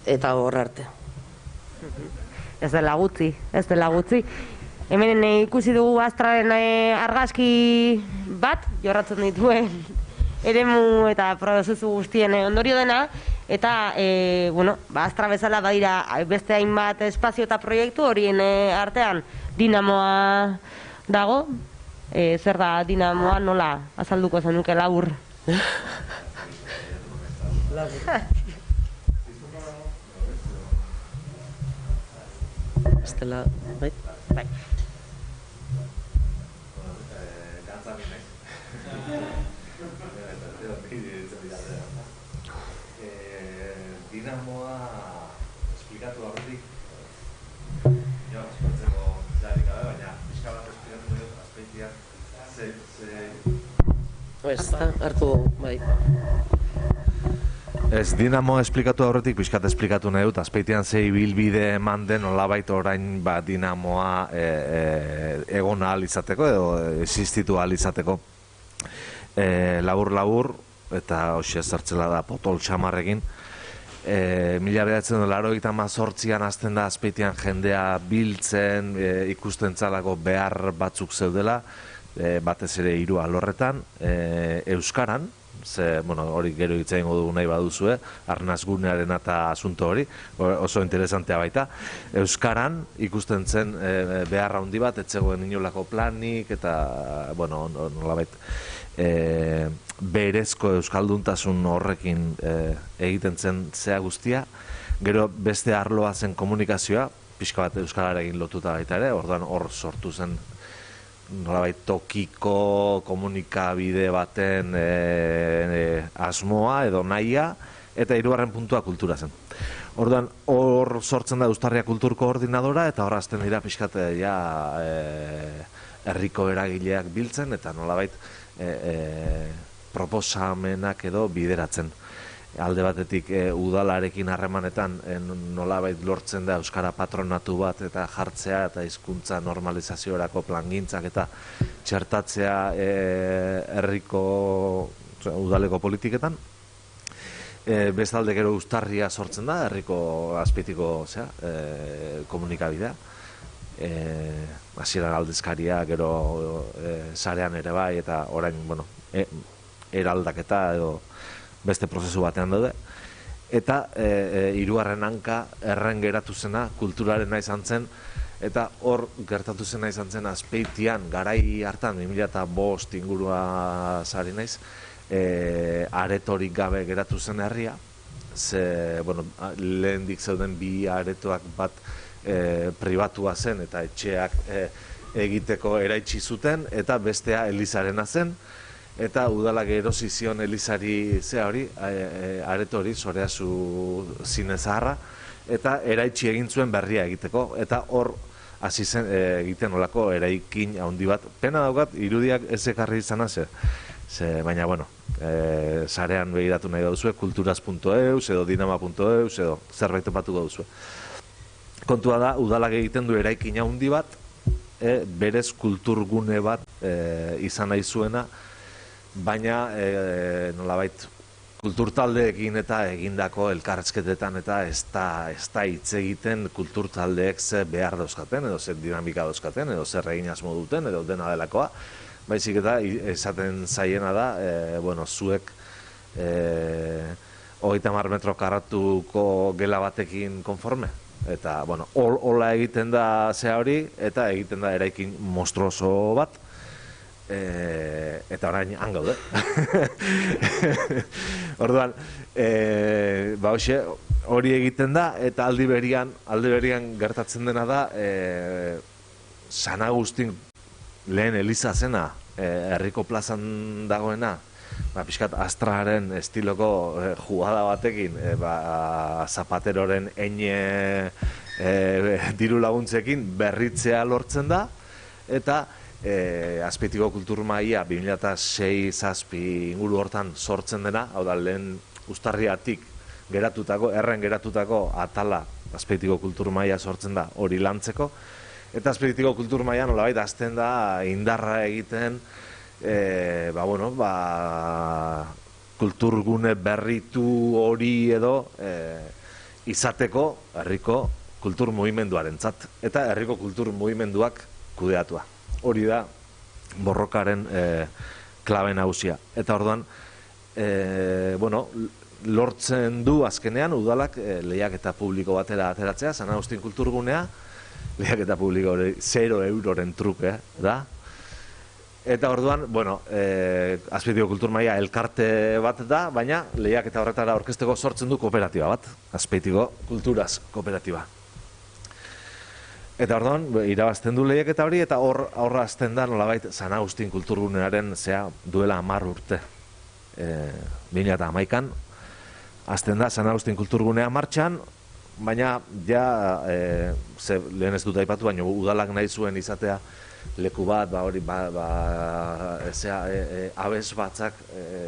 Eta horra arte. Ez dela gutxi, ez dela gutxi. Hemen ikusi dugu Astraren argazki bat, jorratzen dituen eremu eta prozesu guztien ondorio dena, eta Astra bezala badira beste hainbat espazio eta proiektu horien artean dinamoa dago. Zer da dinamoa, nola azalduko zenuke labur? Estela, bai? Bai. Dinamoa esplikatu aurretik jo, espartzeko zeharik gabe, baina pixka bat esplikatu dut Azpeitiak hartu, bai. Ez, Dinamo esplikatu aurretik pixkat esplikatu nahi dut, Azpeitian ze ibilbide eman den olabait orain Dinamoa egon ahal izateko edo existitu ahal izateko. Labur-labur, eta hoxe zartzela da potol txamarrekin, 1988an hasten da Azpeitian jendea biltzen, ikusten txalako behar batzuk zeudela, batez ere 3 alorretan, euskaran, hori gero hitza egingo dugu nahi baduzue, arnazgunearen eta asunto hori, oso interesantea baita. Euskaran ikusten zen behar handi bat, etzegoen inolako planik, eta, nolabait, berezko euskalduntasun horrekin egiten zen zea guztia. Gero beste arloa zen komunikazioa, pixka bat euskalarekin lotuta baita ere, orduan hor sortu zen nolabait tokiko komunikabide baten asmoa edo nahia, eta hirugarren puntua kultura zen. Orduan, hor sortzen da Eustarria Kultur Koordinadora, eta hor hasten dira pixkat herriko eragileak biltzen, eta nolabait proposamenak edo bideratzen. Alde batetik udalarekin harremanetan nolabait lortzen da euskara patronatu bat eta jartzea eta hizkuntza normalizaziorako plangintzak eta txertatzea herriko udaleko politiketan. Bestalde gero Eustarria sortzen da, herriko azpitiko komunikabidea. Hasieran aldizkaria, gero sarean ere bai, eta orain, eraldaketa edo beste prozesu batean daude. Eta hirugarren hanka erren geratu zena kulturarena izan zen, eta hor gertatu zena izan zen Azpeitian, garai hartan, 2005 ingurua sari naiz, aretorik gabe geratu zen herria, lehendik zeuden bi aretoak bat pribatua zen eta etxeak egiteko eraitsi zuten, eta bestea Elizarena zen, eta udalak erosi zion Elizari areto hori, Soreazu zine zaharra, eta eraitsi egin zuen berria egiteko, eta hor hasi zen egiten olako eraikin handi bat. Pena daukat, irudiak ez ekarri izana baina, sarean begiratu nahi dauzue, kulturaz.eus edo dinama.eus edo zerbait topatuko duzue. Kontua da, udalak egiten du eraikin handi bat, berez kulturgune bat izan nahi zuena, baina nolabait kulturtaldeekin eta egindako elkarrezketetan eta ez da hitz egiten kulturtaldeek ze behar dauzkaten, edo zer dinamika dauzkaten, edo zer egin asmo duten, edo dena delakoa. Baizik eta esaten zaiena da, zuek 30 metro karratuko gela batekin konforme. Eta, hola egiten da hori, eta egiten da eraikin monstruoso bat, eta orain han gaude. Orduan, hori egiten da, eta aldi berian gertatzen dena da, San Agustin lehen Eliza zena, herriko plazan dagoena, pixkat Astraren estiloko jugada batekin, Zapateroren diru laguntzekin berritzea lortzen da, eta Azpeitiko kultur maila 2006-2007 inguru hortan sortzen dena, hau da lehen Uztarriatik erren geratutako atala Azpeitiko kultur maila sortzen da hori lantzeko, eta Azpeitiko kultur maila nolabait hasten da indarra egiten kulturgune berritu hori edo izateko herriko kultur mugimenduarentzat eta herriko kultur mugimenduak kudeatua. Hori da borrokaren klabe nagusia. Eta orduan, lortzen du azkenean udalak lehiaketa publiko batera ateratzea, San Agustin kulturgunea, lehiaketa publiko hori 0 euroren truke da. Eta orduan, Azpeitiko kultur maila elkarte bat da, baina lehiaketa horretara aurkezteko sortzen du kooperatiba bat, Azpeitiko kulturaz kooperatiba. Eta orduan, irabazten du lehiaketa hori, eta horra azten da nolabait San Agustin kulturgunearen duela 10 urte. 2011an, azten da San Agustin kulturgunea martxan, baina lehen ez dut aipatu, baina udalak nahi zuen izatea leku bat, abes batzak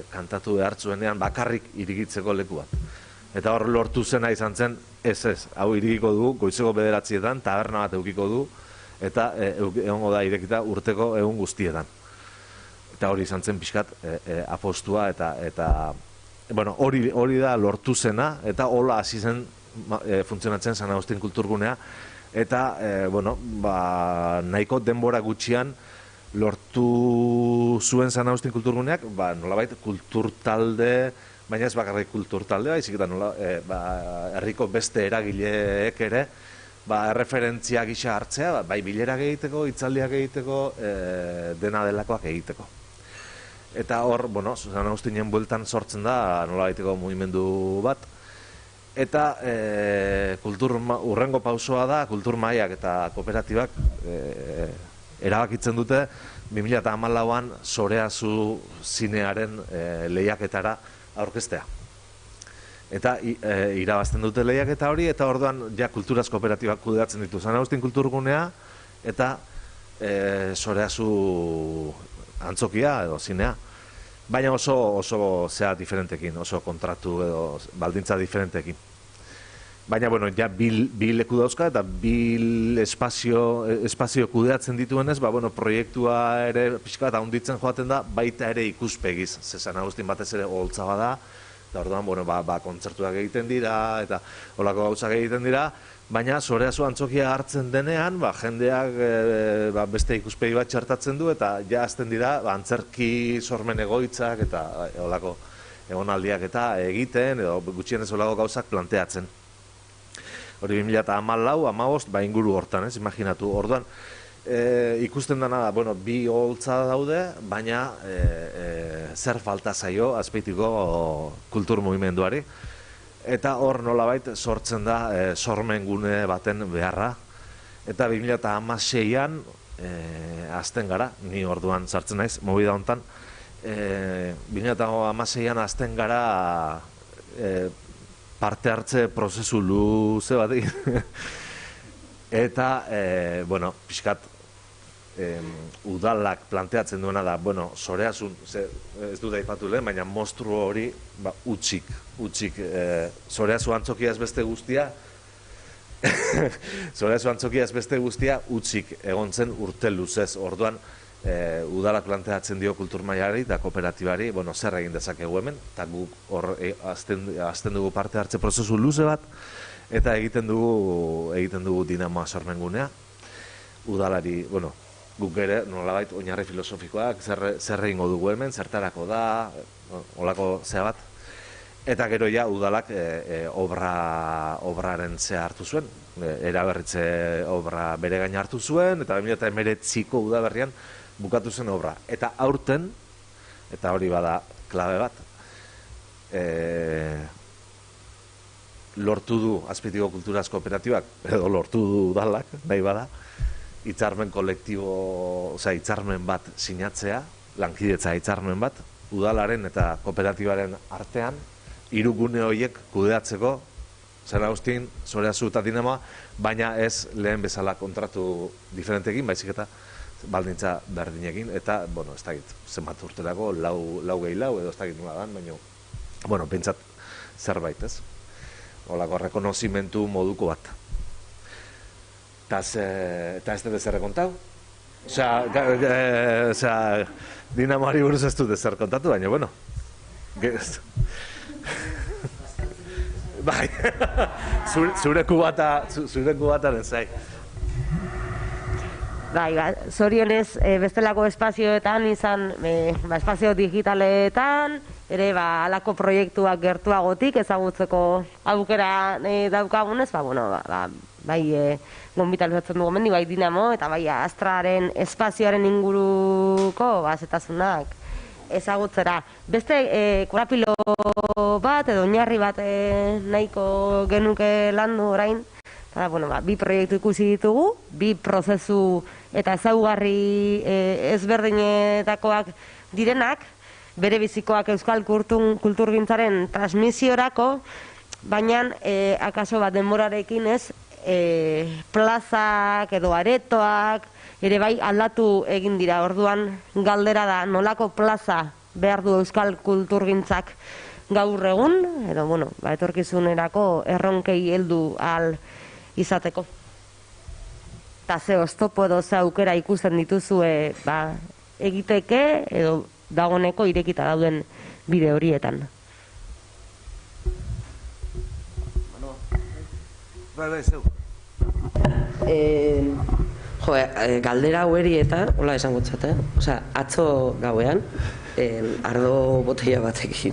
kantatu behar zuenean bakarrik irigitzeko leku bat. Eta hor lortu zena izan zen, hau irigiko du, goizeko 9:00etan, taberna bat eukiko du, eta egongo da irekita urteko egun guztietan. Eta hori izan zen pixkat apostua, eta hori da lortu zena, eta hola hasi zen funtzionatzen San Agustin kulturgunea, eta nahiko denbora gutxian lortu zuen San Agustin kulturguneak, nolabait kulturtalde, baina ez bakarrik kulturtalde, baizik eta herriko beste eragileek ere erreferentzia gisa hartzea, bai bilerak egiteko, hitzaldiak egiteko, dena delakoak egiteko. Eta hor, San Agustinen bueltan sortzen da nolabaiteko mugimendu bat, eta urrengo pausoa da kultur mailak eta kooperatibak erabakitzen dute 2014an Soreazu zinearen lehiaketara aurkeztea. Eta irabazten dute lehiaketa hori, eta orduan ja kulturaz kooperatibak kudeatzen ditu San Agustin kulturgunea eta Soreazu antzokia edo zinea. Baina oso zea diferentekin, oso kontratu edo baldintza diferentekin. Baina, bueno, ja, bi leku dauzka eta bi espazio kudeatzen dituenez, bueno, proiektua ere pixka bat handitzen joaten da, baita ere ikuspegiz. San Agustin batez ere oholtza bada, eta orduan, bueno, kontzertuak egiten dira, eta holako gauzak egiten dira, baina Soreazu antzokia hartzen denean, jendeak beste ikuspegi bat txertatzen du, eta ja azten dira antzerki sormen egoitzak, eta holako egonaldiak eta egiten, edo gutxienez holako gauzak planteatzen. Hori 2014, 15, inguru hortan, imaginatu. Orduan, ikusten dena da, bueno, bi oholtza daude, baina zer falta zaio Azpeitiko kultur mugimenduari. Eta hor nolabait sortzen da sormen gune baten beharra. Eta 2016an azten gara, ni orduan sartzen naiz, movida hontan, 2016an azten gara parte hartze prozesu luze batik. Eta, bueno, pixkat, udalak planteatzen duena da, bueno, Soreazun, ez dut aipatu lehen, baina mostru hori utxik. Soreazu antzokia ez beste guztia, utxik egon zen urte luzez. Orduan, udalak planteatzen dio kultur mailari eta kooperatibari, bueno, zer egin dezakegu hemen, eta guk hor azten dugu parte hartze prozesu luze bat, eta egiten dugu dinamoa sormengunea. Udalari, bueno, guk ere nolabait oinarri filosofikoak, zer egingo dugu hemen, zertarako da, holako zea bat. Eta gero ja udalak obraren zea hartu zuen, eraberritze obra bere gain hartu zuen, eta 2019ko udaberrian bukatu zen obra. Eta aurten, eta hori bada klabe bat, lortu du Azpeitiko kulturaz kooperatibak, edo lortu du udalak, nahi bada, hitzarmen kolektibo, hitzarmen bat sinatzea, lankidetza hitzarmen bat, udalaren eta kooperatibaren artean, hirugune horiek kudeatzeko, San Agustin, Soreazu eta Dinamoa, baina ez lehen bezala kontratu diferentekin, baizik eta baldintza berdinekin, eta, bueno, ez dakit, zenbat urterako, lau gehi lau, edo ez dakit nola dan, baina, bueno, pentsat zerbait, ez? Olako rekonozimentu moduko bat. Eta ez dut ezer kontatu? Osea, Dinamoari buruz ez dut ezer kontatu, baina, bueno, bai, zure kubataren zai. Bai, zorionez bestelako espazioetan izan, espazio digitaletan, ere halako proiektuak gertuagotik ezagutzeko aukera daukagunez, bai, gonbitalizatzen dugu mendi, bai Dinamo, eta bai Astraren espazioaren inguruko zetasunak ezagutzera. Beste korapilo bat edo oinarri bat nahiko genuke landu orain, bi proiektu ikusi ditugu, bi prozesu eta ezaugarri ezberdinetakoak direnak, bere bizikoak euskal kulturgintzaren transmisiorako, baina akaso bat denborarekin ez, plazak edo aretoak, ere bai aldatu egin dira. Orduan galdera da nolako plaza behar du euskal kulturgintzak gaur egun, edo etorkizunerako erronkei heldu ahal izateko. Eta ze oztopo edo ze aukera ikusten dituzue egiteke edo dagoneko irekita dauden bide horietan. Bai, zeu. Galdera haueri eta, hola esango txat, osea, atzo gauean, ardo botella batekin,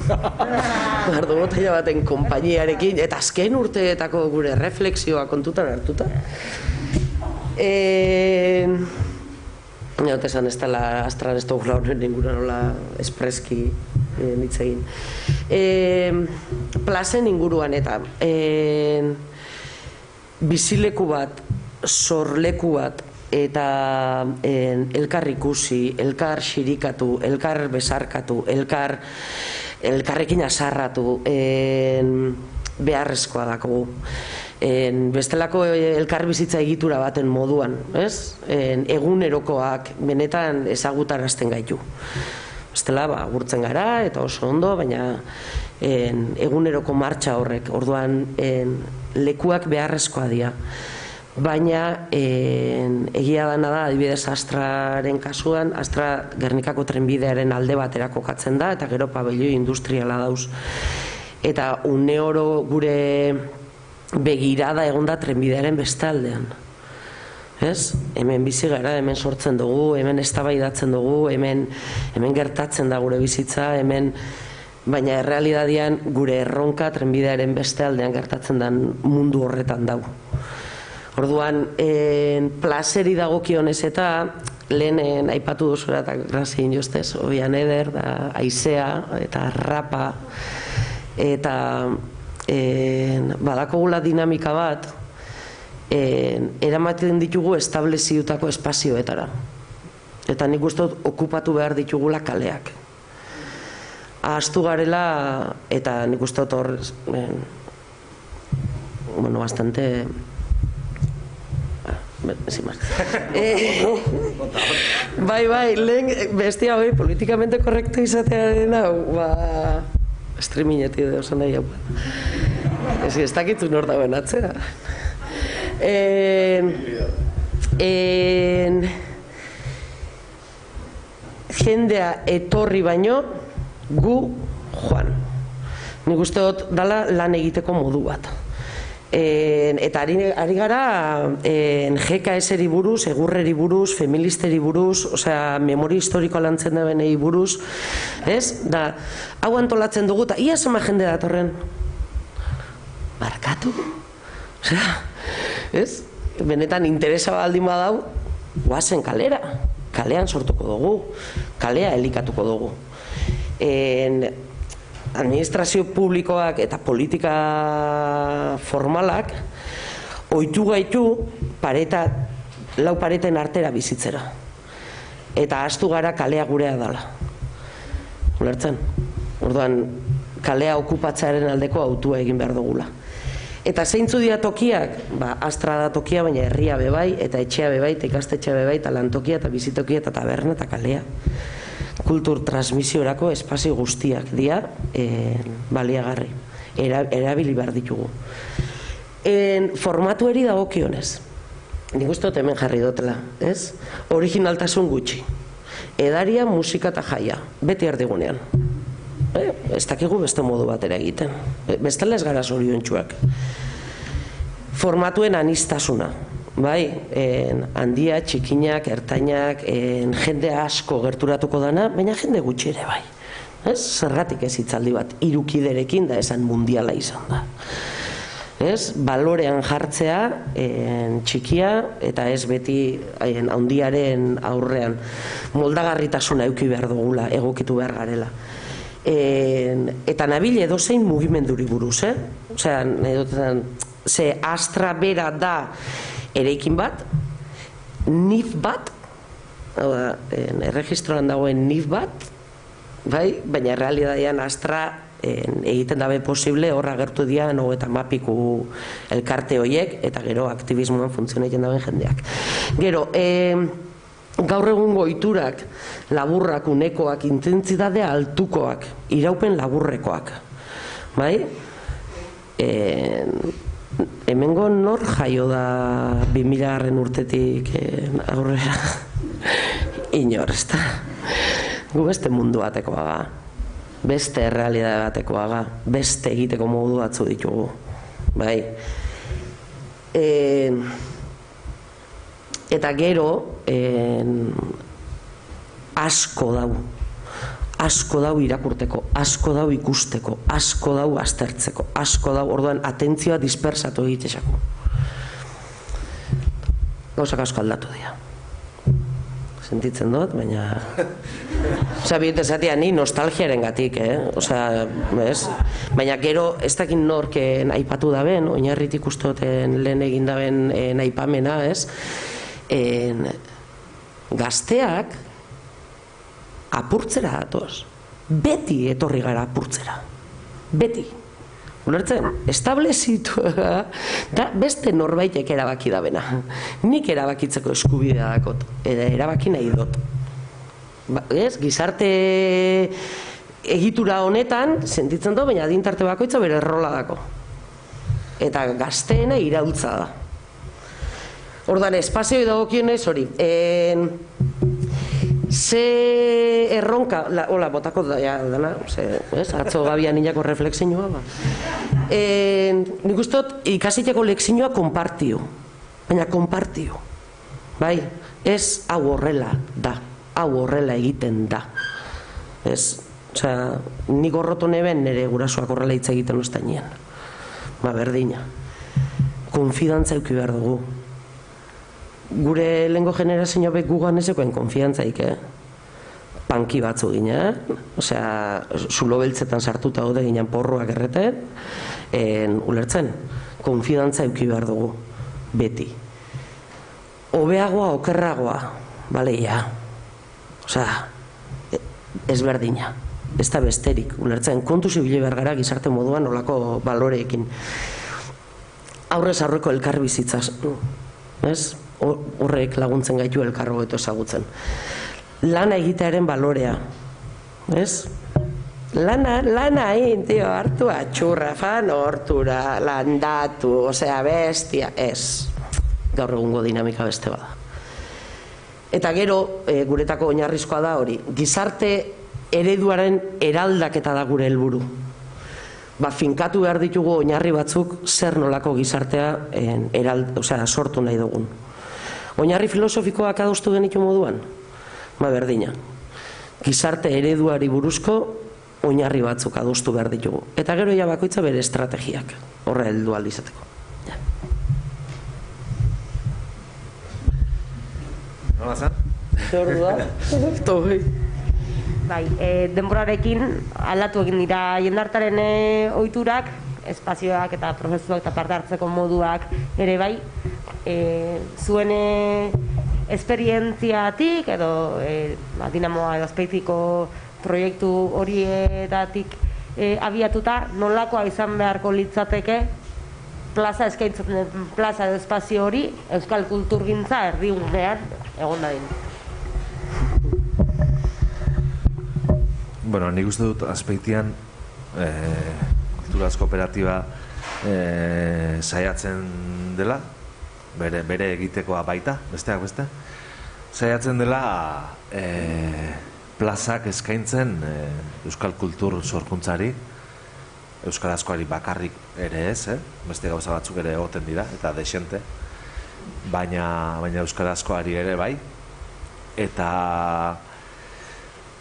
ardo botella baten konpainiarekin, eta azken urteetako gure refleksioa kontutan hartuta. Eta esan ez dela Astran ez dugula honen ninguna nola espreski nitzegin. Plazen inguruan eta bizileku bat, sorleku bat, eta elkar ikusi, elkar xirikatu, elkar besarkatu, elkarrekin azarratu beharrezkoa dakogu. Bestelako elkarbizitza egitura baten moduan, egunerokoak benetan ezagutarazten gaitu. Bestela, agurtzen gara eta oso ondo, baina eguneroko martxa horrek, orduan lekuak beharrezkoa dira. Baina egia dana da, adibidez Astraren kasuan, Astra Gernikako trenbidearen alde batera kokatzen da, eta gero pabelloi industriala dauz. Eta une oro gure begirada egon da trenbidearen beste aldean. Hemen bizi gara, hemen sortzen dugu, hemen eztabaidatzen dugu, hemen gertatzen da gure bizitza, baina errealitatean gure erronka trenbidearen beste aldean gertatzen den mundu horretan dago. Orduan, plazeri dagokionez eta lehen aipatu duzura eta grazien jostez, Oian Eder, Aizea eta Rapa, eta badakogula dinamika bat, eramaten ditugu estableziutako espazioetara. Eta nik uste dut okupatu behar ditugula kaleak. Ahaztu garela, eta nik uste dut hor, bastante... Bai, lehen bestia hori politikamente korrektu izatearen hau, streamingetik edo osan nahi hau. Ez dakitzu nor dauen atzera. Jendea etorri baino, gu joan. Nik uste dut dala lan egiteko modu bat. Eta ari gara GKS-eri buruz, egurreri buruz, feministeri buruz, memoria historiko lantzen da benei buruz, da, hau antolatzen dugu, eta ia zema jende datorren markatu, benetan interesa baldin badau, guazen kalera, kalean sortuko dugu, kalea elikatuko dugu. Administrazio publikoak eta politika formalak ohitu gaitu lau pareten artera bizitzera. Eta ahaztu gara kalea gurea dela. Ulertzen? Orduan, kalea okupatzearen aldeko autua egin behar dugula. Eta zeintzu dira tokiak? Astra da tokia, baina herria bebai, eta etxea bebai, eta ikastetxea bebai, eta lantokia, eta bizitokia, eta taberna, eta kalea. Kultur transmisiorako espazio guztiak dira baliagarri, erabili behar ditugu. Formatueri dagokionez, nik uste dut hemen jarri dutela, originaltasun gutxi, edaria, musika eta jaia, beti erdigunean. Ez dakigu beste modu batera egiten, bestela ez gara zoriontsuak. Formatuen anistasuna. Bai, handia, txikinak, ertainak, jende asko gerturatuko dana, baina jende gutxi ere bai. Zergatik ez hitzaldi bat, hirukiderekin da esan mundiala izan da. Balorean jartzea, txikia, eta ez beti handiaren aurrean. Moldagarritasuna eduki behar dugula, egokitu behar garela. Eta nabil edozein mugimenduri buruz, ze Astra bera da eraikin bat, NIF bat, erregistroan dagoen NIF bat, baina realitatean Astra egiten dabe posible horra gertu dira eta mapiku elkarte horiek, eta gero aktivismoan funtzionatzen daben jendeak. Gero, gaur egungo ohiturak, laburrak, unekoak, intentsitate altukoak, iraupen laburrekoak. Hemengo nor jaio da 2000 urtetik aurrera? Inor, ez da? Gu beste mundu batekoa ga, beste errealitate batekoa ga, beste egiteko modu batzu ditugu. Eta gero, asko dau irakurteko, asko dau ikusteko, asko dau aztertzeko, asko dau, orduan, atentzioa dispersatu egitexako. Gauzak asko aldatu dira. Sentitzen dut, baina... Bidezatia ni nostalgiaren gatik, baina gero ez dakin norken aipatu daben, oinarritik ustoten lehen egin daben aipamena, gazteak apurtzera datoz. Beti etorri gara apurtzera. Beti. Ulertzen, establezitu da beste norbaitek erabaki da bena. Nik erabakitzeko eskubidea dakot, erabaki nahi dut. Gizarte egitura honetan, sentitzen du, baina adintarte bakoitza bere errola dako. Eta gazteena iraultza da. Ordan, espazioi dagokionez hori. Ze erronka, hola, botako dana, atzo gabian inako reflexioa, nik ustot ikasiteko lekzioa konpartio, baina konpartio, bai, ez hau horrela da, hau horrela egiten da, ez, osea, nik gorroto neben nire gurasoak horrela hitz egiten ustainean, berdina, konfidantza euki behar dugu. Gure lehengo generazio bek gugan ezekoen konfiantzaik, panki batzu ginen, osea, zulo beltzetan sartuta gode ginen porruak erreten, ulertzen, konfidantza euki behar dugu, beti. Hobeagoa, okerragoa, baleia, osea, ezberdina, ez da besterik, ulertzen, kontu zibile bergara gizarte moduan olako baloreekin. Aurrez aurreko elkar bizitzaz, ez? Horrek laguntzen gaitu elkarro beto ezagutzen. Lana egitearen balorea, ez? Lana egin, tio, hartu atxurra, fan hortura, landatu, osea, bestia, ez. Gaur egungo dinamika beste bada. Eta gero, guretako oinarrizkoa da hori, gizarte ereduaren eraldaketa da gure helburu. Finkatu behar ditugu oinarri batzuk zer nolako gizartea sortu nahi dugun. Oinarri filosofikoak adostu genitu moduan? Berdina. Gizarte ereduari buruzko oinarri batzuk adostu behar ditugu. Eta gero ja bakoitza bere estrategiak. Horre heldu aldizateko. Nola zan? Zordu da. Togei. Bai, denborarekin aldatu egin dira jendartaren ohiturak, espazioak eta prozesuak eta parte hartzeko moduak ere bai. Zuen esperientziatik edo Dinamoa edo Azpeitiko proiektu horietatik abiatuta, nolakoa izan beharko litzateke plaza eskaintzen, plaza edo espazio hori euskal kulturgintza erdigunean egon dadin. Bueno, nik uste dut Azpeitian kulturaz kooperatiba saiatzen dela, bere egitekoa baita, besteak beste, saiatzen dela plazak eskaintzen euskal kultur sorkuntzari, euskarazkoari bakarrik ere ez, beste gauza batzuk ere egoten dira, eta desente, baina euskarazkoari ere bai,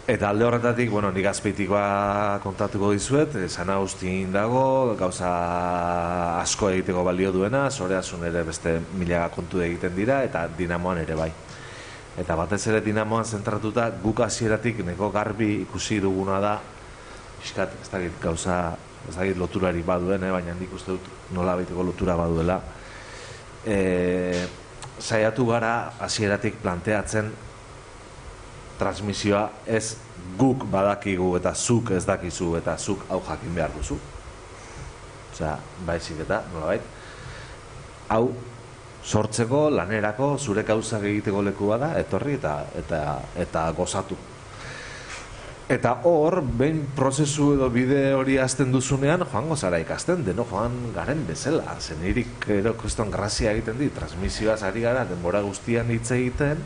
eta alde horretatik, nik Azpeitikoa kontatuko dizuet, San Agustin dago, gauza asko egiteko balio duena, Zoreasun ere beste milaga kontu egiten dira, eta Dinamoan ere bai. Eta batez ere Dinamoan zentratuta, guk hasieratik neko garbi ikusi duguna da, pixkat, ez dakit gauza, ez dakit loturari baduen, baina nik uste dut nola baiteko lotura baduela. Saiatu gara hasieratik planteatzen transmisioa ez guk badakigu eta zuk ez dakizu eta zuk hau jakin behar duzu. Osea, baizik eta, nolabait, hau sortzeko, lanerako, zure gauzak egiteko lekua da, etorri eta gozatu. Eta hor, behin prozesu edo bide hori hasten duzunean, joango zara ikasten, deno joan garen bezala. Zenirik erokoston grazia egiten di, transmisioaz ari gara, denbora guztian hitz egiten,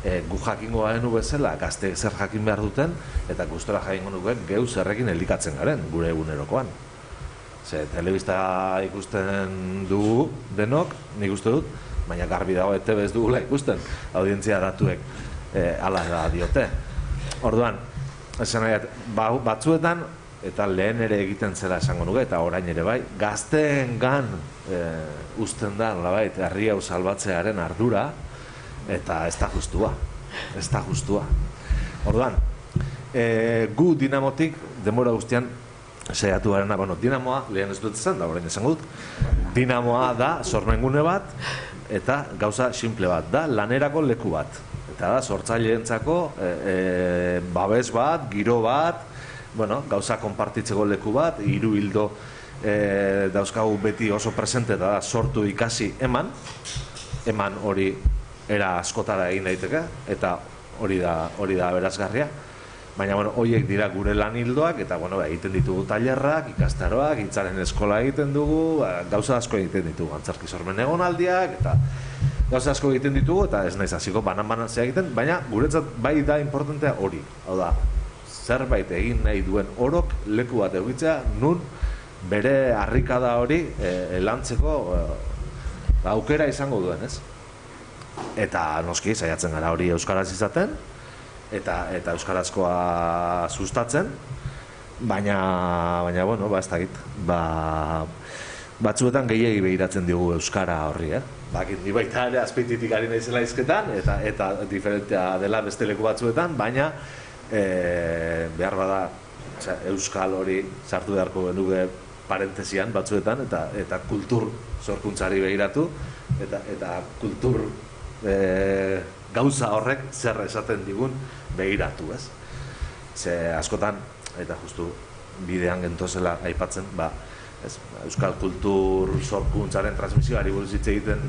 gu jakingo garen bezala, gazteek zer jakin behar duten, eta gustora jakingo nuken geu zerrekin elikatzen garen, gure egunerokoan. Ze, telebista ikusten dugu denok, nik uste dut, baina garbi dago ETV ez dugula ikusten, audientzia datuek ala da diote. Orduan, esan nahi, batzuetan, eta lehen ere egiten zela esango nuke, eta orain ere bai, gazteen gan uzten da, nolabait, herri hau salbatzearen ardura, eta ez da justua, ez da justua. Orduan, gu Dinamotik, denbora guztian, saiatu garena, Dinamoa, lehen ez dut esan, da orain esango dut, Dinamoa da sormengune bat, eta gauza simple bat, da lanerako leku bat. Eta da, sortzaileentzako babes bat, giro bat, gauza konpartitzeko leku bat, hiru ildo dauzkagu beti oso presente da sortu ikasi eman hori era askotara egin daiteke, eta hori da aberasgarria. Baina, horiek dira gure lan hildoak, eta, egiten ditugu tailerrak, ikastaroak, hitzaren eskola egiten dugu, gauza asko egiten ditugu, antzerki sormen egonaldiak, eta gauza asko egiten ditugu, eta ez naiz hasiko banan zea egiten, baina guretzat bai da importantea hori. Hau da, zerbait egin nahi duen orok leku bat egitzea, nun bere harrikada hori lantzeko aukera izango duen, ez? Eta noski, saiatzen gara hori euskaraz izaten, eta euskarazkoa sustatzen, baina, ez dakit, batzuetan gehiegi behiratzen diogu euskara horri, Bakit, ni baita ere Azpeititik ari naizela izketan, eta diferentea dela beste leku batzuetan, baina behar bada euskal hori sartu beharko genuke parentesian batzuetan, eta kultur sorkuntzari behiratu, eta kultur gauza horrek zer esaten digun behiratu, ez? Ze askotan, eta justu bidean gentozela aipatzen, euskal kultur sorkuntzaren transmisioari buruz hitz egiten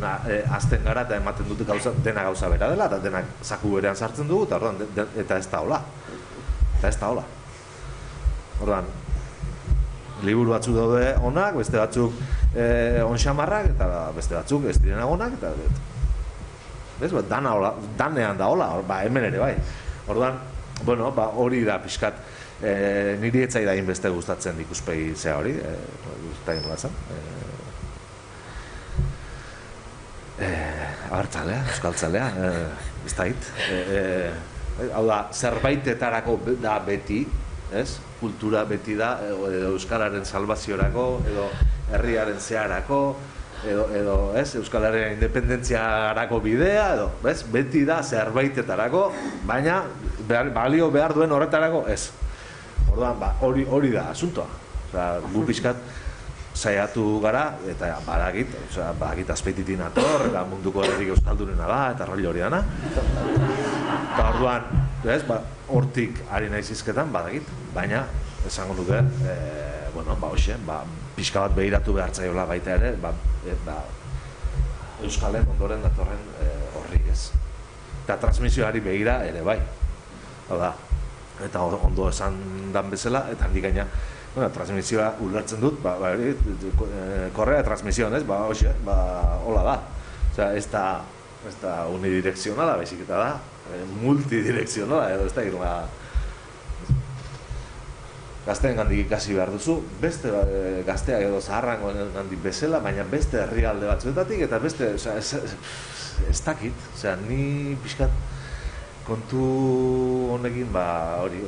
hasten gara, eta ematen dute dena gauza bera dela, eta denak zaku berean sartzen dugu, eta ez da hola. Orduan, liburu batzuk daude onak, beste batzuk onxamarrak, eta beste batzuk ez direna onak, eta danean da hola, hemen ere bai. Orduan, hori da pixkat, niri etzai da inbeste gustatzen ikuspegi zea hori, gustatzen nola zen. Abertzalea, euskaltzalea, ez da hit. Hau da, zerbaitetarako da beti, kultura beti da, edo euskararen salvaziorako, edo herriaren zeharako, edo euskalaren independentziarako bidea, edo beti da zerbaitetarako, baina balio behar duen horretarako ez. Orduan, hori da asuntoa. Gu pixkat saiatu gara, eta badakit Azpeititik nator, eta munduko herrik euskaldunena da, eta roli hori dana. Eta orduan, hortik ari naiz izketan, badakit, baina esango nuke, pixka bat behiratu behartzaiola baita ere, euskalen ondoren datorren horri ez. Eta transmisioari behira ere bai. Eta ondo esan dan bezala, eta handik gaina, transmisioa ulertzen dut, korrea transmisioan ez, hola da. Ez da unidirekzionala, baizik eta da, multidirekzionala, edo ez da irla. Gazteen gandik ikasi behar duzu, beste gazteak edo zaharrango gandik bezala, baina beste herrialde batzuetatik, eta beste, ez dakit, ni pixkat kontu honekin, hori,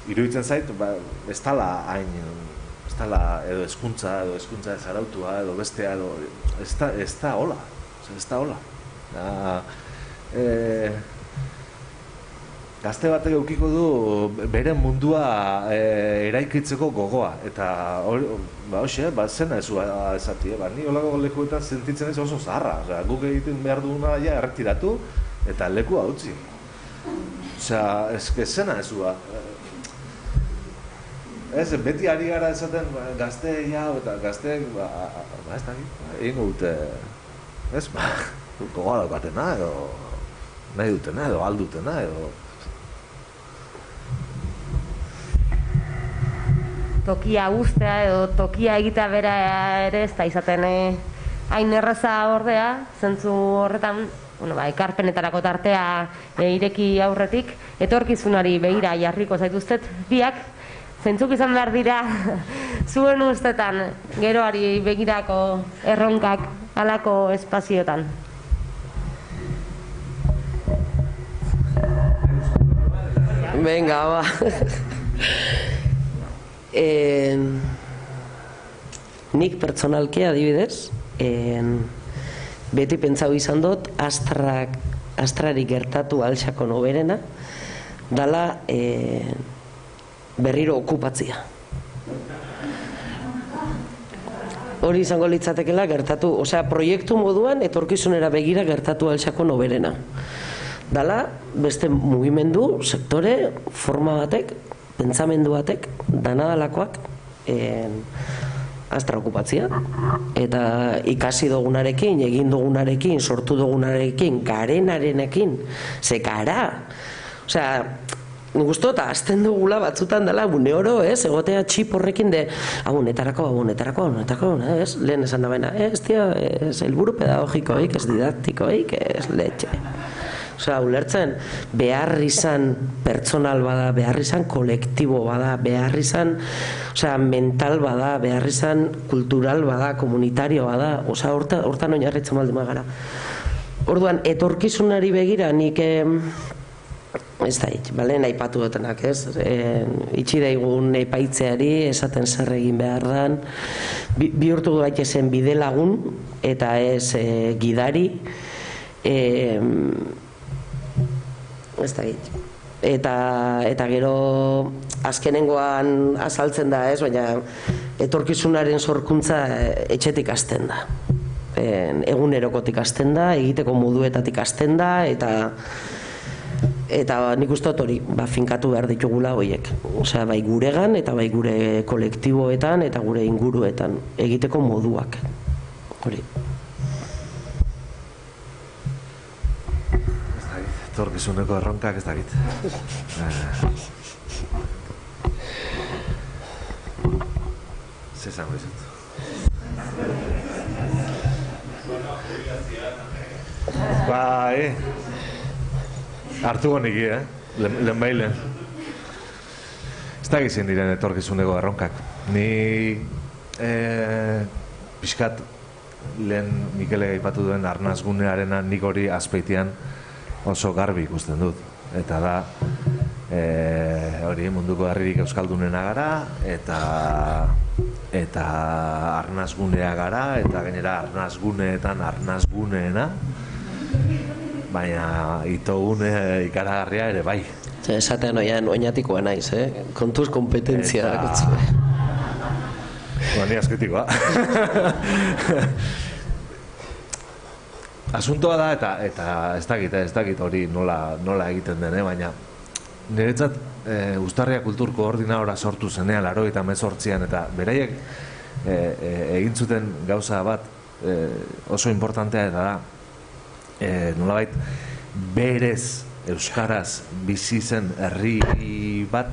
iruditzen zait, ez tala hain, ez tala edo hezkuntza ez arautua, edo bestea, edo, ez da hola, gazte batek eukiko du bere mundua eraikitzeko gogoa, eta zena ez ezati, ni holako lekuetan sentitzen ez oso zaharra, guk egiten behar duguna erretiratu, eta lekua utzi. Zena ez ez, beti ari gara esaten gazte eta gazteek, ez da, egingo dute, gogoa daukatena, edo nahi dutena, edo aldutena, edo tokia ustea edo tokia egitea bera ere ez da izaten hain erraza ordea, zentzu horretan, ekarpenetarako tartea ireki aurretik, etorkizunari begira jarriko zaituztet biak, zentzuk izan behar dira zuen ustetan geroari begirako erronkak halako espazioetan. Venga, nik pertsonalki adibidez, beti pentsau izan dut, astrari gertatu altsako noberena, dala berriro okupatzia. hori izango litzatekela gertatu, osea, proiektu moduan etorkizunera begira gertatu altsako noberena. Dala, beste mugimendu, sektore, forma batek, pentsamendu batek, danadalakoak, astra okupatzia, eta ikasi dugunarekin, egin dugunarekin, sortu dugunarekin, garenarenekin, ze gara. Osea, nik uste eta azten dugula batzutan dela, une oro, egotea txip horrekin de, abunetarako, ez? Lehen esan da baina, ez tia, ez helburu pedagogikoik, ez didaktikoik, ez letxe. Osea, ulertzen, behar izan pertsonal bada, behar izan kolektibo bada, behar izan mental bada, behar izan kultural bada, komunitario bada, osea, hortan oinarritzen baldin bagara. Orduan, etorkizunari begira nik ez da hitz, balen aipatu dutenak, ez? Itxi daigun epaitzeari, esaten zer egin behar dan, bihurtu daitezen bide lagun, eta ez gidari, ez da hitz. Eta gero azkenengoan azaltzen da, ez? Baina etorkizunaren sorkuntza etxetik hasten da. Egunerokotik hasten da, egiteko moduetatik hasten da, eta nik uste dut hori, finkatu behar ditugula horiek. Osea, bai guregan, eta bai gure kolektiboetan, eta gure inguruetan, egiteko moduak. Hori. Etorkizuneko erronkak ez dakit. Zezango izut. Bai, hartu goniki, lehen bailen. Ez da gizien diren etorkizuneko erronkak. Ni pixkat lehen Mikele aipatu duen arnazgunearena nik hori Azpeitian oso garbi ikusten dut. Eta da, hori munduko herririk euskaldunena gara, eta arnazgunea gara, eta gainera arnazguneetan arnazguneena, baina itogune ikaragarria ere bai. Esatean oian oinatikoa naiz, kontuz kompetentzia. Ni azkritikoa. Asuntoa da, eta ez dakit hori nola egiten den, baina niretzat Uztarria Kultur Koordinadora sortu zenean 98an, eta beraiek egin zuten gauza bat oso importantea, eta da nolabait berez euskaraz bizi zen herri bat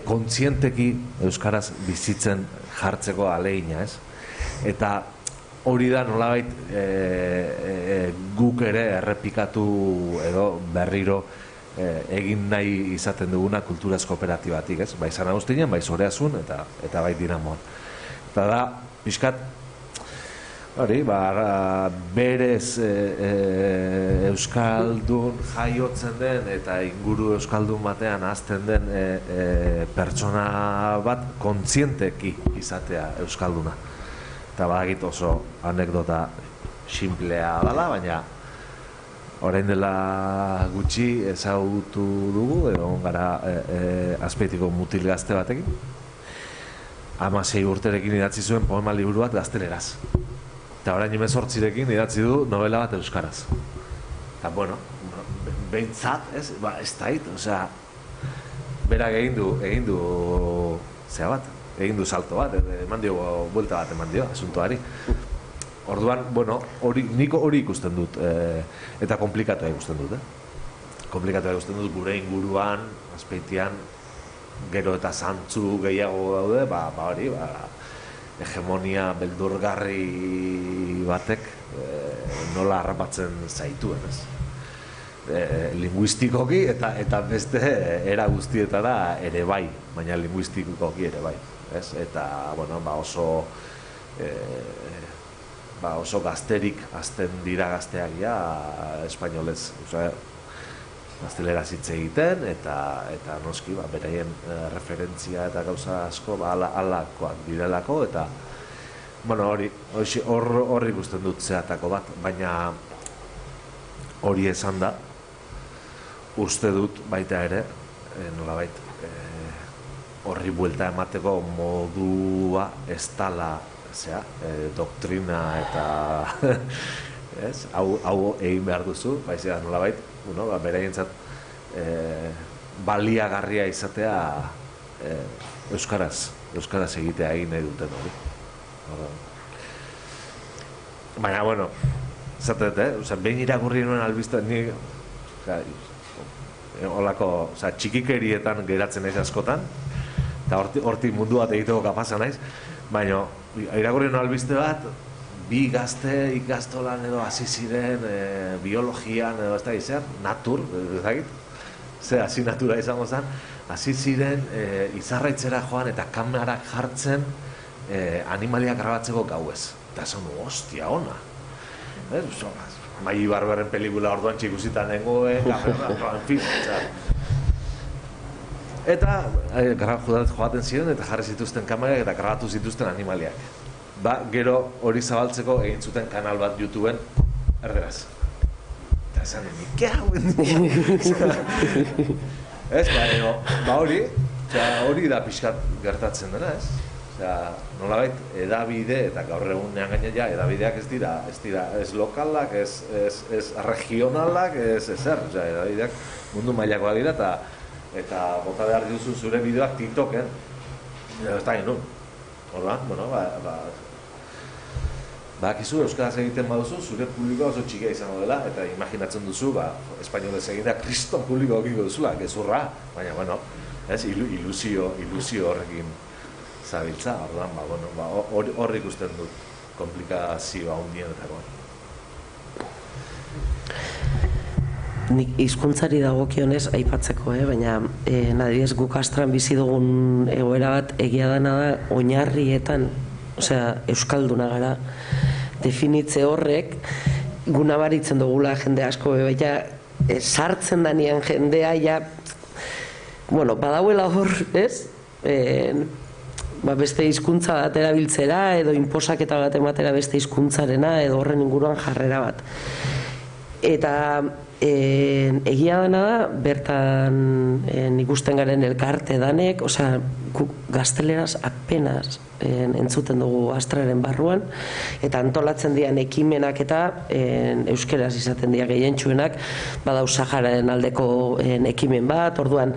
kontzienteki euskaraz bizitzen jartzeko ahalegina, ez? Eta hori da nolabait guk ere errepikatu edo berriro egin nahi izaten duguna kulturaz kooperatibatik, ez? Bai San Agustinen, bai Zoreazun eta bai Dinamoan. Eta da, pixkat, hori, berez euskaldun jaiotzen den eta inguru euskaldun batean hazten den pertsona bat kontzienteki izatea euskalduna. Eta badakit oso anekdota simplea dela, baina orain dela gutxi ezagutu dugu, egon gara Azpeitiko mutil gazte batekin. 16 urterekin idatzi zuen poema liburu bat gazteleraz. Eta orain 18rekin idatzi du novela bat euskaraz. Eta, bueno, behintzat, ez da hit, osea, berak egin du, zea bat, egin du salto bat, eman dio, buelta bat eman dio, asuntoari. Orduan, bueno, niko hori ikusten dut, eta komplikatua ikusten dut, Komplikatua ikusten dut gure inguruan, Azpeitian, gero eta zantzu gehiago daude, hori, hegemonia beldurgarri batek nola harrapatzen zaituen, ez? Linguistikoki eta beste era guztietara ere bai, baina linguistikoki ere bai, ez? Eta, bueno, oso gazterik azten dira gazteak ja espainolez, gazteleraz hitz egiten, eta noski, beraien referentzia eta gauza asko halakoak direlako, eta bueno, hori ikusten dut zehatako bat, baina hori esan da, uste dut baita ere, nolabait horri buelta emateko modua ez dala doktrina eta hau egin behar duzu, baizera nolabait, beraientzat baliagarria izatea euskaraz egitea egin nahi duten hori. Baina, bueno, zatet, behin irakurri nuen albizta, ni holako txikikerietan geratzen naiz askotan, eta hortik mundu bat egiteko kapaza naiz, baina irakurri nuen albizte bat, bi gazte ikastolan edo hasi ziren biologian edo ez da izan, natur, ez dakit, ze asignatura izango zen, hasi ziren izarraitzera joan eta kamerak jartzen animaliak grabatzeko gauez. Eta esan du, ostia, ona. Mai Barberren pelikula orduan txikusitan nengoen, en fin, eta joaten ziren eta jarri zituzten kamerak eta grabatu zituzten animaliak. Gero hori zabaltzeko egin zuten kanal bat YouTubeen erderaz. Eta esan dut, nik hauen hori da pixkat gertatzen dena, ez? Nolabait, edabide, eta gaur egunean gainera, edabideak ez dira ez lokalak, ez regionalak, ez ezer, edabideak mundu mailakoak dira, eta bota behar duzu zure bideoak TikToken, ez da genuen. Horban, bakizu, euskaraz egiten baduzu, zure publikoa oso txikia izango dela, eta imaginatzen duzu, espainolez egitea kriston publiko okiko duzula, gezurra, baina, ilusio horrekin zabiltza, orduan, hor ikusten dut komplikazioa hundienetako. Nik hizkuntzari dagokionez aipatzeko, baina nadibidez guk Astran bizi dugun egoera bat egia dena da oinarrietan, euskalduna gara, definitze horrek gunabaritzen dugula jende asko, baina sartzen danean jendea, badauela hor, ez? Beste hizkuntza bat erabiltzera edo inposaketa bat ematera beste hizkuntzarena edo horren inguruan jarrera bat. Eta egia dena da, bertan ikusten garen elkarte danek, gazteleraz apenas entzuten dugu Astraren barruan, eta antolatzen dian ekimenak eta euskeraz izaten dira gehientsuenak, badau Sahararen aldeko ekimen bat, orduan,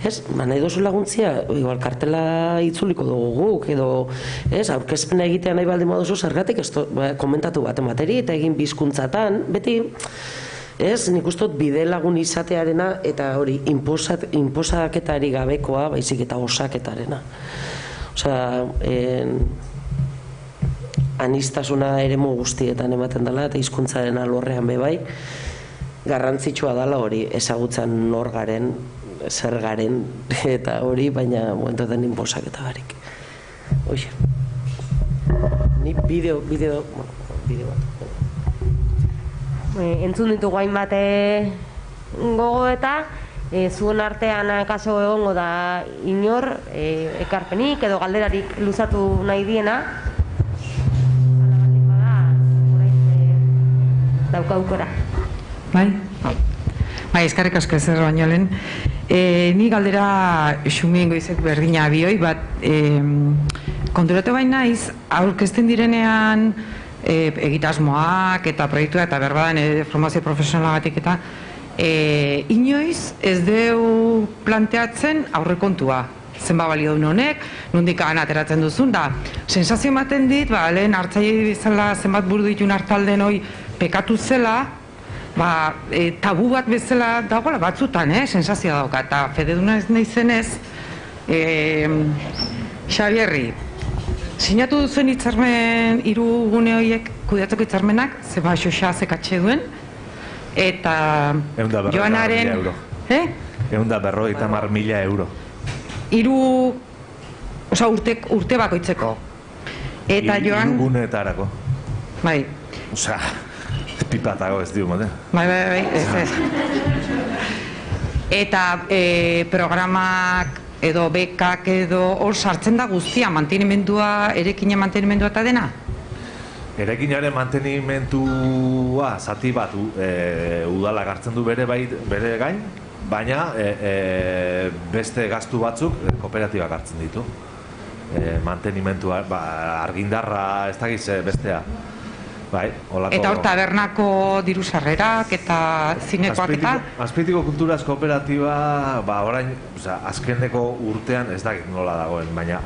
nahi dozu laguntzia, igual kartela itzuliko dugu guk, edo aurkezpena egitea nahi baldin baduzu zergatik, komentatu bat emateri, eta egin bizkuntzatan, beti, nik ustot bide lagun izatearena eta hori inposaketari gabekoa, baizik eta osaketarena. Anistasuna eremu guztietan ematen dela eta hizkuntzaren alorrean bebai, garrantzitsua dela hori ezagutzen nor garen, zer garen eta hori, baina momentoten inposaketa barik. Ni bideo bat. Entzun ditugu hainbat gogoeta, zuen artean kaso egongo da inor ekarpenik edo galderarik luzatu nahi diena. Hala baldin bada, dauka aukera. Bai, eskerrik asko ezer baino lehen. Ni galdera xumien goizek berdina bioi, bat konturatu bain naiz, aurkezten direnean egitasmoak eta proiektua eta berbadan formazio profesionalagatik eta inoiz ez deu planteatzen aurrekontua. Zenba balio duen honek, nondik ateratzen duzun, da sensazio ematen dit, lehen hartzaile bezala zenbat buru ditun hartalden hoi pekatu zela, tabu bat bezala dagoela batzutan, sensazioa dauka, eta fededuna ez nahi zenez, Xabierri, sinatu duzuen hitzarmen 3 gune horiek kudeatzeko hitzarmenak, zeba xoxa zekatxe duen, eta Joanaren... 150.000 euro. Urte bakoitzeko. Eta Joan... 3 guneetarako. Bai. Pipatago ez diu, mate. Bai, ez. Eta programak edo bekak edo hor sartzen da guztia, mantenimendua, erekinen mantenimendua eta dena? Erekinaren mantenimendua zati bat udalak hartzen du bere gain, baina beste gastu batzuk kooperatibak hartzen ditu. mantenimentua, argindarra, ez dakiz bestea. Bai, olako... Eta hor tabernako diru sarrerak eta zinekoak eta? Azpeitiko Kulturaz Kooperatiba, orain, azkeneko urtean ez dakit nola dagoen, baina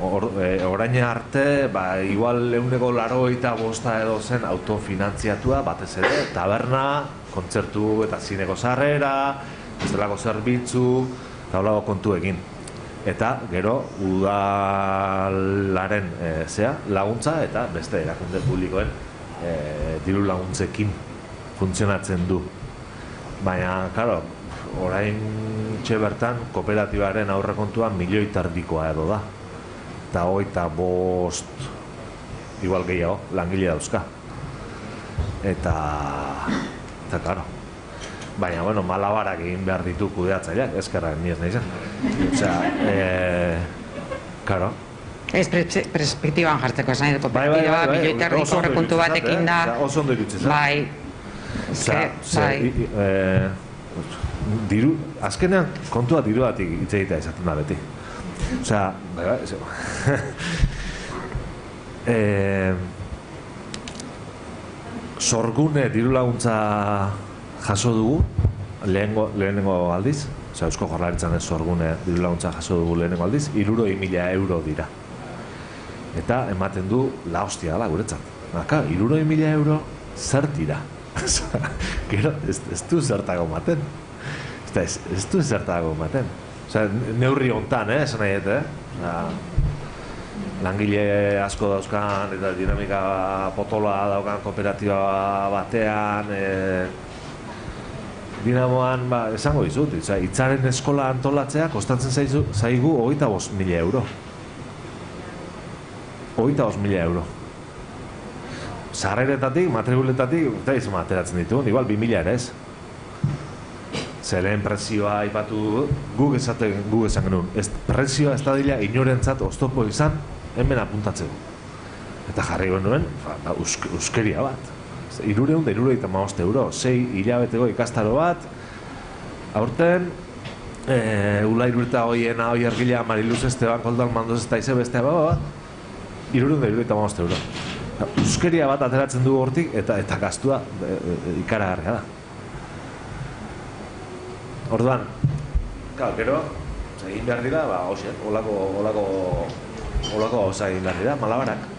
orain arte, igual 185 edo zen autofinantziatua, batez ere, taberna, kontzertu eta zineko sarrera, bestelako zerbitzu, eta olako kontuekin. Eta gero udalaren laguntza eta beste erakunde publikoen diru laguntzekin funtzionatzen du. Baina, karo, orain bertan kooperatibaren aurrekontua 1,5 milioi edo da. Eta 25, igual gehiago, langile dauzka. Eta, karo. Baina, bueno, malabarak egin behar ditu kudeatzaileak, ezkerrak ni ez nahi zen. Osea, karo. Ez perspektiban jartzeko esan edo kooperatiba, 1,5 milioi aurrekontu batekin da. Oso ondo irutzen, bai. Diru, azkenean kontua diruatik hitz egitea izaten da beti. Osea, sorgune diru laguntza jaso dugu lehenengo aldiz, osea, Eusko Jaurlaritzan sorgune diru laguntza jaso dugu lehenengo aldiz, 60.000 euro dira. Eta ematen du la hostia dela guretzat. 60.000 euro zer dira. Gero, ez du zertago maten. Ez du zertago maten. Neurri hontan, esan nahi dut, langile asko dauzkan eta dinamika potola daukan kooperatiba batean, dinamoan, esango dizut, hitzaren eskola antolatzea kostatzen zaigu 25.000 euro. 25.000 euro. Sarreretatik, matrikuletatik, eta izan ateratzen ditugun, igual 2.000 ere ez. Zeren presioa aipatu guk esan genuen. Presioa ez da dila inorentzat oztopo izan, hemen apuntatzeko. Eta jarri genuen, euskeria bat. 375 euro, 6 hilabeteko ikastaro bat, aurten, Ula Irurta hoiena, hoi argila, Mariluz Esteban, Koldal Mandoz eta ize bestea bat, 375 euro. Euskeria bat ateratzen du hortik eta gastua ikaragarria da. Orduan, gero, egin behar dira, olako gauza egin behar dira, malabarak.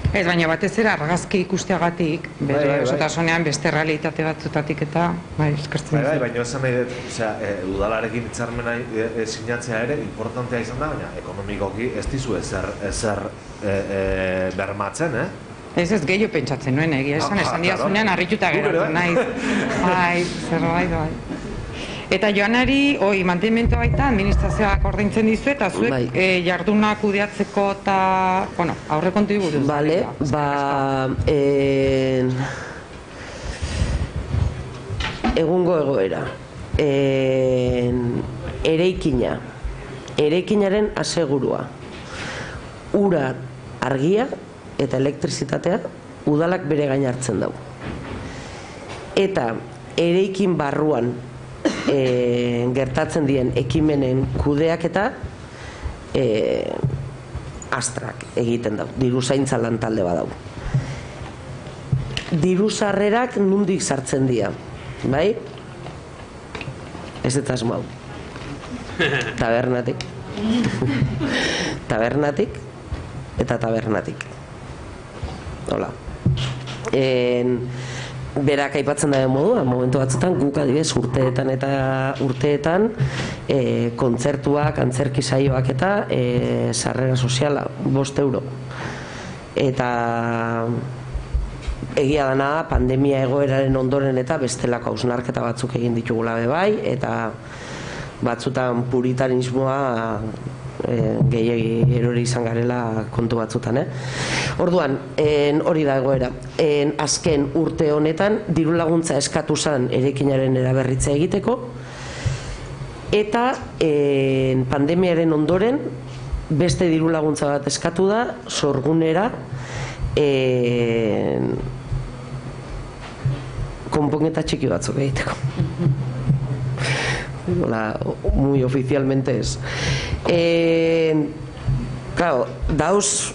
Ez, baina batez ere argazki ikusteagatik, bere osotasunean beste realitate batzutatik eta, eskertzen dut. Baina esan nahi dut, udalarekin hitzarmena sinatzea ere importantea izan da, baina ekonomikoki ez dizu ezer bermatzen, Ez gehiago pentsatzen nuen, egia esan diazunean harrituta geratu naiz. Zerbait, bai. Eta Joanari, mantenimentua baita administrazioak ordaintzen dizu eta zuek jarduna kudeatzeko eta, aurrekontu buruz. Bale, egungo egoera. Eraikinaren asegurua. Ura, argia eta elektrizitatea udalak bere gain hartzen dugu. Eta eraikin barruan gertatzen dien ekimenen kudeak eta astrak egiten dau, diru zaintza lan talde badau. Diru sarrerak nundik sartzen dira, bai? Ez eta asmau. Tabernatik. Tabernatik eta tabernatik. Hola. Berak aipatzen da moduan, momentu batzutan guk adibidez urteetan kontzertuak, antzerki saioak eta sarrera soziala 5 euro. Eta egia dana pandemia egoeraren ondoren eta bestelako hausnarketa batzuk egin ditugula bai, eta batzutan puritanismoa gehiagi erori izan garela kontu batzutan. Orduan, hori da egoera. Azken urte honetan diru laguntza eskatu zen eraikinaren eraberritza egiteko eta pandemiaren ondoren beste diru laguntza bat eskatu da sorgunera konponketa txiki batzuk egiteko. Muy oficialmente es. dauz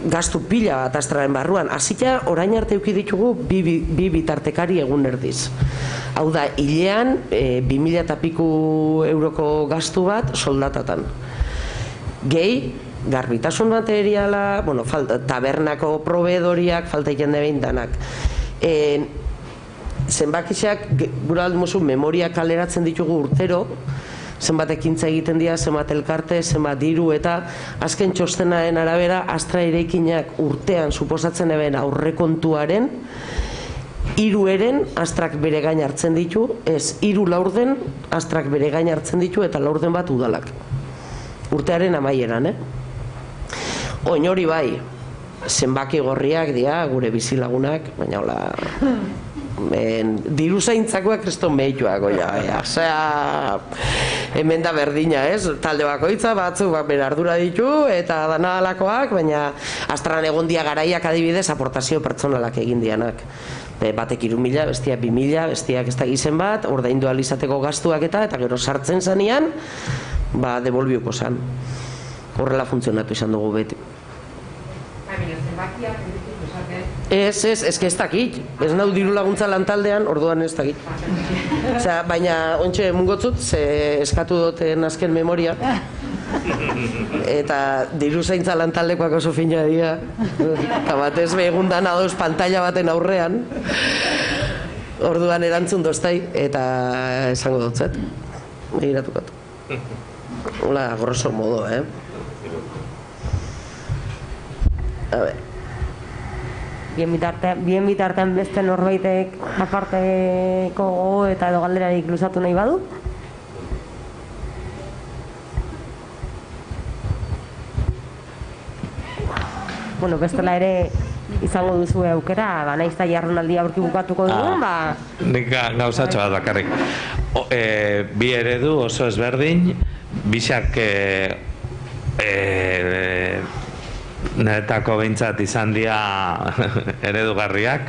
gastu pila bat astraren barruan. Hasita orain arte eduki ditugu bi bitartekari egun erdiz. Hau da, hilean 2000 eta piku euroko gastu bat soldatatan. Gehi, garbitasun materiala, tabernako proveedoriak, falta jende behin danak. Zenbakiak, gura aldumozu, memoria kaleratzen ditugu urtero, zenbat ekintza egiten dira, zenbat elkarte, zenbat diru, eta azken txostenaren arabera, Astra eraikinak urtean suposatzen eben aurrekontuaren, 3 eren Astrak bere gain hartzen ditu, ez 3 laurden Astrak bere gain hartzen ditu, eta laurden bat udalak. Urtearen amaieran, Oin hori bai, zenbaki gorriak dira, gure bizilagunak, baina hola... diru zaintzakoak kriston mehituak, hemen da berdina, talde bakoitza batzuk bere ardura ditu eta dana alakoak, baina Astran egon dia garaiak adibidez aportazio pertsonalak egin dianak. Batek 3.000, bestiak 2.000, bestiak ez da gizen bat, ordaindu ahal izateko gastuak eta gero sartzen zanean, devolbiuko zan. Horrela funtzionatu izan dugu beti. Ez dakit, ez nau diru laguntza lantaldean, orduan ez dakit. Baina, ontxe mungotzut, eskatu duten azken memoria, eta diru zaintza lantaldekoak oso fina dira, eta batez begundan adoz pantalla baten aurrean, orduan erantzun doztai, eta esango dutzet, egiratukat. Hola, grosso modo, A ver. Bien bitartean beste norbaitek aparteko gogo eta edo galderarik luzatu nahi badu? Bestela ere izango duzu aukera, nahiz eta jardunaldia aurki bukatuko dugun, Nik gauzatxo bat bakarrik. Bi eredu oso ezberdin, bisak niretako behintzat izan dira eredugarriak,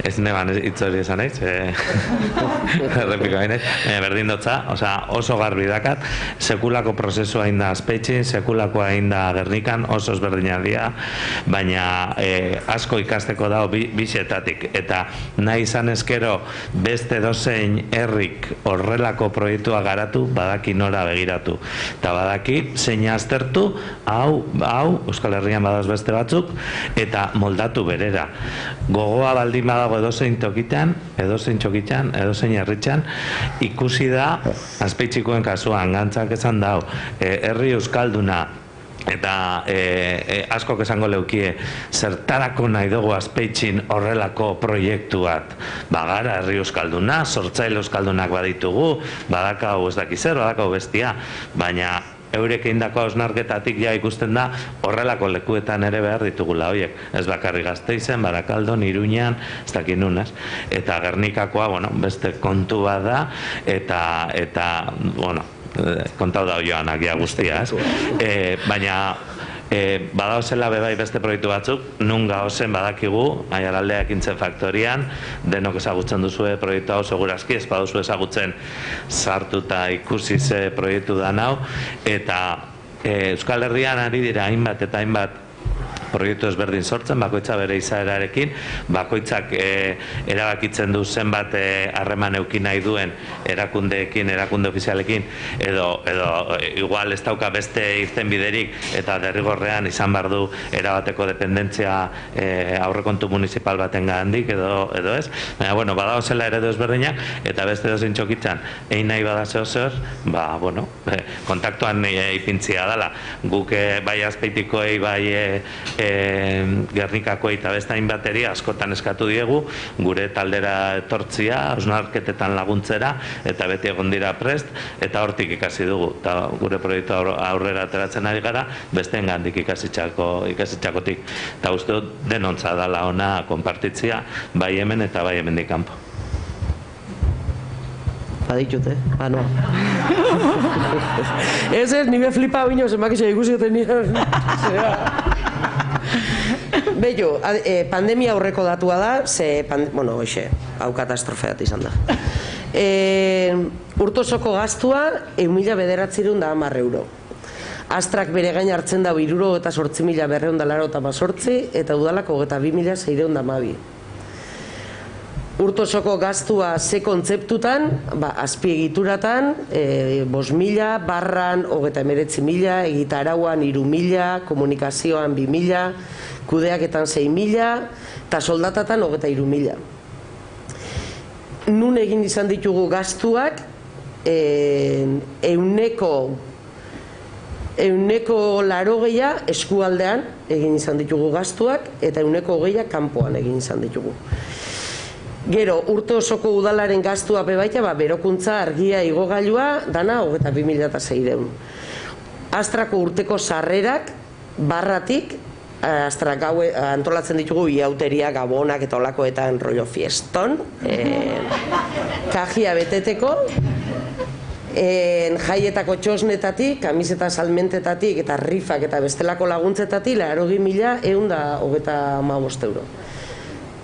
ez neban hitz hori esan naiz, errepiko bainez, berdin dotza, oso garbi dakat, sekulako prozesua hain da Azpeitxin, sekulako hain da Gernikan, oso ezberdinak dira, baina asko ikasteko dago bisetatik, eta nahi izan ezkero beste dozein herrik horrelako proiektua garatu, badaki nora begiratu, eta badaki zein aztertu, hau Euskal Herrian badauz beste batzuk, eta moldatu berera. Gogoa baldin badago edozein tokitan, edozein txokitan, edozein herritxan, ikusi da, Azpeitxikoen kasuan, gantzak esan dau, herri euskalduna, eta askok esango leukie, zertarako nahi dugu Azpeitxin horrelako proiektu bat. Bagara herri euskalduna, sortzaile euskaldunak baditugu, badakau ez dakizer, badakau bestia, baina eurek eindako hausnarketatik ja ikusten da horrelako lekuetan ere behar ditugula horiek. Ez bakarri Gasteizen, Barakaldon, Iruñan, ez dakit nunez. Eta Gernikakoa, beste kontu bat da, eta kontau da joanak ja guztia, baina badaozela bebai beste proiektu batzuk, nun gaozen badakigu, Aiaraldeak intzen faktorian, denok ezagutzen duzue proiektu hau segurazki, ez baduzu ezagutzen sartuta ikusi ze proiektu da nau, eta Euskal Herrian ari dira hainbat eta hainbat proiektu ezberdin sortzen, bakoitza bere izaerarekin, bakoitzak erabakitzen du zenbat harreman eukin nahi duen erakundeekin, erakunde ofizialekin, edo igual ez dauka beste irten biderik, eta derrigorrean izan behar du erabateko dependentzia aurrekontu municipal baten gandik, edo ez. Baina, badago zela eredu ezberdinak, eta beste dozein txokitzan, egin nahi badazeo zer, kontaktuan ipintzia dela. Guk bai Azpeitikoei, bai Gernikakoei eta beste hainbateri askotan eskatu diegu gure taldera etortzia, hausnarketetan laguntzera, eta beti egon dira prest, eta hortik ikasi dugu. Eta gure proiektu aurrera ateratzen ari gara, besteen gandik ikasitxakotik. Eta uste dut denontza dala ona konpartitzia, bai hemen eta bai hemendik kanpo. Baditut, no. Ez, nire flipa bino, zenbakitza ikusioten nire. Bello, pandemia aurreko datua da, hau katastrofeat izan da. Urtosoko gastua, 1.910 euro. Astrak bere gain hartzen dago 68.288 eta udalak 22.612. Urtosoko gastua ze kontzeptutan, azpiegituratan, 5.000, barran 39.000, egitarauan 3.000, komunikazioan 2.000, kudeaketan 6.000, eta soldatatan 23.000. Nun egin izan ditugu gastuak, euneko 80 eskualdean egin izan ditugu gastuak, eta euneko 20 kanpoan egin izan ditugu. Gero, urte osoko udalaren gastua bebaita, berokuntza, argia, igogailua, dana 22.600. Astrako urteko sarrerak, barratik, Astrak antolatzen ditugu iauteria, gabonak eta olakoetan rollo fieston, kajia beteteko, jaietako txosnetatik, kamiseta salmentetatik eta rifak eta bestelako laguntzetatik 80.135 euro.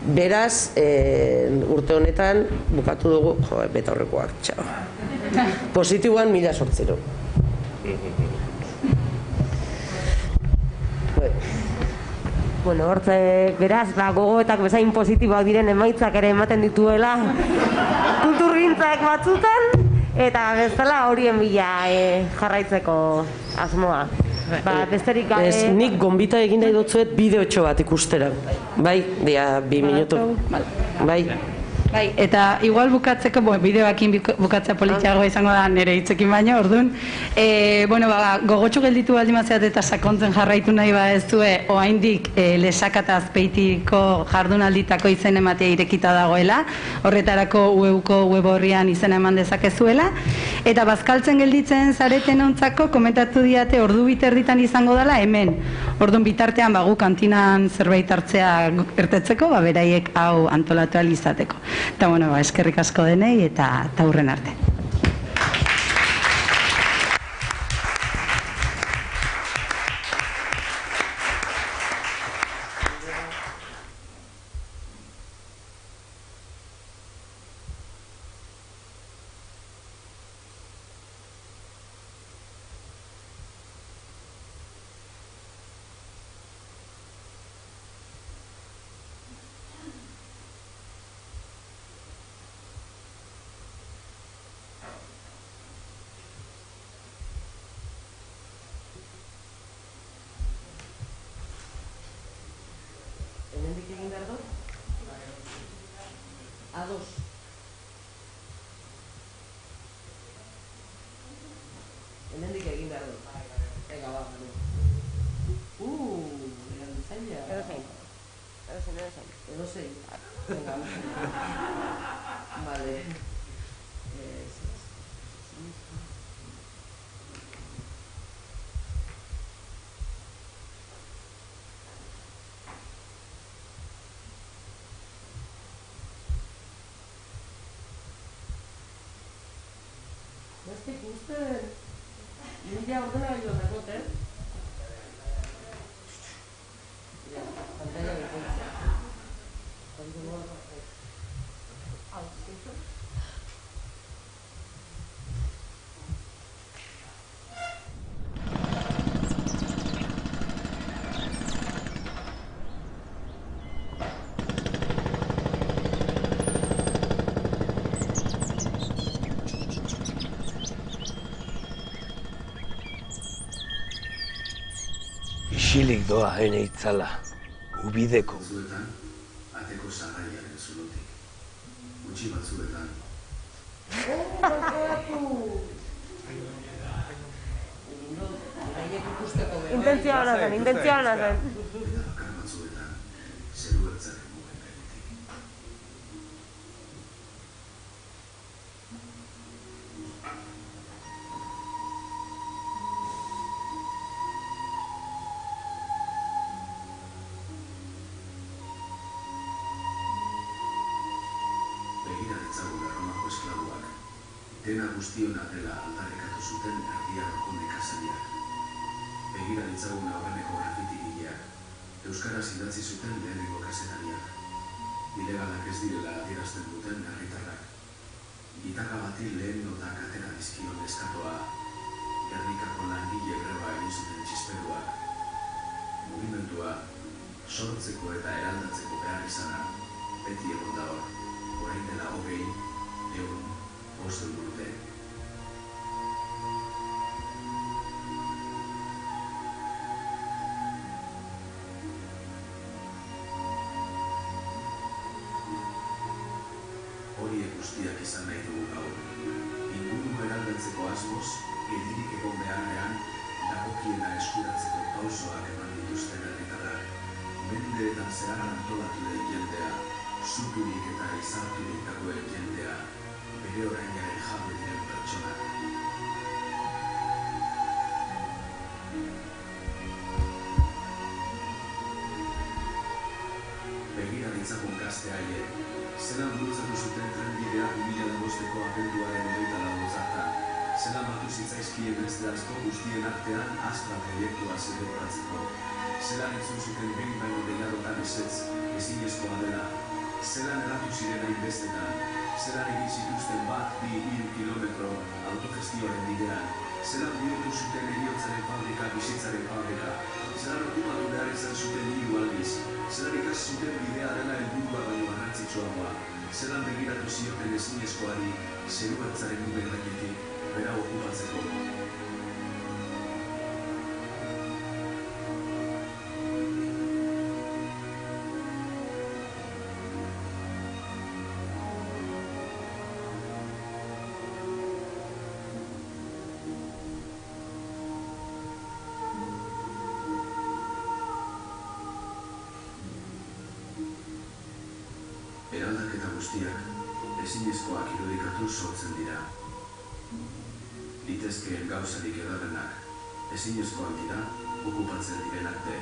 Beraz, urte honetan bukatu dugu, beta horrekoak, txau. Positiboan 1.008. Bueno, hortze, beraz, gogoetak bezain positiboak diren emaitzak ere ematen dituela kulturgintzak batzutan, eta bezala horien bila jarraitzeko asmoa. Besterik gabe... Nik gonbita egin nahi dutzuet bideotxo bat ikustera. Bai, 2 minutu. Bai. Eta igual bukatzeko, bideoakin bukatzea politiagoa izango da nire hitzekin baino, orduan. Gogotxu gelditu baldin mazeat eta sakontzen jarraitu nahi ez due, oaindik Lesaka eta Azpeitiko jardunalditako izen ematea irekita dagoela, horretarako UEUko web horrian izena eman dezakezuela, eta bazkaltzen gelditzen zareten ontzako komentatu diate ordu biterditan izango dela hemen. Orduan bitartean gu kantinan zerbait hartzea ertetzeko, beraiek hau antolatu ahal izateko. Eta eskerrik asko denei eta hurren arte. Hemendik egin behar dut. Ega, erabiltzailea. Edozein. Venga. Vale. Beste ikusten... Mila ordenagailu dakot, pantalla bekoitza. Isilik doa hene itzala, ubideko. Batzuetan, ateko zarraiaren zulotik. Gutxi batzuetan. Intentzioa hona zen. Eta bakar batzuetan, zeru ertzaren mugen gainetik. Begira ditzagun Erromako esklabuak, dena guztiona dela aldarrikatu zuten erdiaroko nekazariak. Begira ditzagun aurreneko grafitigileak, euskaraz idatzi zuten lehenengo kazetariak. Ilegalak ez direla adierazten duten herritarrak. Gitarra bati lehen notak atera dizkion eskatoa, Gernikako langile greba egin sortzeko eta eraldatzeko behar izana, beti egon da hor, orain dela 20, 100 urte. Horiek guztiak izan nahi dugu gaur. Ingurua eraldatzeko asmoz, geldirik egon beharrean, dagokiena eskuratzeko pausoak eman dituzten herritarrak, mendeetan zehar antolatu den jendea, zuturik eta izarturik dagoen jendea, bere orainaren jabe diren pertsonak. Begira ditzagun gazte haiek, zelan bultzatu zuten trenbidea 2005ko abenduaren 24 zartan, zelan batu zitzaizkien beste asko guztien artean Astra proiektua zelebratzeko, zelan entzun zuten behin baino gehiagotan ezetz, ezinezkoa dela, zelan eratu ziren hainbestetan, zelan egin zituzten 1-2 kilometro autogestioaren bidean, zelan bihurtu zuten heriotzaren fabrika, bizitzaren fabrika, zelan okupatu behar izan zuten 3 aldiz, zelan ikasi zuten bidea dela helburua baino garrantzitsuagoa, zelan begiratu zioten ezinezkoari zeruertzaren nube gainetik bera okupatzeko. Eraldaketa guztiak ezinezkoak irudikatuz sortzen dira. Litezkeen gauzarik edarrenak ezinezkoak dira okupatzen diren arte.